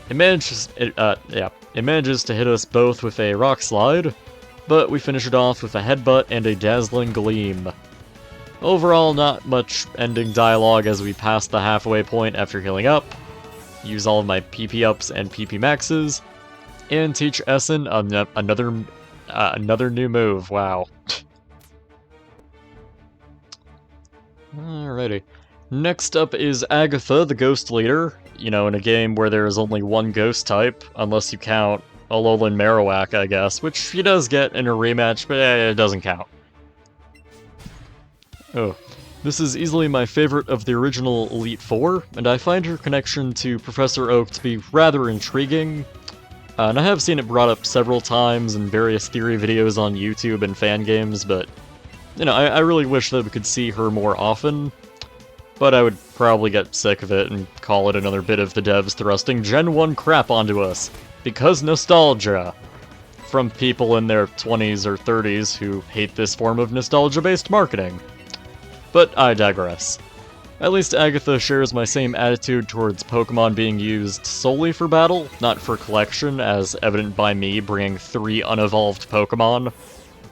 It manages to hit us both with a Rock Slide, but we finish it off with a Headbutt and a Dazzling Gleam. Overall, not much ending dialogue as we pass the halfway point after healing up, use all of my PP ups and PP maxes, and teach Essen another new move. Wow. Alrighty. Next up is Agatha, the Ghost Leader. You know, in a game where there is only one Ghost type, unless you count Alolan Marowak, I guess, which he does get in a rematch, but it doesn't count. Oh. This is easily my favorite of the original Elite Four, and I find her connection to Professor Oak to be rather intriguing. And I have seen it brought up several times in various theory videos on YouTube and fan games, but, you know, I really wish that we could see her more often. But I would probably get sick of it and call it another bit of the devs thrusting Gen 1 crap onto us, because nostalgia, from people in their 20s or 30s who hate this form of nostalgia-based marketing. But I digress. At least Agatha shares my same attitude towards Pokemon being used solely for battle, not for collection, as evident by me bringing 3 unevolved Pokemon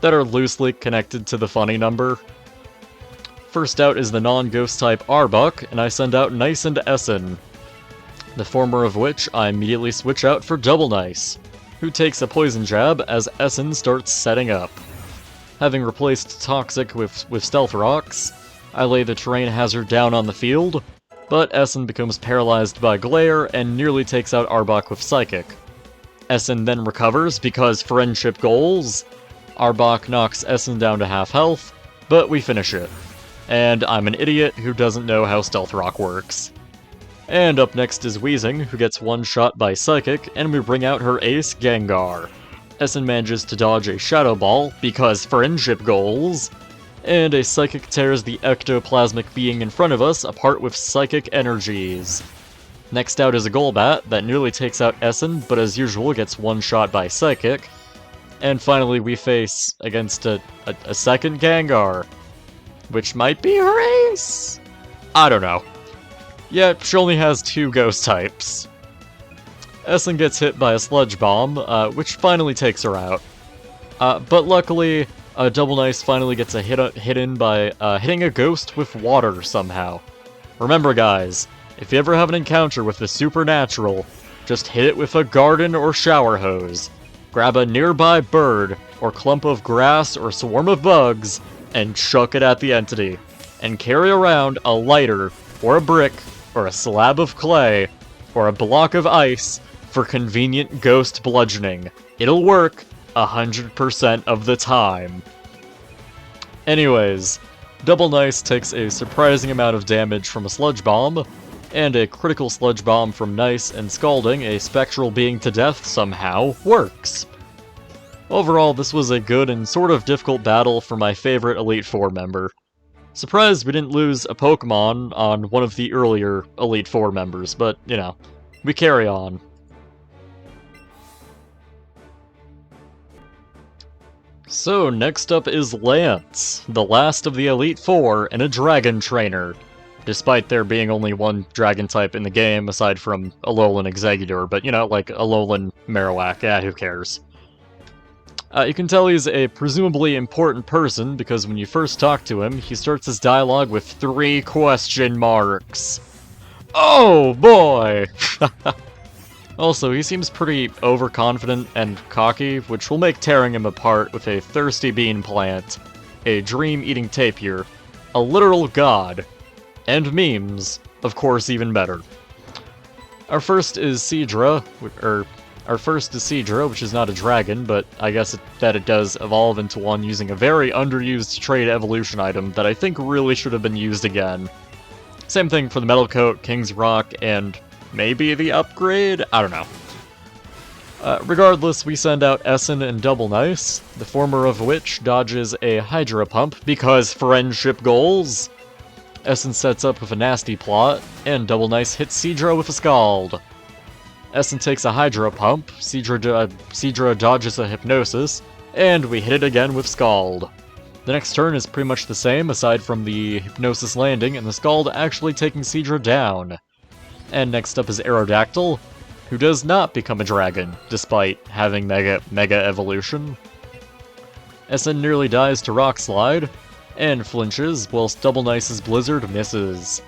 that are loosely connected to the funny number. First out is the non-ghost type Arbok, and I send out Nice and Essen, the former of which I immediately switch out for Double Nice, who takes a Poison Jab as Essen starts setting up. Having replaced Toxic with Stealth Rocks, I lay the terrain hazard down on the field, but Essen becomes paralyzed by Glare and nearly takes out Arbok with Psychic. Essen then recovers because friendship goals. Arbok knocks Essen down to half health, but we finish it. And I'm an idiot who doesn't know how Stealth Rock works. And up next is Wheezing, who gets one-shot by Psychic, and we bring out her ace, Gengar. Essen manages to dodge a Shadow Ball, because friendship goals, and a Psychic tears the ectoplasmic being in front of us apart with Psychic energies. Next out is a Golbat that nearly takes out Essen, but as usual gets one-shot by Psychic. And finally we face against a second Gengar, which might be her ace? I don't know. Yeah, she only has 2 ghost types. Essen gets hit by a Sludge Bomb, which finally takes her out. But luckily, Double Nice finally gets a hit in by hitting a ghost with water somehow. Remember guys, if you ever have an encounter with the supernatural, just hit it with a garden or shower hose. Grab a nearby bird, or clump of grass or swarm of bugs, and chuck it at the entity. And carry around a lighter, or a brick, or a slab of clay, or a block of ice for convenient ghost bludgeoning. It'll work 100% of the time. Anyways, Double Nice takes a surprising amount of damage from a Sludge Bomb, and a critical Sludge Bomb from Nice and scalding a spectral being to death somehow works. Overall, this was a good and sort of difficult battle for my favorite Elite Four member. Surprised we didn't lose a Pokemon on one of the earlier Elite Four members, but, you know, we carry on. So, next up is Lance, the last of the Elite Four and a Dragon Trainer. Despite there being only one Dragon type in the game, aside from Alolan Exeggutor, but, you know, like Alolan Marowak, who cares? You can tell he's a presumably important person, because when you first talk to him, he starts his dialogue with 3 question marks. Oh, boy! Also, he seems pretty overconfident and cocky, which will make tearing him apart with a thirsty bean plant, a dream-eating tapir, a literal god, and memes, of course, even better. Our first is Seadra, which is not a dragon, but I guess that it does evolve into one using a very underused trade evolution item that I think really should have been used again. Same thing for the Metal Coat, King's Rock, and maybe the upgrade? I don't know. Regardless, we send out Essen and Double Nice, the former of which dodges a Hydra Pump because friendship goals. Essen sets up with a nasty plot, and Double Nice hits Seadra with a Scald. Essen takes a Hydra Pump, Seadra dodges a Hypnosis, and we hit it again with Scald. The next turn is pretty much the same, aside from the Hypnosis landing and the Scald actually taking Seadra down. And next up is Aerodactyl, who does not become a dragon, despite having Mega Evolution. Essen nearly dies to Rock Slide, and flinches, whilst Double Nice's Blizzard misses.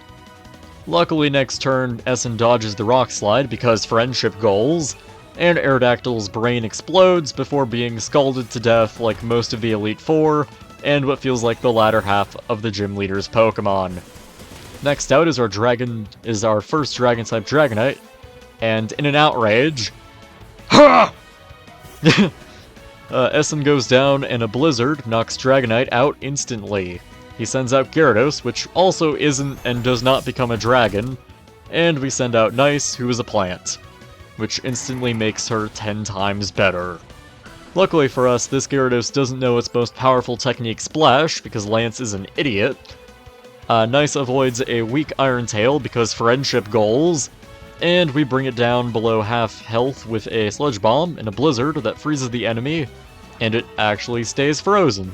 Luckily next turn, Essen dodges the Rock Slide because friendship goals, and Aerodactyl's brain explodes before being scalded to death like most of the Elite Four, and what feels like the latter half of the gym leader's Pokemon. Next out is our first Dragon-type Dragonite, and in an outrage, ha! Essen goes down, and a Blizzard knocks Dragonite out instantly. He sends out Gyarados, which also isn't and does not become a dragon, and we send out Nice, who is a plant, which instantly makes her 10 times better. Luckily for us, this Gyarados doesn't know its most powerful technique, Splash, because Lance is an idiot. Nice avoids a weak Iron Tail because friendship goals, and we bring it down below half health with a Sludge Bomb and a Blizzard that freezes the enemy, and it actually stays frozen,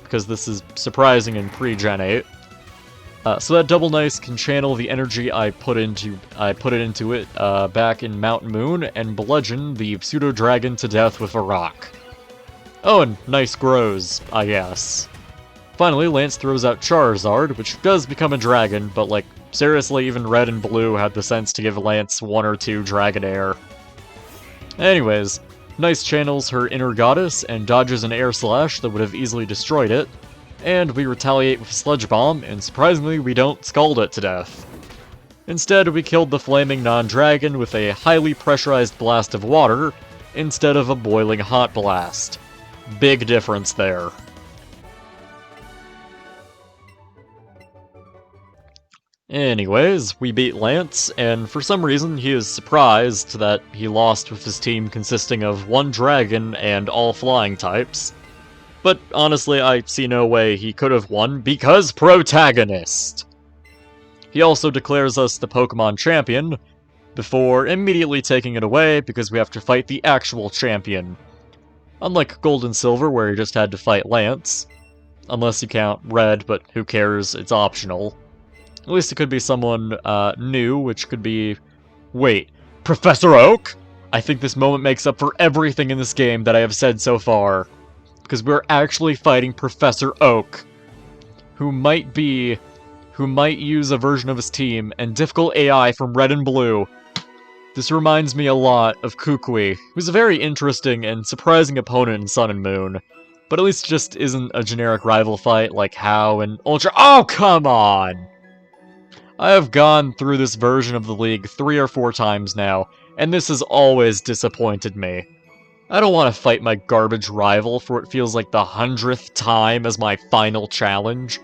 because this is surprising in pre-Gen 8. So that Double Nice can channel the energy I put into it back in Mountain Moon and bludgeon the pseudo-dragon to death with a rock. Oh, and Nice grows, I guess. Finally, Lance throws out Charizard, which does become a dragon, but like, seriously, even Red and Blue had the sense to give Lance 1 or 2 Dragonair. Anyways, Nice channels her inner goddess and dodges an Air Slash that would have easily destroyed it, and we retaliate with Sludge Bomb, and surprisingly we don't scald it to death. Instead, we killed the flaming non-dragon with a highly pressurized blast of water, instead of a boiling hot blast. Big difference there. Anyways, we beat Lance, and for some reason he is surprised that he lost with his team consisting of 1 dragon and all flying types. But honestly, I see no way he could have won, because protagonist! He also declares us the Pokemon champion, before immediately taking it away because we have to fight the actual champion. Unlike Gold and Silver, where you just had to fight Lance. Unless you count Red, but who cares, it's optional. At least it could be someone new, which could be... Wait, Professor Oak? I think this moment makes up for everything in this game that I have said so far. Because we're actually fighting Professor Oak, who might use a version of his team, and difficult AI from Red and Blue. This reminds me a lot of Kukui, who's a very interesting and surprising opponent in Sun and Moon. But at least it just isn't a generic rival fight like How and Ultra— Oh, come on! I have gone through this version of the League 3 or 4 times now, and this has always disappointed me. I don't want to fight my garbage rival for what feels like the 100th time as my final challenge.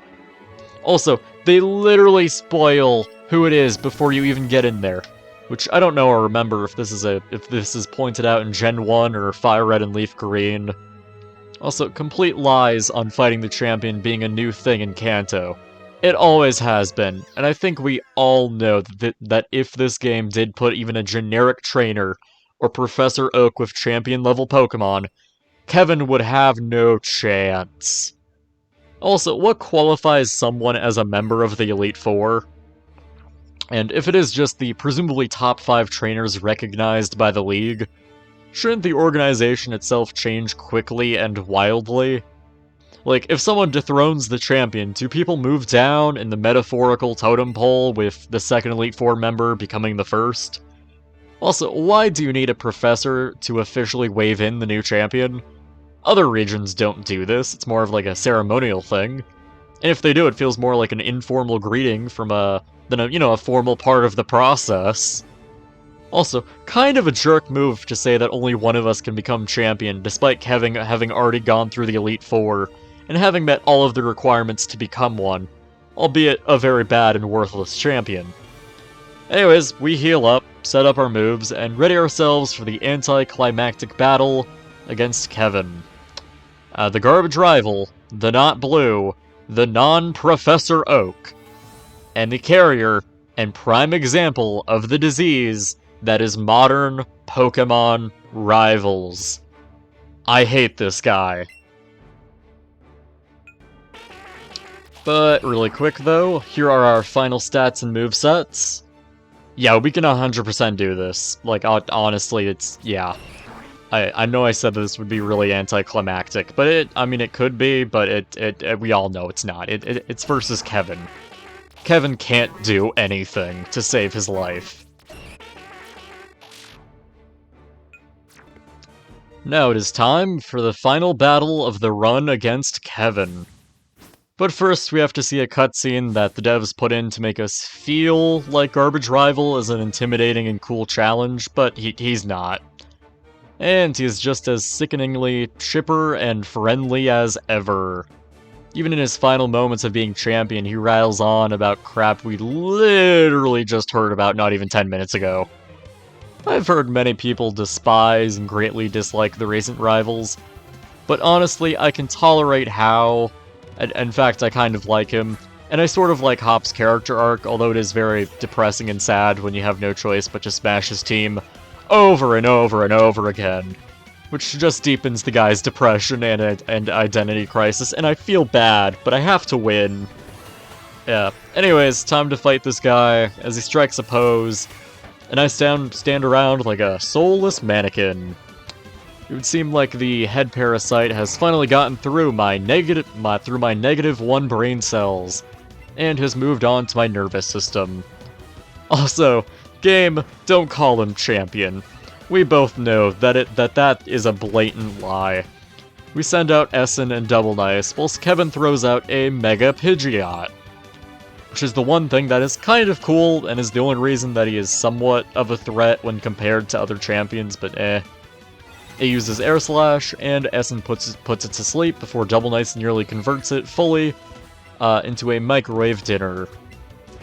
Also, they literally spoil who it is before you even get in there, which I don't know or remember if this is pointed out in Gen 1 or Fire Red and Leaf Green. Also, complete lies on fighting the champion being a new thing in Kanto. It always has been, and I think we all know that if this game did put even a generic trainer or Professor Oak with champion-level Pokemon, Kevin would have no chance. Also, what qualifies someone as a member of the Elite Four? And if it is just the presumably top 5 trainers recognized by the league, shouldn't the organization itself change quickly and wildly? Like, if someone dethrones the champion, do people move down in the metaphorical totem pole with the second Elite Four member becoming the first? Also, why do you need a professor to officially wave in the new champion? Other regions don't do this, it's more of like a ceremonial thing. And if they do, it feels more like an informal greeting than a formal part of the process. Also, kind of a jerk move to say that only one of us can become champion, despite Kevin having already gone through the Elite Four, and having met all of the requirements to become one, albeit a very bad and worthless champion. Anyways, we heal up, set up our moves, and ready ourselves for the anticlimactic battle against Kevin. The garbage rival, the not blue, the non-Professor Oak, and the carrier and prime example of the disease that is modern Pokemon rivals. I hate this guy. But really quick though, here are our final stats and movesets. Yeah, we can 100% do this. Like, honestly, yeah. I know I said this would be really anticlimactic, but it could be, but we all know it's not. It's versus Kevin. Kevin can't do anything to save his life. Now it is time for the final battle of the run against Kevin. But first, we have to see a cutscene that the devs put in to make us feel like Garbage Rival is an intimidating and cool challenge, but he's not. And he is just as sickeningly chipper and friendly as ever. Even in his final moments of being champion, he rattles on about crap we literally just heard about not even 10 minutes ago. I've heard many people despise and greatly dislike the recent rivals, but honestly, I can tolerate how. In fact, I kind of like him, and I sort of like Hop's character arc, although it is very depressing and sad when you have no choice but to smash his team over and over and over again, which just deepens the guy's depression and identity crisis, and I feel bad, but I have to win. Yeah, anyways, time to fight this guy as he strikes a pose, and I stand around like a soulless mannequin. It would seem like the head parasite has finally gotten through my negative 1 brain cells, and has moved on to my nervous system. Also, game, don't call him champion. We both know that is a blatant lie. We send out Essen and Double Nice, whilst Kevin throws out a Mega Pidgeot. Which is the one thing that is kind of cool, and is the only reason that he is somewhat of a threat when compared to other champions, but eh. It uses Air Slash, and Essen puts it to sleep before Double Nice nearly converts it fully into a microwave dinner.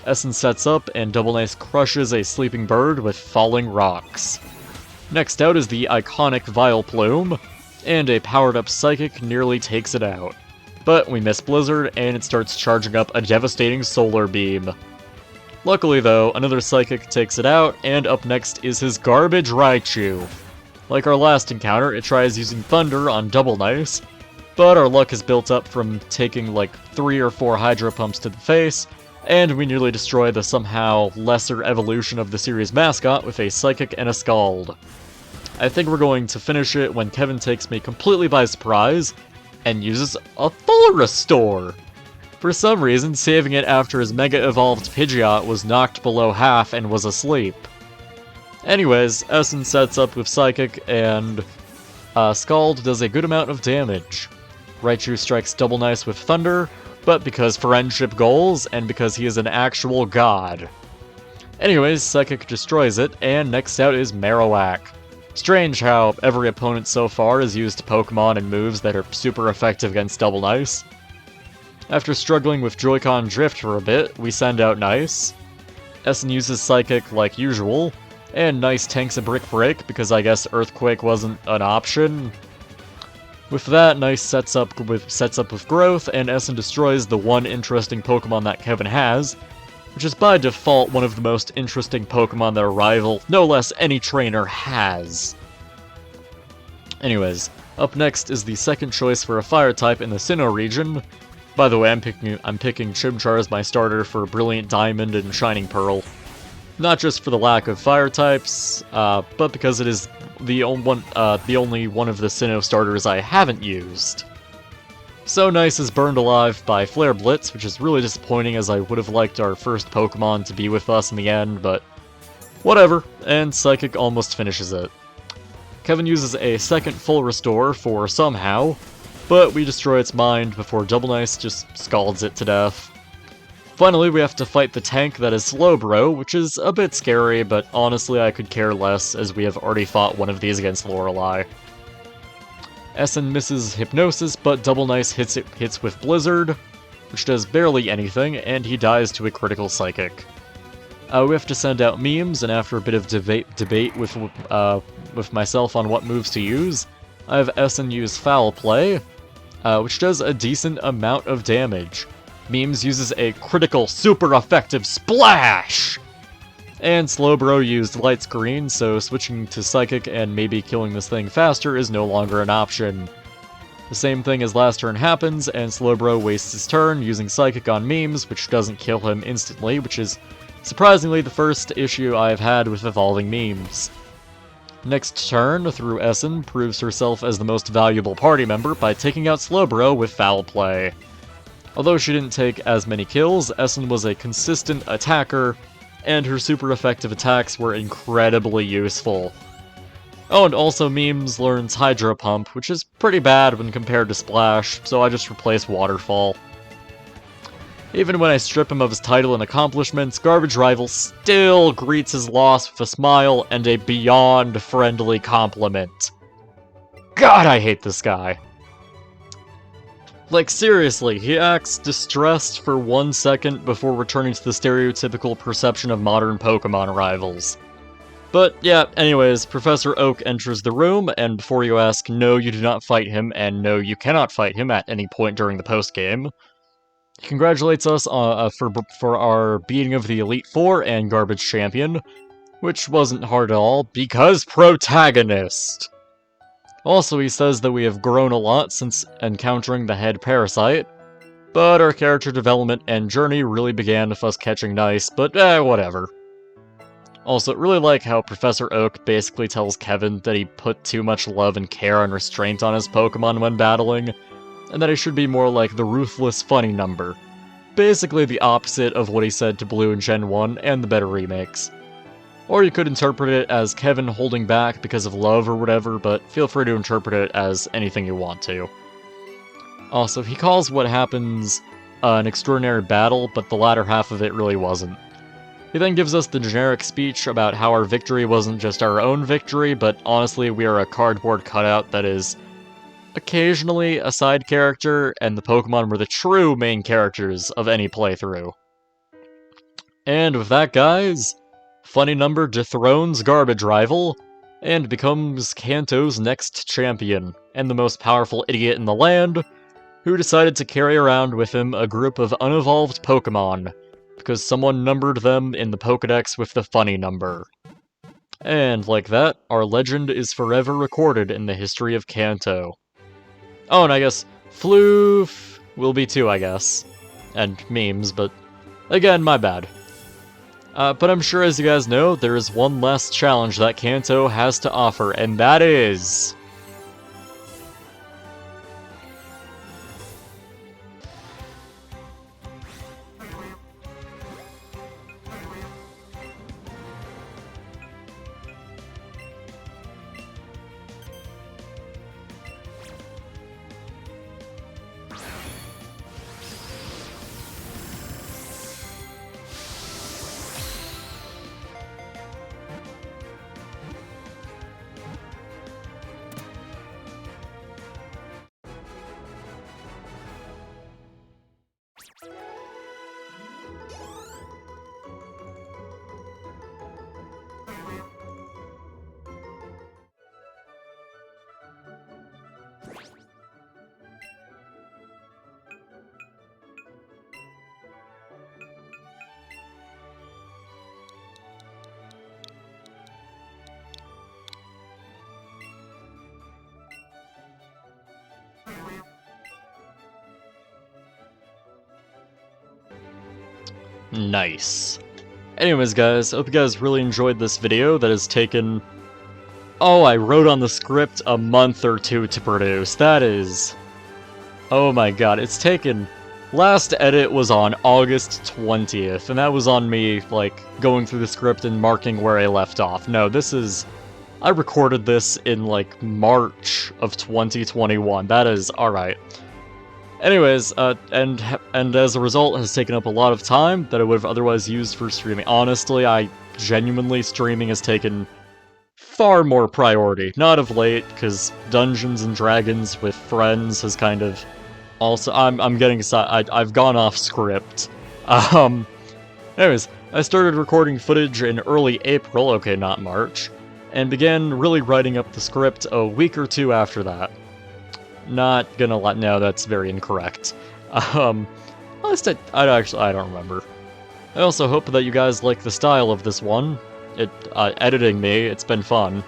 Essen sets up, and Double Nice crushes a sleeping bird with falling rocks. Next out is the iconic Vileplume, and a powered-up Psychic nearly takes it out. But we miss Blizzard, and it starts charging up a devastating Solar Beam. Luckily though, another Psychic takes it out, and up next is his garbage Raichu. Like our last encounter, it tries using Thunder on Double Nice, but our luck is built up from taking like 3 or 4 Hydro Pumps to the face, and we nearly destroy the somehow lesser evolution of the series mascot with a Psychic and a Scald. I think we're going to finish it when Kevin takes me completely by surprise, and uses a Full Restore! For some reason, saving it after his Mega Evolved Pidgeot was knocked below half and was asleep. Anyways, Essen sets up with Psychic, and Scald does a good amount of damage. Raichu strikes Double Nice with Thunder, but because friendship goals, and because he is an actual god. Anyways, Psychic destroys it, and next out is Marowak. Strange how every opponent so far has used Pokemon and moves that are super effective against Double Nice. After struggling with Joy-Con Drift for a bit, we send out Nice. Essen uses Psychic like usual, and Nice tanks a Brick Break because I guess Earthquake wasn't an option. With that, Nice sets up with Growth, and Essen destroys the one interesting Pokemon that Kevin has, which is by default one of the most interesting Pokemon that a rival, no less any trainer, has. Anyways, up next is the second choice for a Fire type in the Sinnoh region. By the way, I'm picking Chimchar as my starter for Brilliant Diamond and Shining Pearl. Not just for the lack of Fire types, but because it is the only one of the Sinnoh starters I haven't used. So Nice is burned alive by Flare Blitz, which is really disappointing as I would have liked our first Pokemon to be with us in the end, but whatever, and Psychic almost finishes it. Kevin uses a second full restore for somehow, but we destroy its mind before Double Nice just scalds it to death. Finally, we have to fight the tank that is Slowbro, which is a bit scary, but honestly I could care less as we have already fought one of these against Lorelei. Essen misses Hypnosis, but Double Nice hits with Blizzard, which does barely anything, and he dies to a critical Psychic. We have to send out memes, and after a bit of debate with myself on what moves to use, I have Essen use Foul Play, which does a decent amount of damage. Memes uses a critical, super effective Splash! And Slowbro used Light Screen, so switching to Psychic and maybe killing this thing faster is no longer an option. The same thing as last turn happens, and Slowbro wastes his turn using Psychic on Memes, which doesn't kill him instantly, which is surprisingly the first issue I've had with evolving Memes. Next turn, through Essen, proves herself as the most valuable party member by taking out Slowbro with Foul Play. Although she didn't take as many kills, Essen was a consistent attacker, and her super effective attacks were incredibly useful. Oh, and also Memes learns Hydro Pump, which is pretty bad when compared to Splash, so I just replace Waterfall. Even when I strip him of his title and accomplishments, Garbage Rival still greets his loss with a smile and a beyond friendly compliment. God, I hate this guy. Like, seriously, he acts distressed for 1 second before returning to the stereotypical perception of modern Pokemon rivals. But yeah, anyways, Professor Oak enters the room, and before you ask, no, you do not fight him, and no, you cannot fight him at any point during the postgame. He congratulates us for our beating of the Elite Four and Garbage Champion, which wasn't hard at all, because protagonist! Also, he says that we have grown a lot since encountering the head parasite, but our character development and journey really began with us catching Nice, but whatever. Also, really like how Professor Oak basically tells Kevin that he put too much love and care and restraint on his Pokemon when battling, and that he should be more like the ruthless funny number. Basically the opposite of what he said to Blue in Gen 1 and the better remakes. Or you could interpret it as Kevin holding back because of love or whatever, but feel free to interpret it as anything you want to. Also, he calls what happens an extraordinary battle, but the latter half of it really wasn't. He then gives us the generic speech about how our victory wasn't just our own victory, but honestly we are a cardboard cutout that is occasionally a side character, and the Pokemon were the true main characters of any playthrough. And with that, guys, Funny Number dethrones Garbage Rival, and becomes Kanto's next champion, and the most powerful idiot in the land, who decided to carry around with him a group of unevolved Pokemon, because someone numbered them in the Pokedex with the funny number. And like that, our legend is forever recorded in the history of Kanto. Oh, and I guess Floof will be too, I guess. And memes, but again, my bad. But I'm sure, as you guys know, there is one last challenge that Kanto has to offer, and that is... Nice. Anyways, guys, hope you guys really enjoyed this video that has taken... Oh, I wrote on the script a month or two to produce. That is... Oh my god, it's taken... Last edit was on August 20th, and that was on me, like, going through the script and marking where I left off. No, this is... I recorded this in, like, March of 2021. That is... alright. Anyways, and as a result, has taken up a lot of time that I would have otherwise used for streaming. Honestly, streaming has taken far more priority. Not of late, because Dungeons and Dragons with friends has kind of... Also, I'm getting I've gone off script. Anyways, I started recording footage in early April, okay, not March, and began really writing up the script a week or two after that. Not gonna lie, no, that's very incorrect. At least I don't remember. I also hope that you guys like the style of this one. Editing me, it's been fun.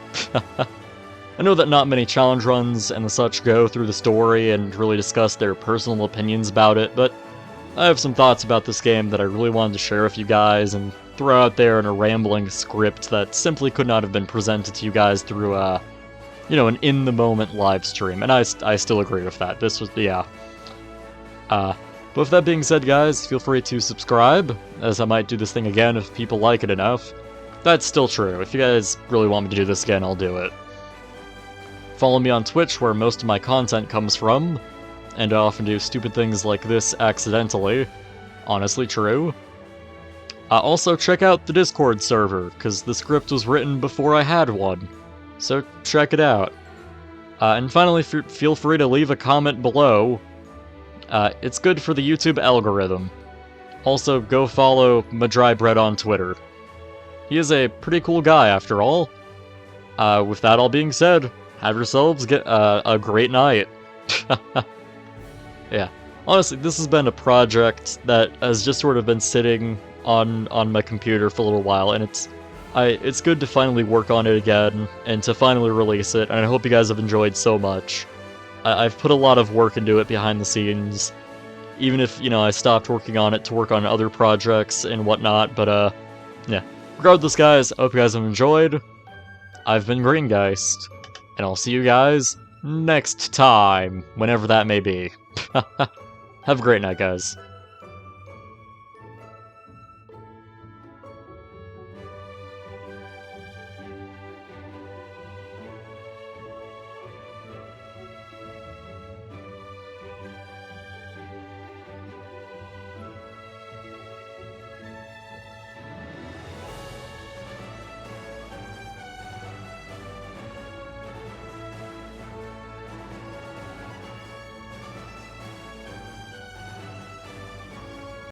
I know that not many challenge runs and the such go through the story and really discuss their personal opinions about it, but I have some thoughts about this game that I really wanted to share with you guys and throw out there in a rambling script that simply could not have been presented to you guys through, you know, an in-the-moment live stream, and I still agree with that. This was, yeah. But with that being said, guys, feel free to subscribe, as I might do this thing again if people like it enough. That's still true. If you guys really want me to do this again, I'll do it. Follow me on Twitch, where most of my content comes from, and I often do stupid things like this accidentally. Honestly true. Also, check out the Discord server, because the script was written before I had one. So check it out. And finally, feel free to leave a comment below. It's good for the YouTube algorithm. Also, go follow Madrybread on Twitter. He is a pretty cool guy, after all. With that all being said, have yourselves a great night. Yeah. Honestly, this has been a project that has just sort of been sitting on my computer for a little while, and it's good to finally work on it again, and to finally release it, and I hope you guys have enjoyed so much. I've put a lot of work into it behind the scenes, even if, you know, I stopped working on it to work on other projects and whatnot, but, yeah. Regardless, guys, I hope you guys have enjoyed. I've been Greengeist, and I'll see you guys next time, whenever that may be. Have a great night, guys.